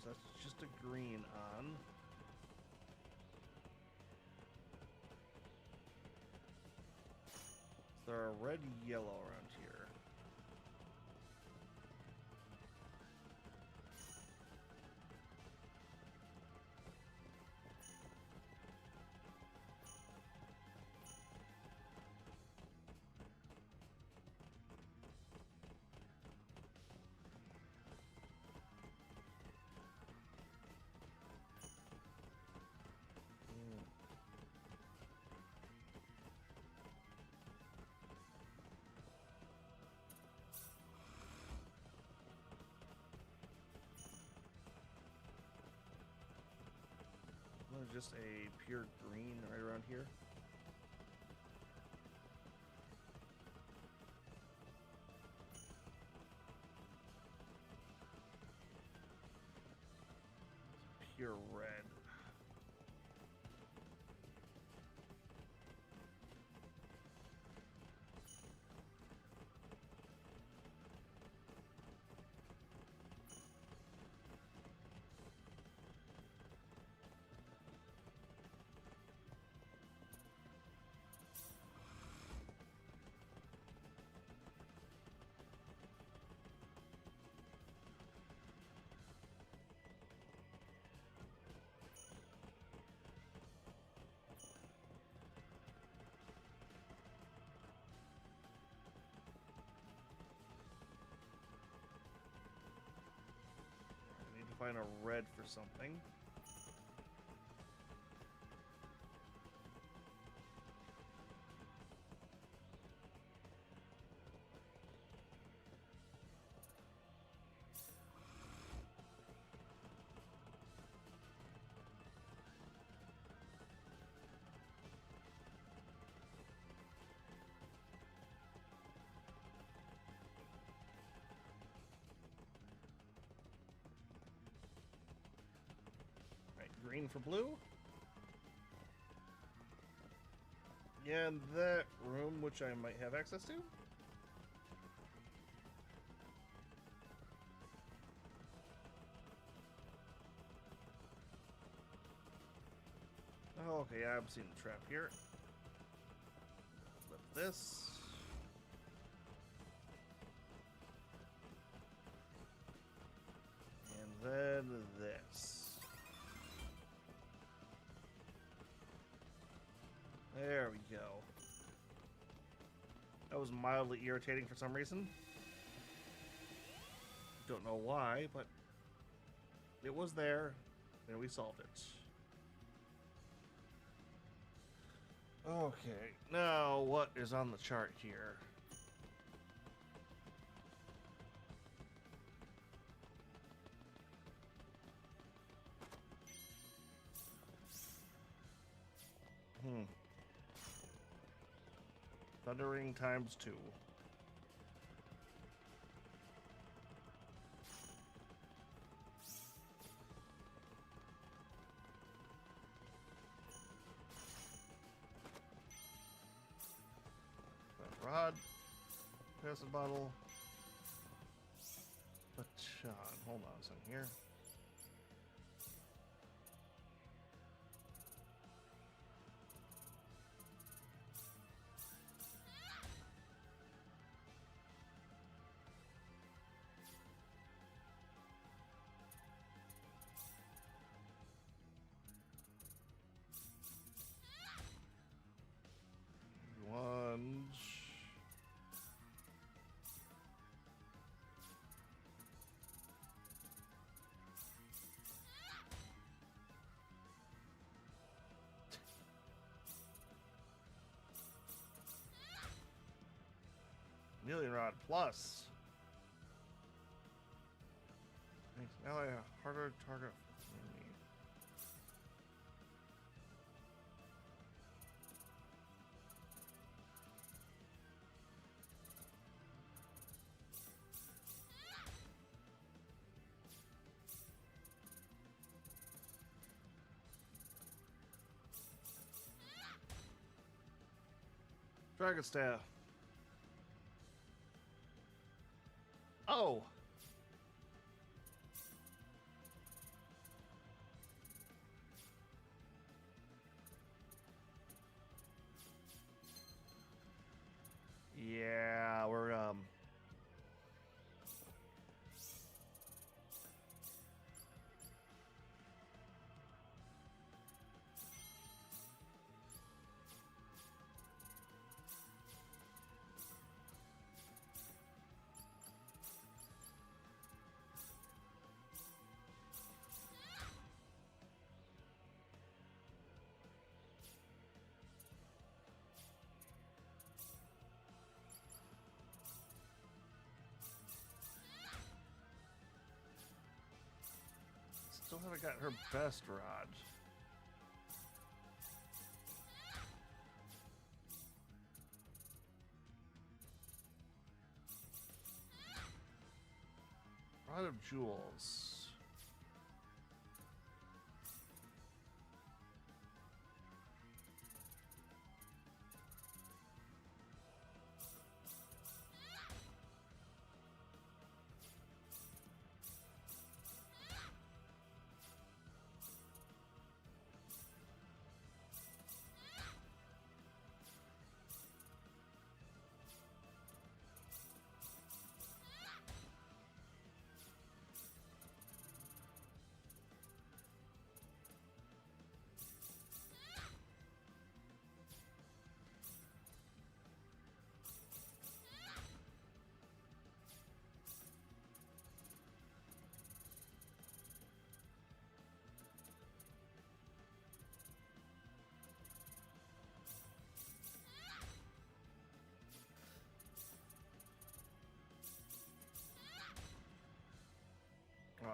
So that's just a green on. So there are red, yellow around here. Just a pure green right around here. pure red. Find a red for something. Green for blue. Yeah, and that room, which I might have access to. Oh, okay, I've seen the trap here. Flip this. And then this. There we go. That was mildly irritating for some reason. Don't know why, but it was there, and we solved it. Okay, now what is on the chart here? Thundering times 2. Rod. Acid bottle. Baton. Hold on a second here. Million Rod Plus. Makes ally a harder target. Dragon Staff. Oh! Yeah, we're still haven't got her best rod. Rod of Jewels.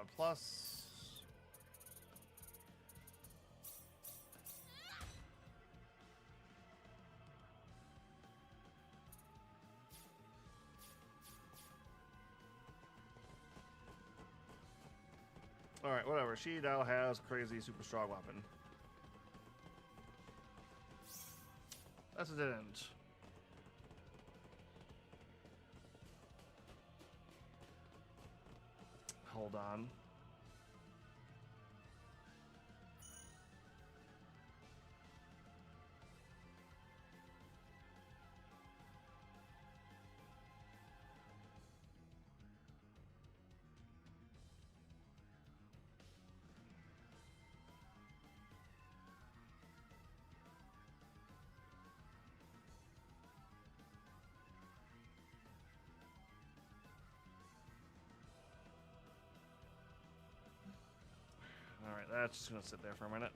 Cloud Plus. Alright, whatever. She now has crazy super strong weapon. That's a dead end. Hold on. Alright, that's just gonna sit there for a minute.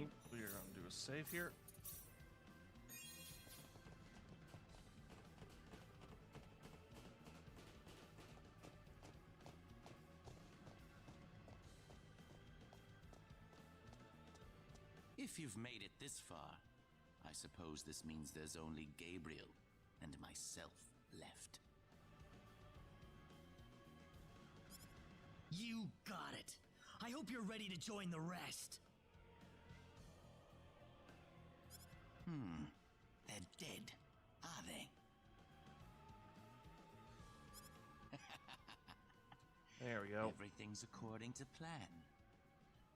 Oop, we are gonna do a save here. If you've made it this far, I suppose this means there's only Gabriel and myself left. You got it. I hope you're ready to join the rest. They're dead, are they? There we go. Everything's according to plan.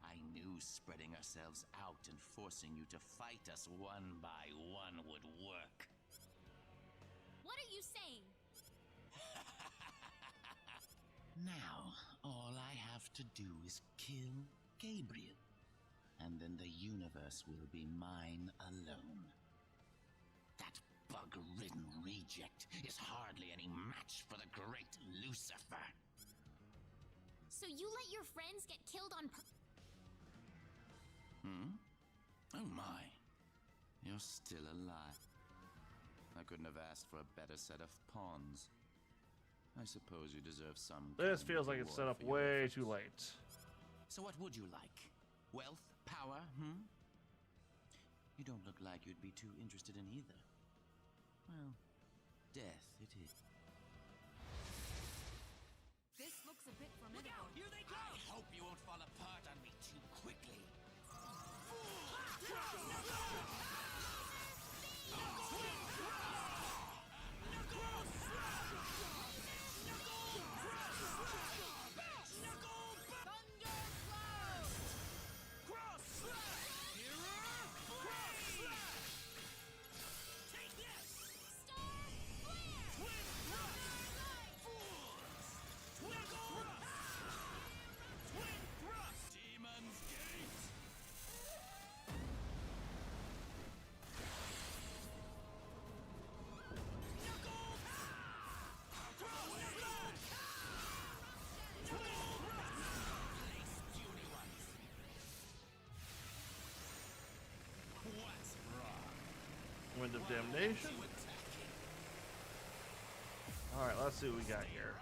I knew spreading ourselves out and forcing you to fight us one by one would work. What are you saying? Now, all I have to do is kill Gabriel, and then the universe will be mine alone. That bug-ridden reject is hardly any match for the great Lucifer. So you let your friends get killed on Oh my. You're still alive. I couldn't have asked for a better set of pawns. I suppose you deserve some. This feels like it's set up way too late. So what would you like? Wealth? Power? You don't look like you'd be too interested in either. Well, death it is. This looks a bit formidable. Look out! Here they go! I hope you won't fall apart on me too quickly. Wind of Damnation. Alright, let's see what we got here.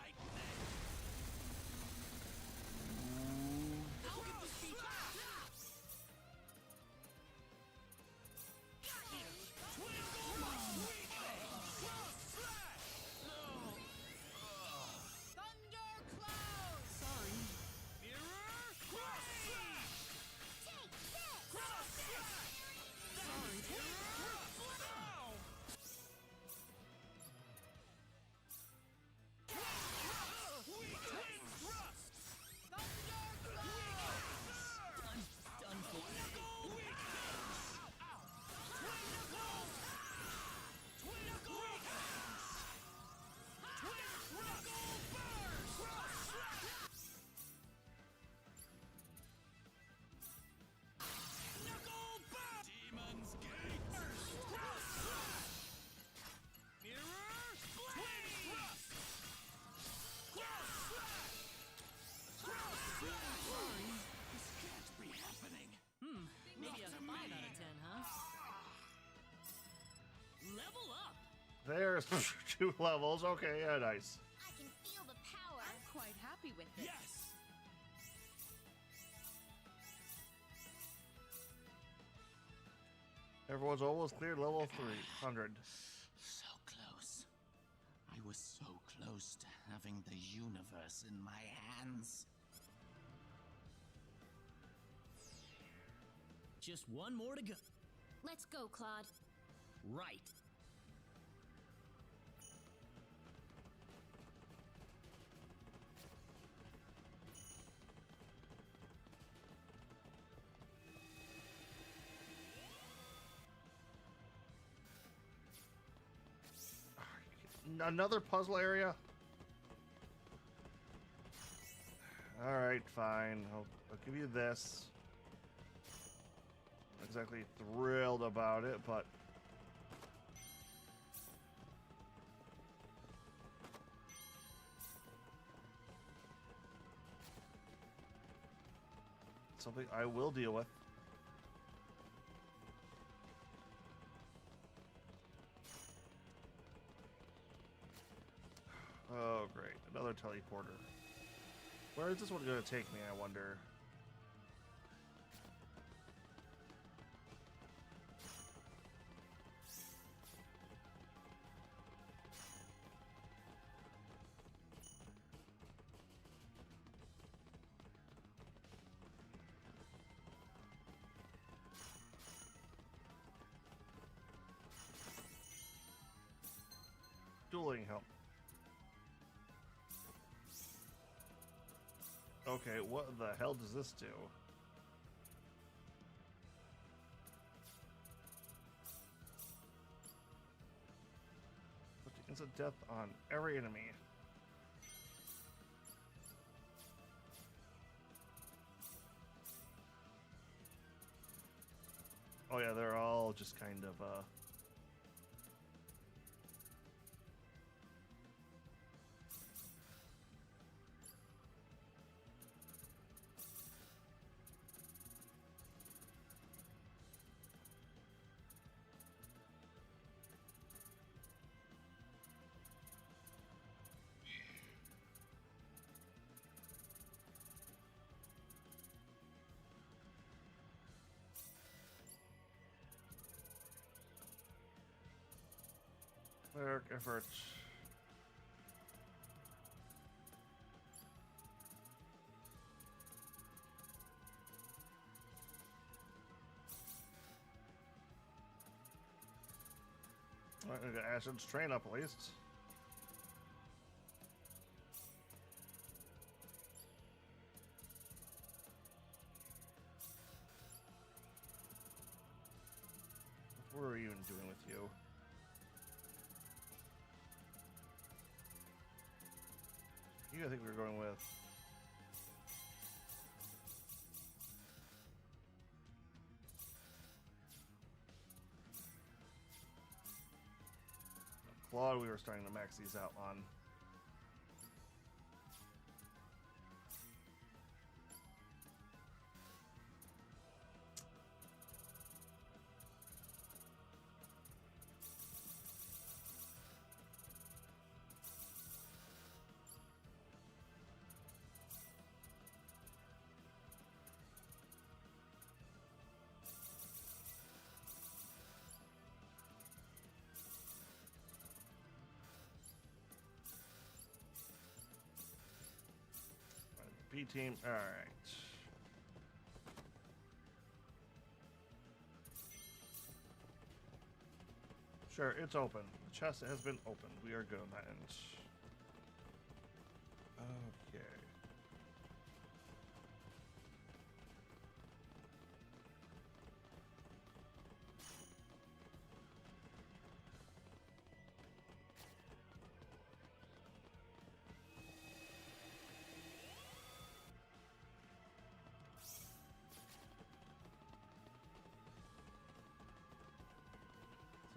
There's 2 levels. Okay, yeah, nice. I can feel the power. I'm quite happy with this. Yes! Everyone's almost cleared level 300. So close. I was so close to having the universe in my hands. Just one more to go. Let's go, Claude. Right. Another puzzle area? Alright, fine. I'll give you this. Not exactly thrilled about it, but... something I will deal with. Oh, great. Another teleporter. Where is this one going to take me, I wonder? Dueling help. Okay, what the hell does this do? Put the instant death on every enemy. Oh yeah, they're all just kind of cleric effort. Well, I got Ashton's train up at least. What were you even doing with you? You, I think we were going with. Claude, we were starting to max these out on. B team, all right. Sure, it's open. The chest has been opened. We are good on that end. Okay.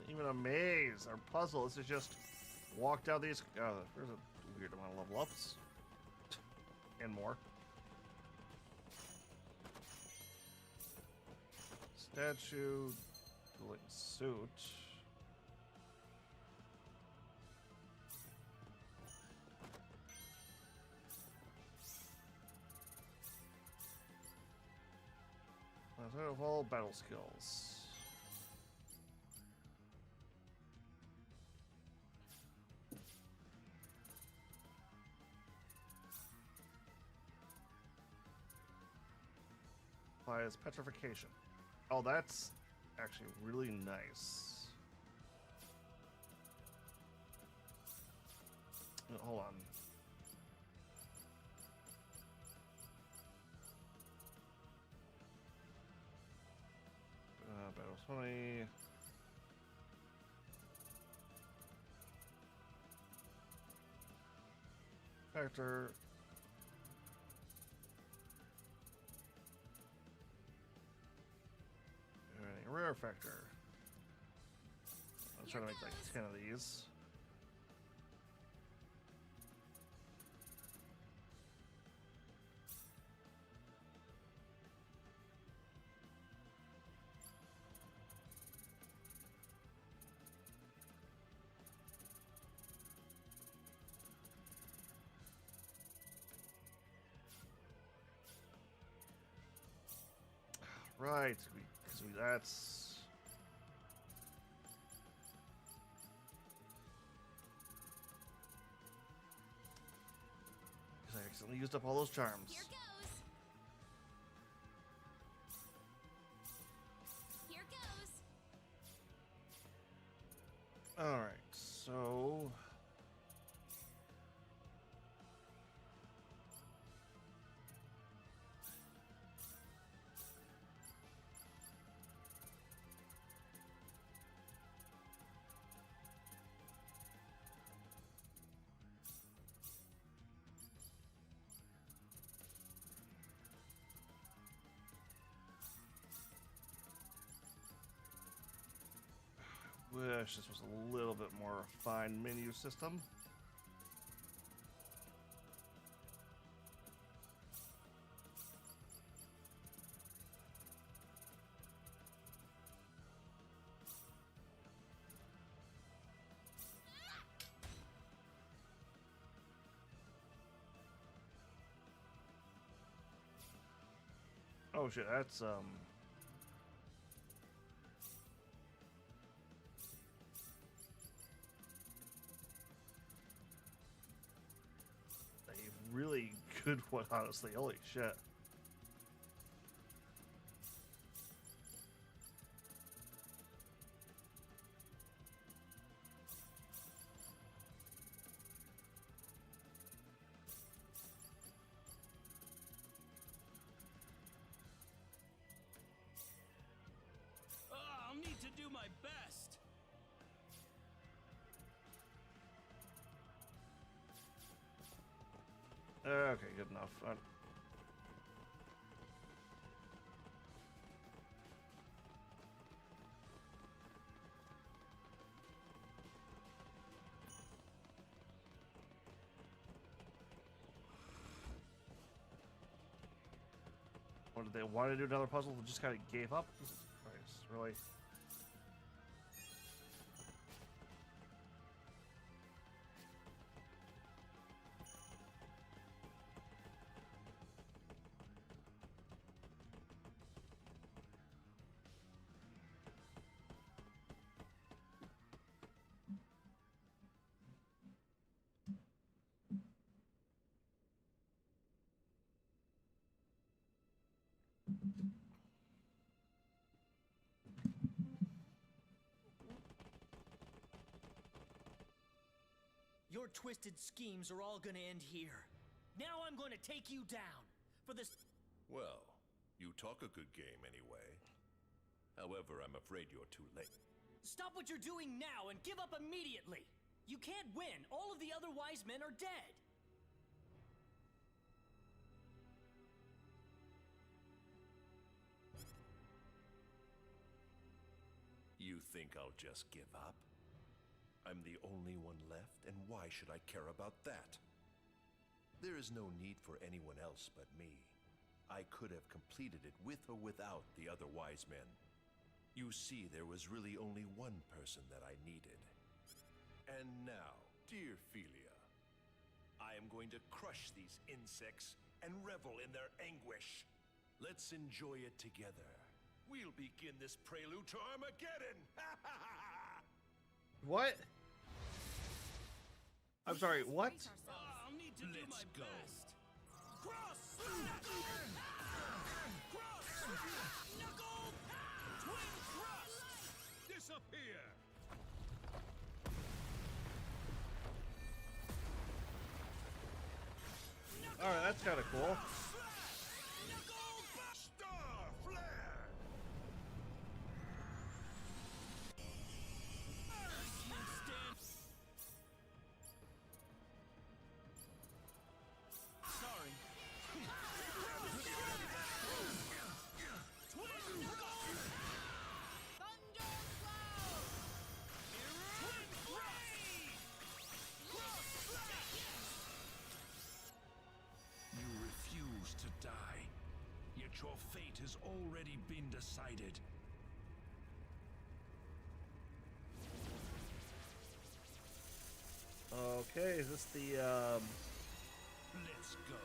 Even a maze or puzzle. This is just walk down these. Oh, there's a weird amount of level ups and more. Statue, dueling suit. Of all battle skills. Applies petrification. Oh, that's actually really nice. Hold on. Battle 20. Factor. Rare factor. I'm trying to make like 10 of these. Right, because that's... Because I accidentally used up all those charms. Here goes. Here goes. Alright, so... Wish this was a little bit more refined menu system. Oh shit, that's really good one, honestly. Holy shit. I'll need to do my best. Okay, good enough. What did they want to do? Another puzzle? They just kind of gave up? Jesus Christ, really? Your twisted schemes are all gonna end here. Now I'm gonna take you down. For this... Well, you talk a good game anyway. However, I'm afraid you're too late. Stop what you're doing now and give up immediately! You can't win! All of the other wise men are dead! You think I'll just give up? I'm the only one left, and why should I care about that? There is no need for anyone else but me. I could have completed it with or without the other wise men. You see, there was really only one person that I needed. And now, dear Philia, I am going to crush these insects and revel in their anguish. Let's enjoy it together. we'll begin this prelude to Armageddon! What? I'm sorry, what? I'll need to do my go. best. Cross slash! Cross slash! Knuckle! Twin thrust! Disappear! Alright, that's kind of cool. Star flare! Sorry. You refuse to die, yet your fate has already been decided. Okay, is this the, Let's go.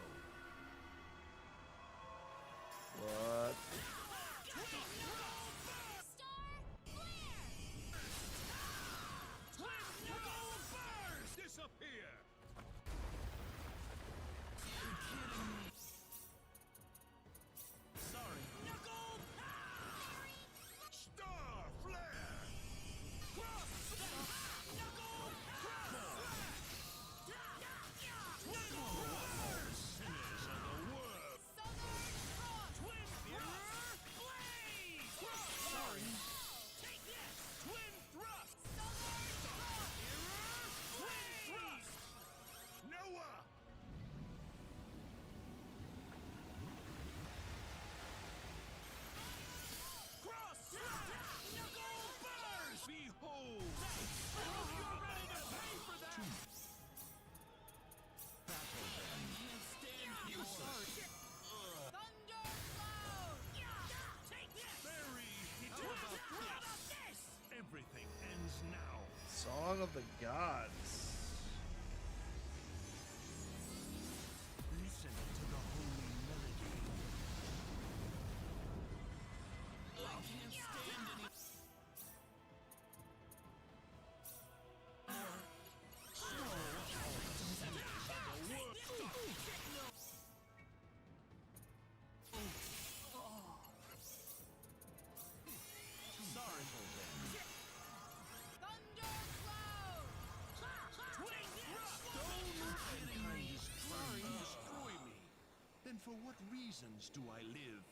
What? Disappear! Sorry. Star flare! Sinners of the world! Sorry. Take this! Twin thrust! Noah! Cross slash! Knuckle burst! Behold! I hope you're ready to pay for that! Battle then. Can't stand anymore. Take this! Barry! How about this? Everything ends now. Song of the Gods. Listen to the holy melody. I can't stand any. Sorry. Mankind is trying to destroy me. Then for what reasons do I live?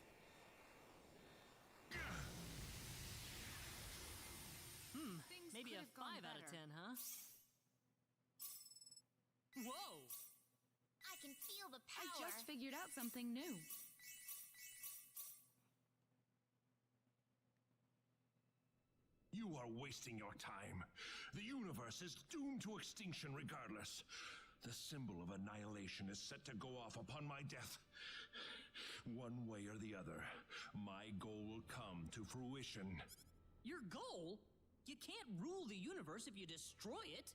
Maybe a 5 out of 10, huh? Whoa! I can feel the I power. just figured out something new. You are wasting your time. The universe is doomed to extinction regardless. The symbol of annihilation is set to go off upon my death. One way or the other, my goal will come to fruition. Your goal? You can't rule the universe if you destroy it.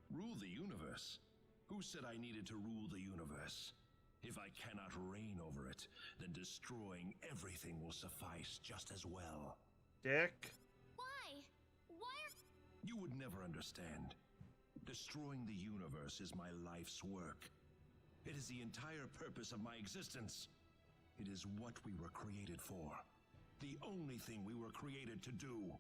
Rule the universe? Who said I needed to rule the universe? If I cannot reign over it, then destroying everything will suffice just as well. Dick. Why? Why are... You would never understand. Destroying the universe is my life's work. It is the entire purpose of my existence. It is what we were created for. The only thing we were created to do.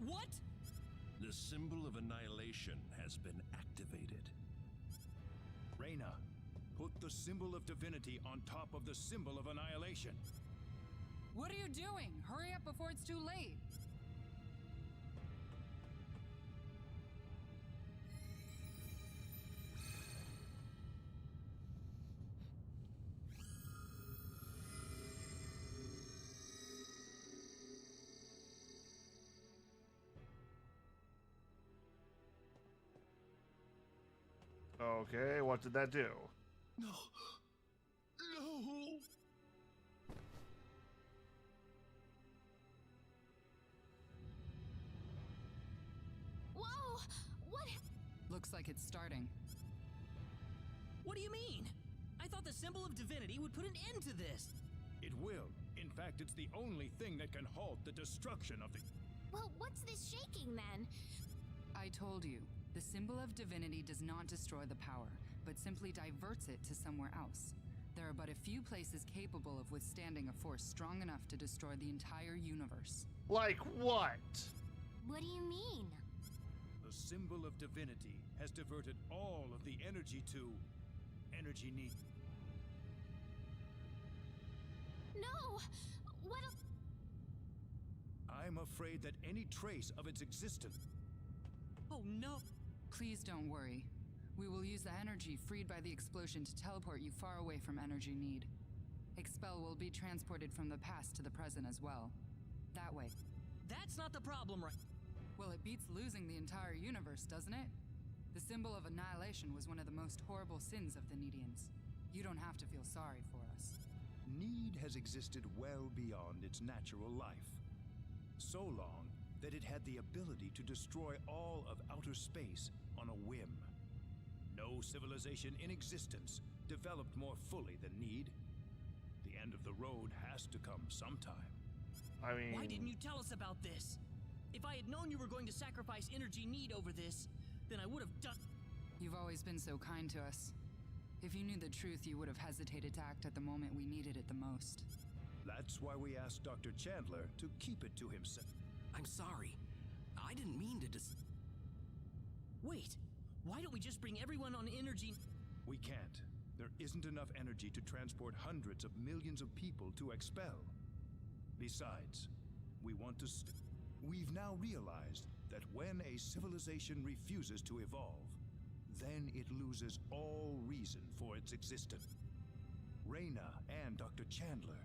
What? The symbol of annihilation has been activated. Reyna, put the symbol of divinity on top of the symbol of annihilation. What are you doing? Hurry up before it's too late. Okay, what did that do? No. No. Looks like it's starting. What do you mean? I thought the symbol of divinity would put an end to this. It will. In fact, it's the only thing that can halt the destruction of the... Well, what's this shaking then? I told you, the symbol of divinity does not destroy the power, but simply diverts it to somewhere else. There are but a few places capable of withstanding a force strong enough to destroy the entire universe. Like what? What do you mean? The symbol of divinity has diverted all of the energy to... energy need. No! What I'm afraid that any trace of its existence... Oh no! Please don't worry. We will use the energy freed by the explosion to teleport you far away from energy need. Expel will be transported from the past to the present as well. That way. That's not the problem, right? Well, it beats losing the entire universe, doesn't it? The symbol of annihilation was one of the most horrible sins of the Needians. You don't have to feel sorry for us. Need has existed well beyond its natural life. So long that it had the ability to destroy all of outer space on a whim. No civilization in existence developed more fully than Need. The end of the road has to come sometime. I mean... Why didn't you tell us about this? If I had known you were going to sacrifice energy Need over this, then I would have done... You've always been so kind to us. If you knew the truth, you would have hesitated to act at the moment we needed it the most. That's why we asked Dr. Chandler to keep it to himself. I'm sorry. I didn't mean to Wait, why don't we just bring everyone on energy? We can't. There isn't enough energy to transport hundreds of millions of people to Expel. Besides, we want to We've now realized that when a civilization refuses to evolve, then it loses all reason for its existence. Reyna and Dr. Chandler,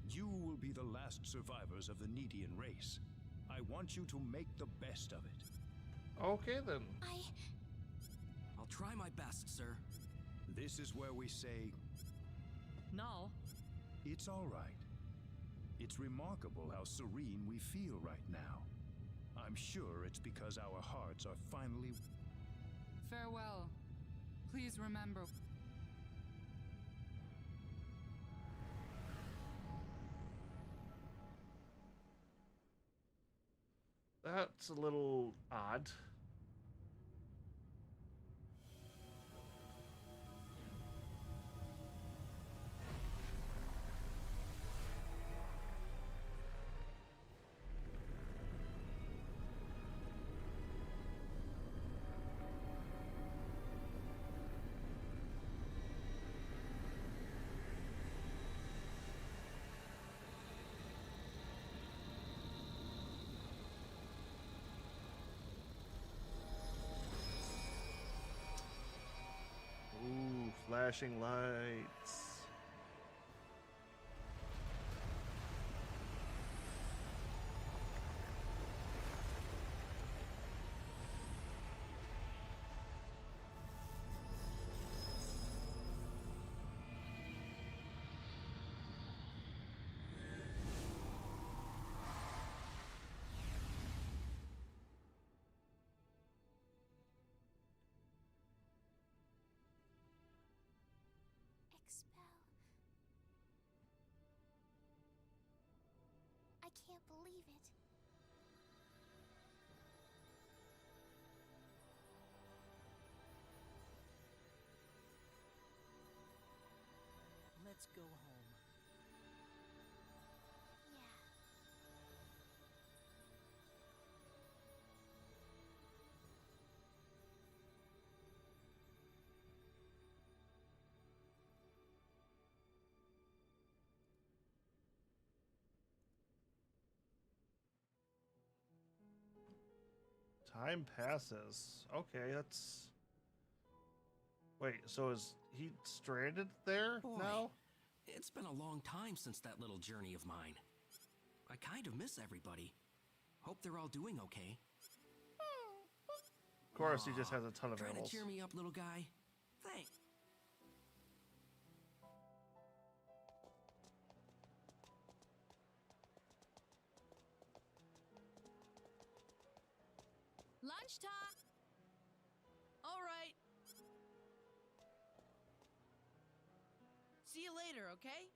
you will be the last survivors of the Needian race. I want you to make the best of it. Okay, then. I'll try my best, sir. This is where we say... No. It's all right. It's remarkable how serene we feel right now. I'm sure it's because our hearts are finally... Farewell. Please remember... That's a little odd. Ooh, flashing lights. Expel. I can't believe it. Let's go home. Yeah. Time passes. Okay, that's... Wait, so is he stranded there Boy, now? It's been a long time since that little journey of mine. I kind of miss everybody. Hope they're all doing okay. Of course, he just has a ton of Trying animals. to cheer me up, little guy? Thanks. Lunchtime! see you later, okay?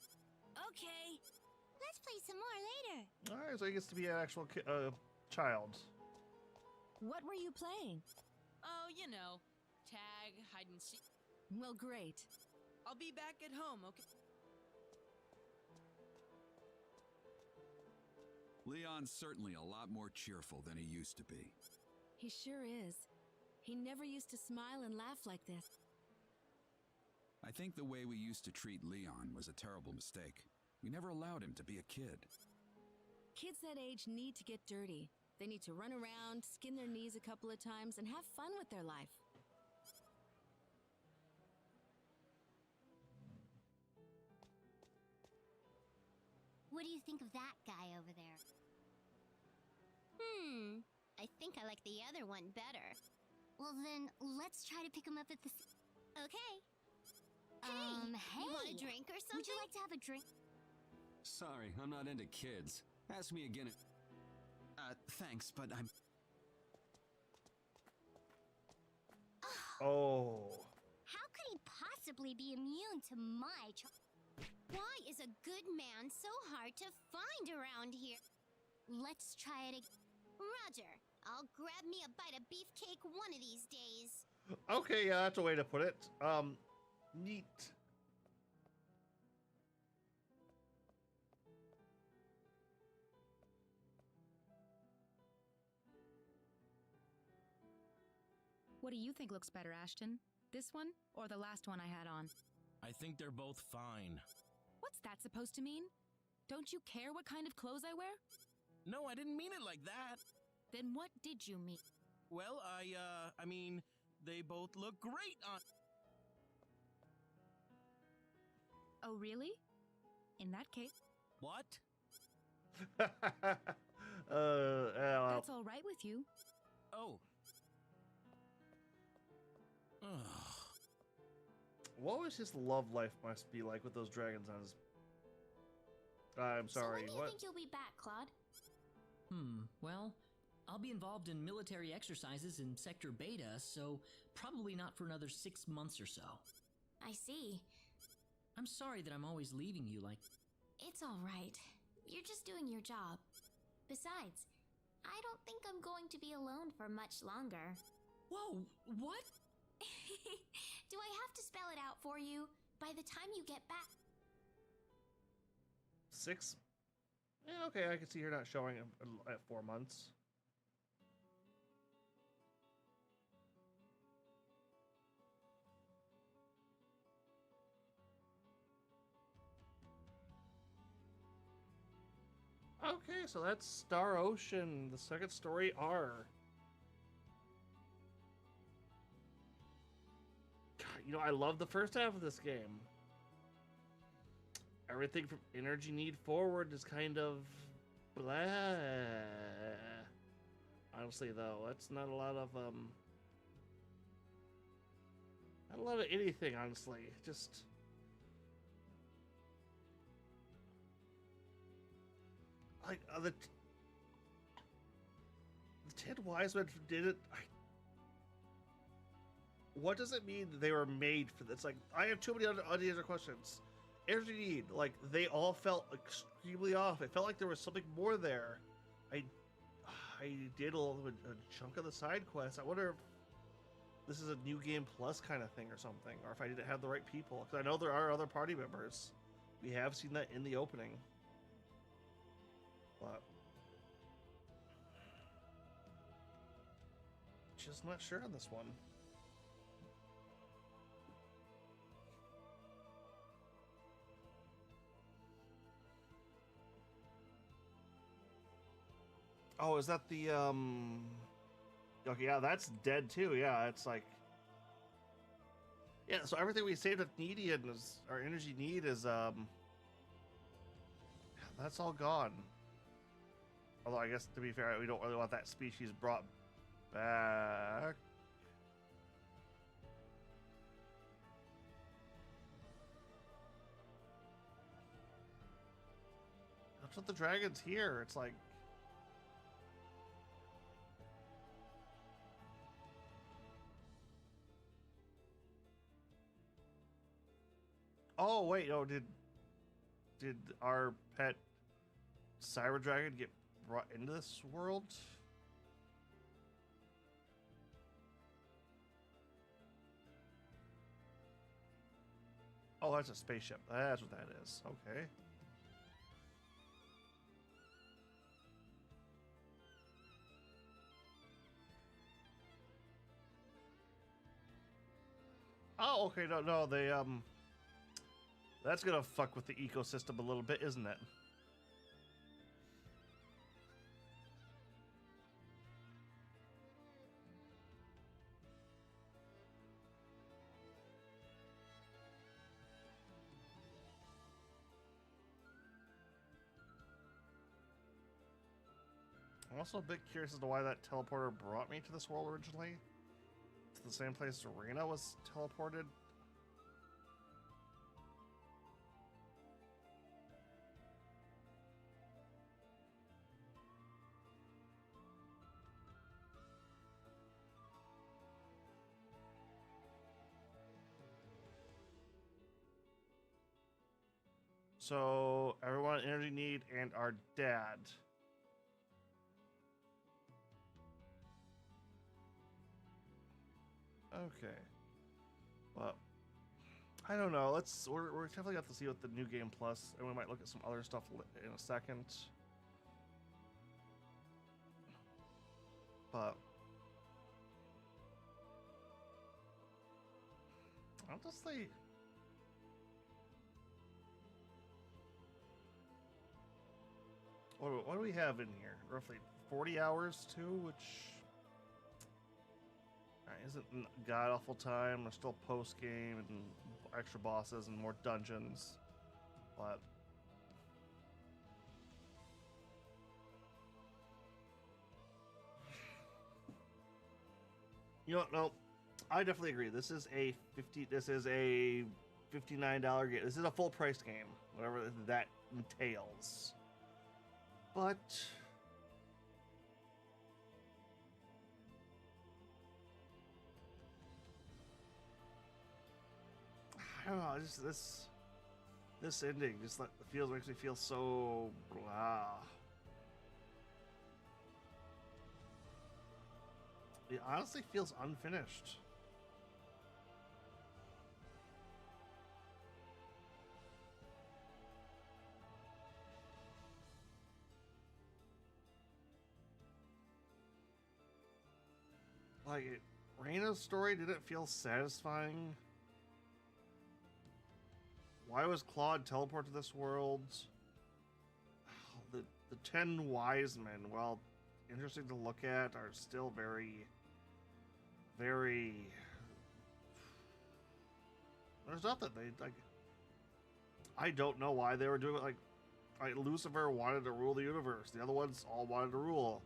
Okay. Let's play some more later. All right, so he gets to be an actual child. What were you playing? Oh, you know, tag, hide and seek. Well, great. I'll be back at home, okay? Leon's certainly a lot more cheerful than he used to be. He sure is. He never used to smile and laugh like this. I think the way we used to treat Leon was a terrible mistake. We never allowed him to be a kid. Kids that age need to get dirty. They need to run around, skin their knees a couple of times, and have fun with their life. What do you think of that guy over there? I think I like the other one better. Well then, let's try to pick him up at the... Okay. Hey! You want a drink or something? Would you like to have a drink? Sorry, I'm not into kids. Ask me again. Thanks, but I'm... Oh. How could he possibly be immune to my Why is a good man so hard to find around here? Let's try it again. Roger, I'll grab me a bite of beefcake one of these days. Okay, yeah, that's a way to put it. Neat. What do you think looks better, Ashton? This one or the last one I had on? I think they're both fine. What's that supposed to mean? Don't you care what kind of clothes I wear? No, I didn't mean it like that. Then what did you mean? Well, I mean, they both look great on... Oh, really? In that case... What? That's all right with you. Oh. What was his love life must be like with those dragons on his... I'm sorry, so when do you think you'll be back, Claude? Well, I'll be involved in military exercises in Sector Beta, so probably not for another 6 months or so. I see. I'm sorry that I'm always leaving you like... It's all right. You're just doing your job. Besides, I don't think I'm going to be alone for much longer. Whoa, what? Do I have to spell it out for you? By the time you get back... 6? Yeah, okay, I can see you're not showing at 4 months. Okay, so that's Star Ocean, the second story R. God, you know, I love the first half of this game. Everything from energy need forward is kind of blah. Honestly, though, that's not a lot of not a lot of anything. Honestly, just like the Ten Wise Men did it. What does it mean they were made for this? Like, I have too many other questions. Energy need, like, they all felt extremely off. It felt like there was something more there. I did a chunk of the side quest. I wonder if this is a new game plus kind of thing or something, or if I didn't have the right people. Because I know there are other party members. We have seen that in the opening. But just not sure on this one. Oh, is that the okay, yeah, that's dead too. Yeah, it's like, yeah, so everything we saved at Needian is our energy need is that's all gone. Although I guess to be fair, we don't really want that species brought back. That's what the dragon's here. It's like, Oh wait, oh did our pet Cyber Dragon get brought into this world? Oh, that's a spaceship. That's what that is. Okay. Oh, okay. No, they that's gonna fuck with the ecosystem a little bit, isn't it? I'm also a bit curious as to why that teleporter brought me to this world originally. To the same place Serena was teleported. So everyone energy need and our dad. Okay. Well, I don't know. We're definitely have to see what the new game plus, and we might look at some other stuff in a second. But honestly, what do we have in here? Roughly 40 hours too, which isn't god awful time. There's still post game and extra bosses and more dungeons, but you know what? No, I definitely agree. This is a $59 game. This is a full price game, whatever that entails. But I don't know. Just this ending just makes me feel so blah. It honestly feels unfinished. Like, Reina's story didn't feel satisfying. Why was Claude teleported to this world? The 10 wise men, while interesting to look at, are still very, very... There's nothing. I don't know why they were doing it. Like Lucifer wanted to rule the universe. The other ones all wanted to rule.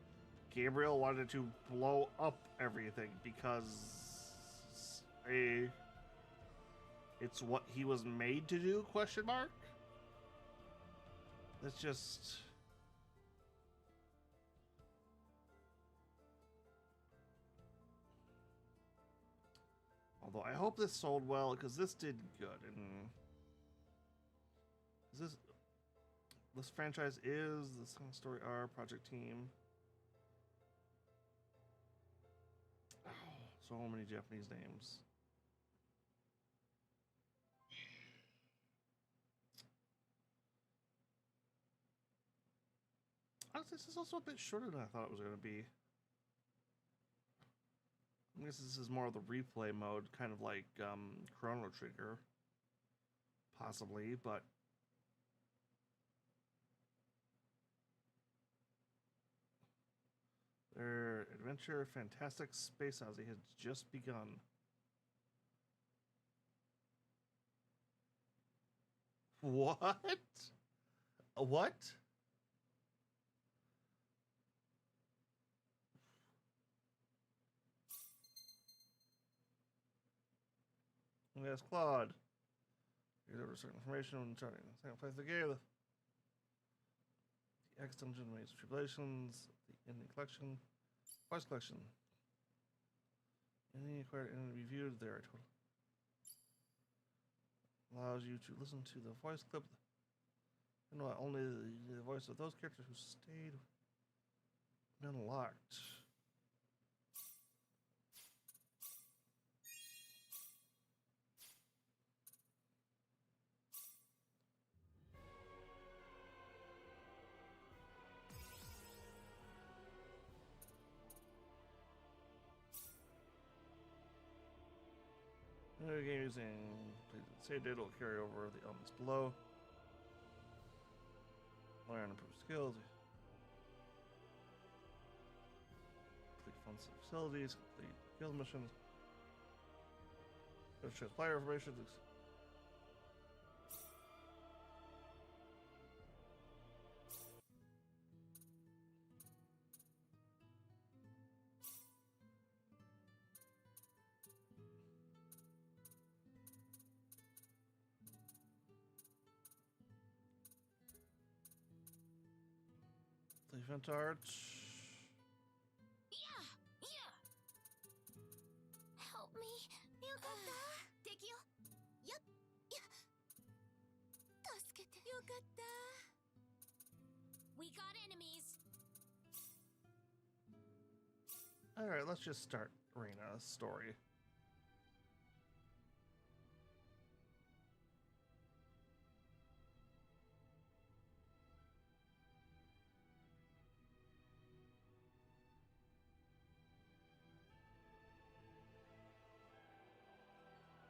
Gabriel wanted to blow up everything because it's what he was made to do, question mark? That's just... Although I hope this sold well, because this did good. And this franchise is the second story R project team. Oh, so many Japanese names. Honestly, this is also a bit shorter than I thought it was going to be. I guess this is more of the replay mode, kind of like Chrono Trigger. Possibly, but... Their adventure, Fantastic Space Odyssey, has just begun. What? What? Yes, Claude. Here's over certain information on charting. Second place the game. The X Dungeon Maze Tribulations. The Ending Collection. Quest Collection. Ending acquired and reviewed there. allows you to listen to the voice clip. And not only the voice of those characters who stayed unlocked. Another game using save data will carry over the elements below. Learn and improve skills. Complete fun facilities. Complete guild missions. Shows player information. Event art. Help me. We got enemies. Alright, let's just start Reina's story.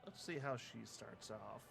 Let's see how she starts off.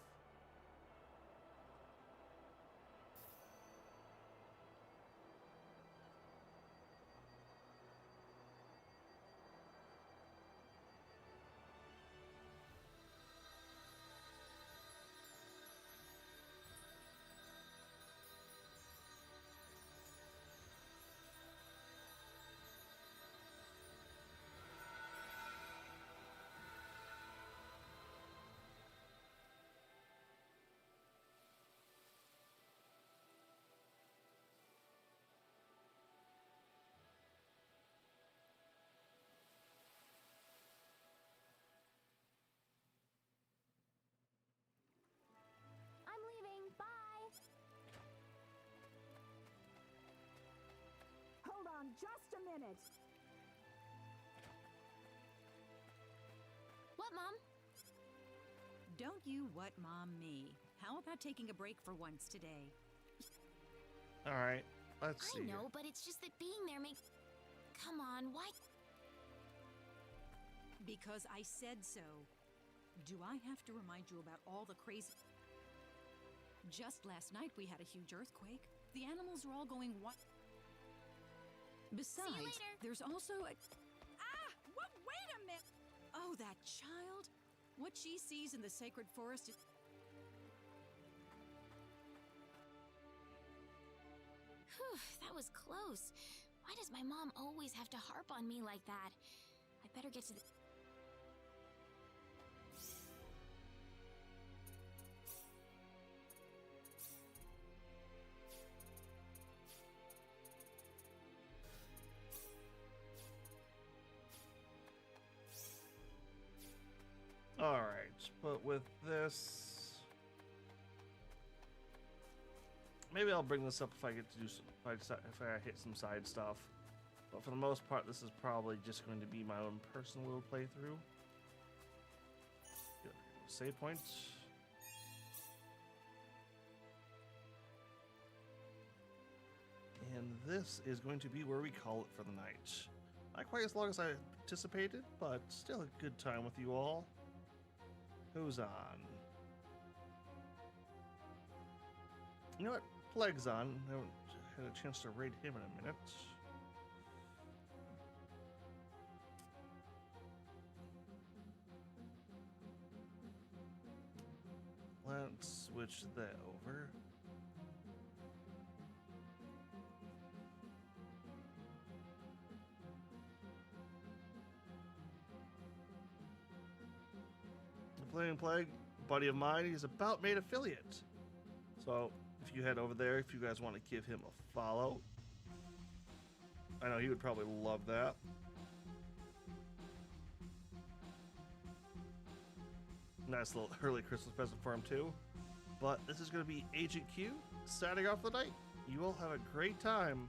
I'm leaving. Bye. Hold on just a minute. What, Mom? Don't you what Mom me. How about taking a break for once today? Alright, let's see. I know, but it's just that being there makes... Come on, why? Because I said so. Do I have to remind you about all the crazy... Just last night we had a huge earthquake. The animals are all going what? Besides, See you later. there's also a... Ah! What? Wait a minute! Oh, that child? What she sees in the sacred forest is... Whew, that was close. Why does my mom always have to harp on me like that? I better get to the... Alright, but with this... Maybe I'll bring this up if I get to do some... If I hit some side stuff. But for the most part, this is probably just going to be my own personal little playthrough. Save point. And this is going to be where we call it for the night. Not quite as long as I anticipated, but still a good time with you all. Who's on? You know what? Plague's on. I haven't had a chance to raid him in a minute. Let's switch that over. Playing Plague, buddy of mine, he's about made affiliate. So if you head over there, if you guys want to give him a follow, I know he would probably love that. Nice little early Christmas present for him too. But this is going to be Agent Q signing off the night. You all have a great time.